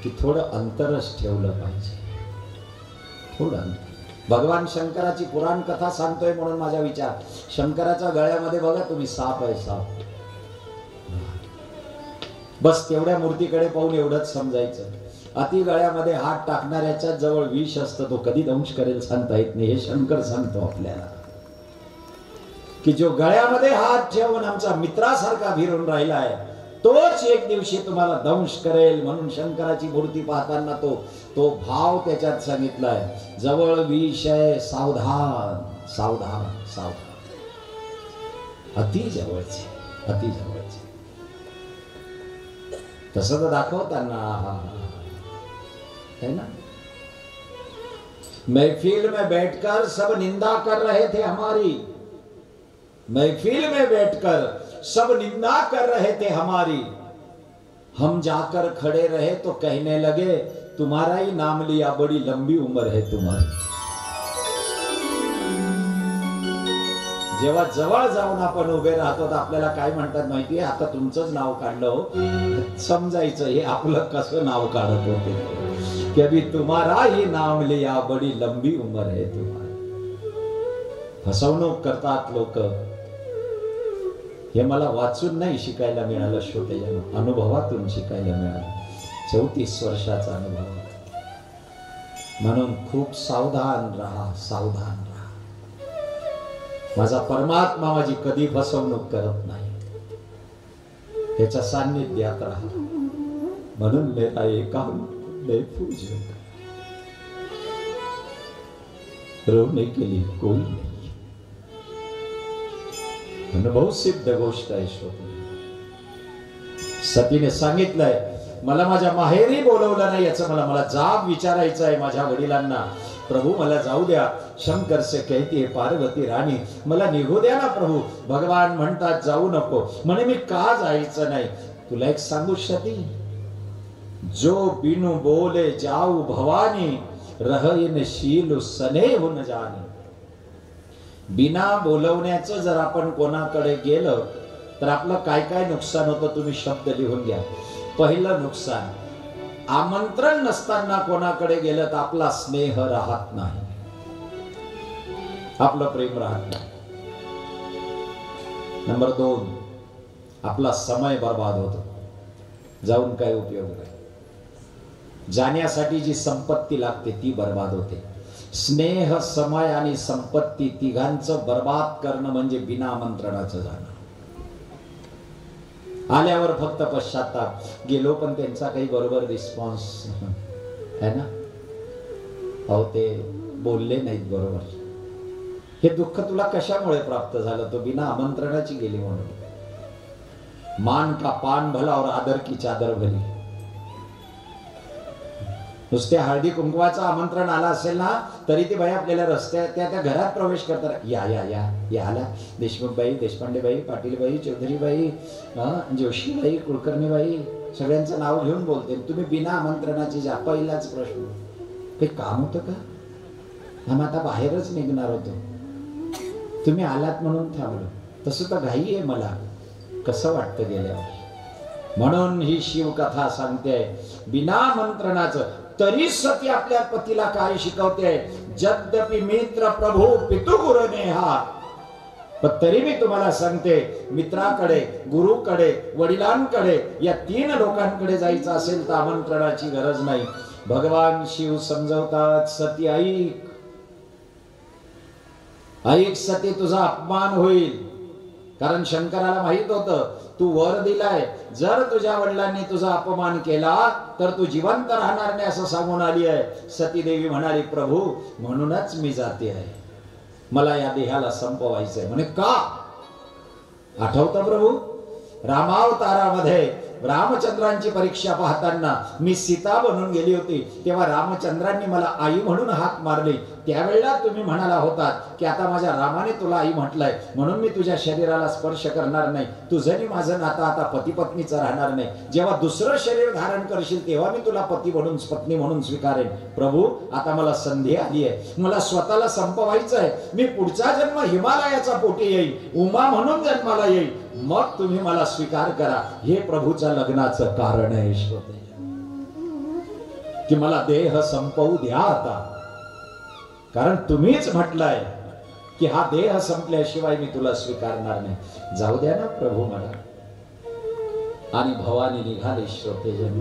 की थोडं अंतरच ठेवलं पाहिजे, थोडं अंतर. भगवान शंकराची पुराण कथा सांगतोय म्हणून माझा विचार, शंकराच्या गळ्यामध्ये बघा तुम्ही साप आहे, साप. बस तेवढ्या मूर्तीकडे पाहून एवढंच समजायचं. अति गळ्यामध्ये हात टाकणाऱ्याच्या जवळ विष असतं, तो कधी दंश करेल सांगता येत नाही. हे शंकर सांगतो आपल्याला की जो गळ्यामध्ये हात ठेवून आमचा मित्रासारखा भिरून राहिला आहे, तोच एक दिवशी तुम्हाला दंश करेल. म्हणून शंकराची मूर्ती पाहताना तो भाव त्याच्यात सांगितलाय, जवळ विष आहे, सावधान सावधान सावधान. अति जवळचे, अति जवळचे. तसं तर दाखवताना है ना, महफिल में बैठकर सब निंदा कर रहे थे हमारी, महफिल में बैठकर सब निंदा कर रहे थे हमारी. हम जाकर खड़े रहे तो कहने लगे तुम्हारा ही नाम लिया, बड़ी लंबी उम्र है तुम्हारी. जेव्हा जवळ जाऊन आपण उभे राहतो तर आपल्याला काय म्हणतात माहितीये, आता तुमचंच नाव काढलं, समजायचं हे आपलं कसं नाव काढत होते की अभी तुम्हारा ही नाम लिया, बड़ी लंबी उम्र है तुम्हारी. फसवणूक करतात लोक. हे मला वाचून नाही शिकायला मिळालं, श्रोतेजन, अनुभवातून शिकायला मिळालं. 34 वर्षाचा अनुभव. म्हणून खूप सावधान राहा, सावधान राहा. माझा परमात्मा माझी कधी फसवणूक करत नाही, त्याच्या सान्निध्यात राहा. म्हणून मेरा एकांत में पूज्य, रोने के लिए कोई नहीं. अनुभव सिद्ध गोष्ट आहे. सतीने सांगितलंय, मला माझ्या माहेरी बोलवलं नाही, याचं मला जाब विचारायचं आहे माझ्या वडिलांना. प्रभू मला जाऊ द्या. शंकर से कहती है पार्वती राणी, मला निघू द्या ना प्रभू. भगवान म्हणतात जाऊ नको. म्हणे मी का जायचं नाही? तुला एक सांगू सती, जो बिनु बोले जाऊ भवानी, रहइन शील सनेह न जानी. बिना बोलवण्याचं जर आपण कोणाकडे गेलं तर आपलं काय काय नुकसान होतं तुम्ही शब्द लिहून घ्या. पहिलं नुकसान, आमंत्रण नसताना कोणाकडे गेलं तर आपला स्नेह राहत नाही, आपलं प्रेम राहत नाही. नंबर 2, आपला समय बर्बाद होतो, जाऊन काय उपयोग नाही. जाण्यासाठी जी संपत्ती लागते ती बर्बाद होते. स्नेह, समय आणि संपत्ती तिघांचं बर्बाद करणं म्हणजे बिना आमंत्रणाचं जाणं. आल्यावर फक्त पश्चाताप. गेलो पण त्यांचा काही बरोबर रिस्पॉन्स है ना, अहो ते बोलले नाहीत बरोबर. हे दुःख तुला कशामुळे प्राप्त झालं? तो बिना आमंत्रणाची गेली म्हणून. मान का पान भला और आदर की चादर भली. नुसते हळदी कुंकवाचं आमंत्रण आलं असेल ना तरी ती बाई आपल्याला रस्त्यात त्या घरात प्रवेश करतात. या या या या आला देशमुखबाई, देशपांडेबाई, पाटीलबाई, चौधरीबाई, जोशीबाई, कुलकर्णीबाई, सगळ्यांचं नाव घेऊन बोलते. तुम्ही बिना आमंत्रणाची जा. पहिलाच प्रश्न, काही काम होतं का? आम्ही आता बाहेरच निघणार होतो, तुम्ही आलात म्हणून थांबलो. तसं तर घाई आहे मला, कसं वाटतं गेल्यावर. म्हणून ही शिवकथा सांगते बिना मंत्रणाचं. तरी सती आपल्या पतीला काय शिकवते, यद्यपि मित्र प्रभू पितु गुरु नेहा, पण तरी मी तुम्हाला सांगते, मित्राकडे, गुरुकडे, वडिलांकडे या 3 लोकांकडे जायचं असेल तर आमंत्रणाची गरज नाही. भगवान शिव समजवतात, सती ऐक, ऐक सती, तुझा अपमान होईल. कारण शंकराला माहित होतं तू वर दिलाय, जर तुझ्या वडिलांनी तुझा अपमान केला तर तू जिवंत राहणार नाही असं सांगून आली आहे. सती देवी म्हणाली, प्रभू म्हणूनच मी जाते आहे, मला या देहाला संपवायचंय. म्हणे का? आठवतं प्रभू रामावतारामध्ये रामचंद्रांची परीक्षा पाहताना मी सीता बनून गेली होती, तेव्हा रामचंद्रांनी मला आई म्हणून हाक मारली. त्यावेळेला तुम्ही म्हणाला होतात की आता माझ्या रामाने तुला आई म्हटलंय म्हणून मी तुझ्या शरीराला स्पर्श करणार नाही, तुझं माझं नातं आता पती पत्नीचं राहणार नाही. जेव्हा दुसरं शरीर धारण करशील तेव्हा मी तुला पती म्हणून पत्नी म्हणून स्वीकारेन. प्रभू आता मला संधी आली आहे, मला स्वतःला संपवायचं आहे. मी पुढचा जन्म हिमालयाचा पोटी येईल, उमा म्हणून जन्माला येईल, मग तुम्ही मला स्वीकार करा. हे प्रभूच्या लग्नाचं कारण आहे श्रोते, की मला देह संपवू द्या आता, कारण तुम्हीच म्हटलंय की हा देह संपल्याशिवाय मी तुला स्वीकारणार नाही. जाऊ द्या ना प्रभू मला. आणि भवानी निघाली श्रोते जन.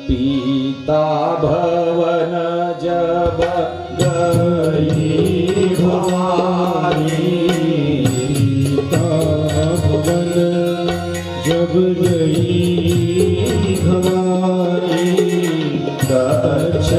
पीता भवन जब गई भवानी, भवन जब गई भवानी, दक्ष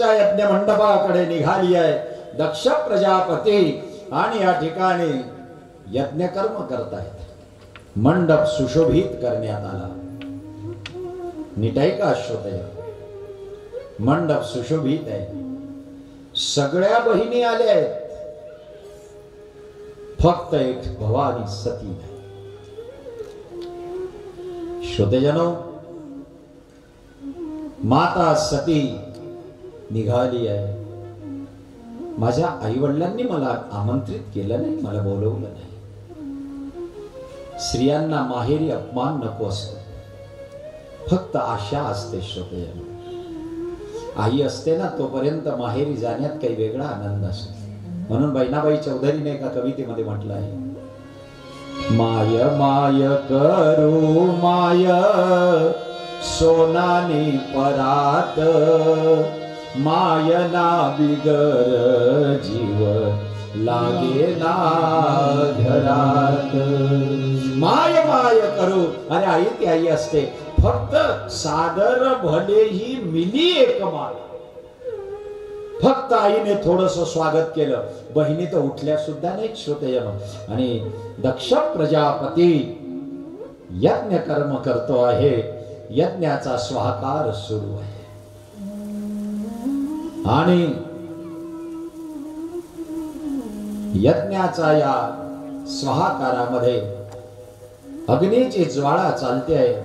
यज्ञ मंडपाकडे निघाली आहे. दक्ष प्रजापती आणि या ठिकाणी यज्ञ कर्म करतायत. मंडप सुशोभित करण्यात आला. नीट आहे का श्रोते? मंडप सुशोभित आहे. सगळ्या बहिणी आल्या आहेत, फक्त एक भवानी सती नाही. श्रोतेजनो, माता सती निघाली आहे. माझ्या आई वडिलांनी मला आमंत्रित केलं नाही, मला बोलवलं नाही. स्त्रियांना माहेरी अपमान नको असतो, फक्त आशा असते. श्रोतेजनो, आई असते ना तोपर्यंत माहेरी जाण्यात काही वेगळा आनंद असतो. म्हणून बहिणाबाई चौधरीने एका कवितेमध्ये म्हटलं आहे, माय माय करू माय सोनानी परात, मायना बिगर जीव लागे ना घरात. माय माय करू, अरे आई ती आई असते, फक्त सादर भले ही मिली एक माय. फक्त आईने थोडस स्वागत केलं, बहिणी तर उठल्या सुद्धा नाही. श्रोतेजनो, आणि दक्ष प्रजापती यज्ञ कर्म करतो आहे. यज्ञाचा स्वाहाकार सुरू आहे. आणि यज्ञाचा या स्वाहाकारामध्ये अग्नीची ज्वाळा चालते आहे.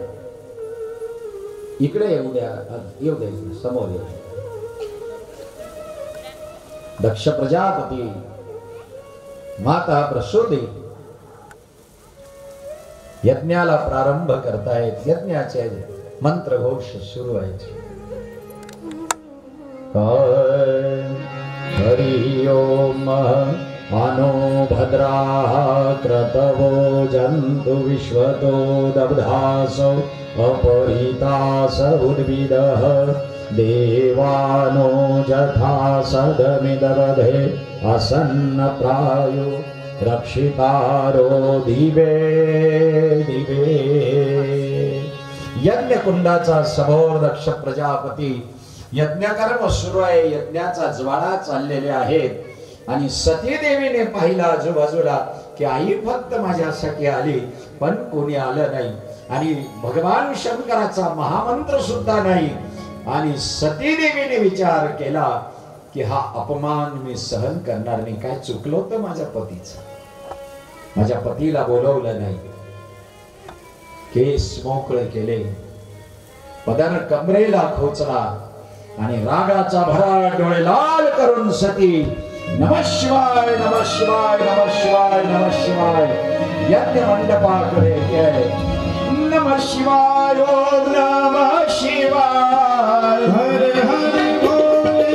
इकडे येऊ द्या, येऊ द्या, समोर येऊ. दक्ष प्रजापती, माता प्रसूती यज्ञाला प्रारंभ करतायत. यज्ञाचे मंत्रघोष सुरू आहेत. हरि ओम अनो भद्राः क्रतवो जन्तु विश्वतो दब्धासो अपहृतास उद्भिदः देवानो यथा सदमिदवधे असन्नप्रायो रक्षितारो दिवे दिवे. यज्ञ कुंडाचा समोर दक्ष प्रजापती यज्ञकर्म सुरू आहे. यज्ञाचा ज्वाळा चाललेले आहेत आणि सती देवीने पाहिला आजूबाजूला की आई फक्त माझ्यासाठी आली पण कोणी आलं नाही आणि भगवान शंकराचा महामंत्र सुद्धा नाही. आणि सती देवीने विचार केला की हा अपमान मी सहन करणार नाही. काय चुकलं होतं माझ्या पतीचं, माझ्या पतीला बोलवलं नाही. केस मोकळे केले, पदर कमरेला खोचला आणि रागाचा भराट डोळे लाल करून सती नमः शिवाय नमः शिवाय नमः शिवाय नमः शिवाय यज्ञ मंडपाकडे गेले. नमः शिवाय ओम नमः शिवाय हरे हरे बोले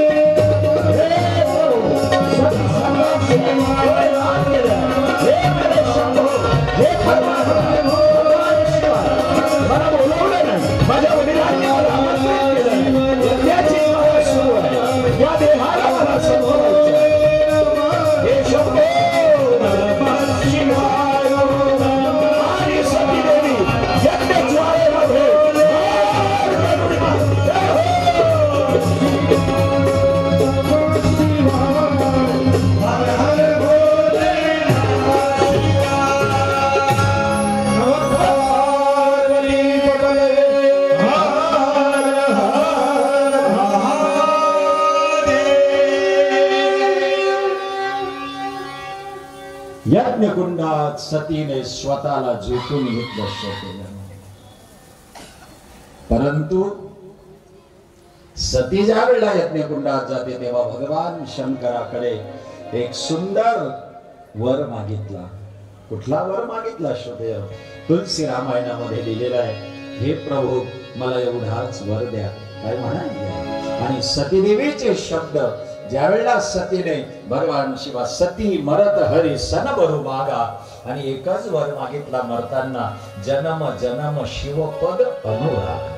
यज्ञकुंडात सतीने स्वतःला झोपून घेतलं. परंतु सती ज्या वेळेला यज्ञकुंडात जाते तेव्हा भगवान शंकराकडे एक सुंदर वर मागितला. कुठला वर मागितला श्रोते? तुलसी रामायणामध्ये लिहिलेला आहे, हे प्रभू मला एवढाच वर द्या. काय म्हणाले? आणि सतीदेवीचे शब्द ज्या वेळेला सतीने भगवान शिवा सती मरत हरी सन बरू मागा आणि एकच वर मागितला मरताना, जन्म जन्म शिवपद अनुराग.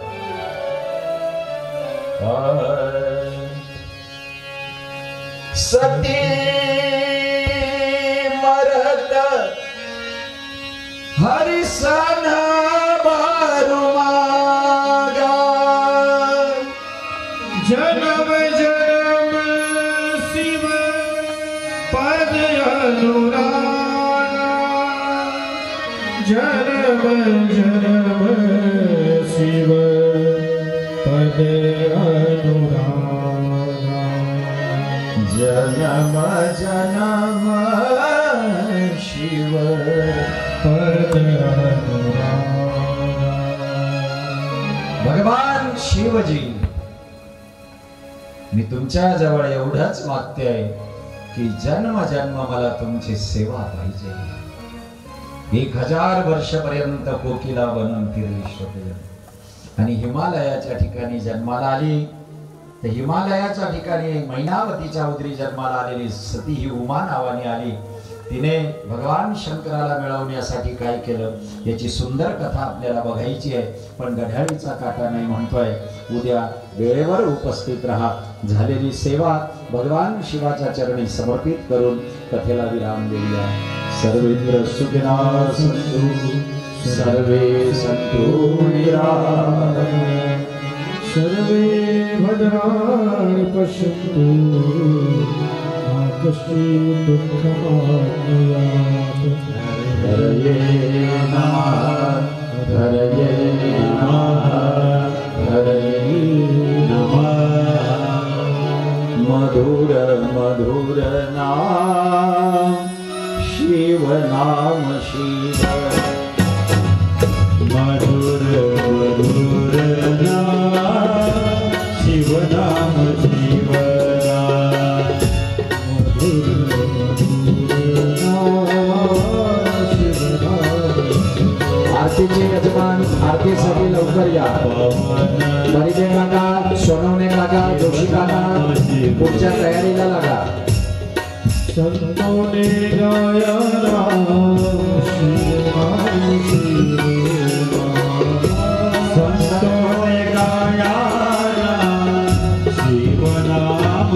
सती मरत हरी सन बरू मागा, जन्म जन्म शिव पद अनुराग, जन्म जन्म शिव पद अनुराग, जन्म जन्म शिव पद अनुराग. भगवान शिवजी, मी तुमच्या जवळ एवढंच मागते की जन्म जन्म मला तुमची सेवा पाहिजे. 1000 वर्षपर्यंत कोकिला बनून फिरली श्रोते आणि हिमालयाच्या ठिकाणी जन्माला आली. तर हिमालयाच्या ठिकाणी मैनावतीच्या उदरी जन्माला आलेली सती ही उमा नावाने आली. तिने भगवान शंकराला मिळवण्यासाठी काय केलं याची सुंदर कथा आपल्याला बघायची आहे. पण घड्याळीचा काटा नाही म्हणतोय. उद्या वेळेवर उपस्थित राहा. झालेली सेवा भगवान शिवाच्या चरणी समर्पित करून कथेला विराम देऊया. सर्वेंद्र सुखिना सन्तु सर्वे सन्तु निरामया, सर्वे भद्राणि पश्यन्तु मा कश्चित् दुःखमाप्नुयात्. हरये नमः हरये नमः हरये नमः. मधुर मधुर नाम शिव नाम शिव, मधुर मधुर नाम शिव नाम शिव नाम. यजमान आरतीसाठी लवकर या. परिजय काका, सोनवणे काका, जोशी काका पुढच्या तयारीला लागा. संतोने गाया नाम संतोने गाया शिवनाम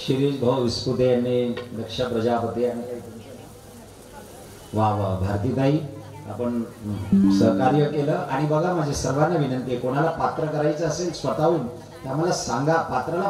शिरीष भाऊ विस्पुते यांनी दक्ष प्रजापती आणि वा वा भारतीताई आपण सहकार्य केलं. आणि बघा माझी सर्वांना विनंती आहे, कोणाला पात्र करायचं असेल स्वतःहून आम्हाला सांगा. पात्राला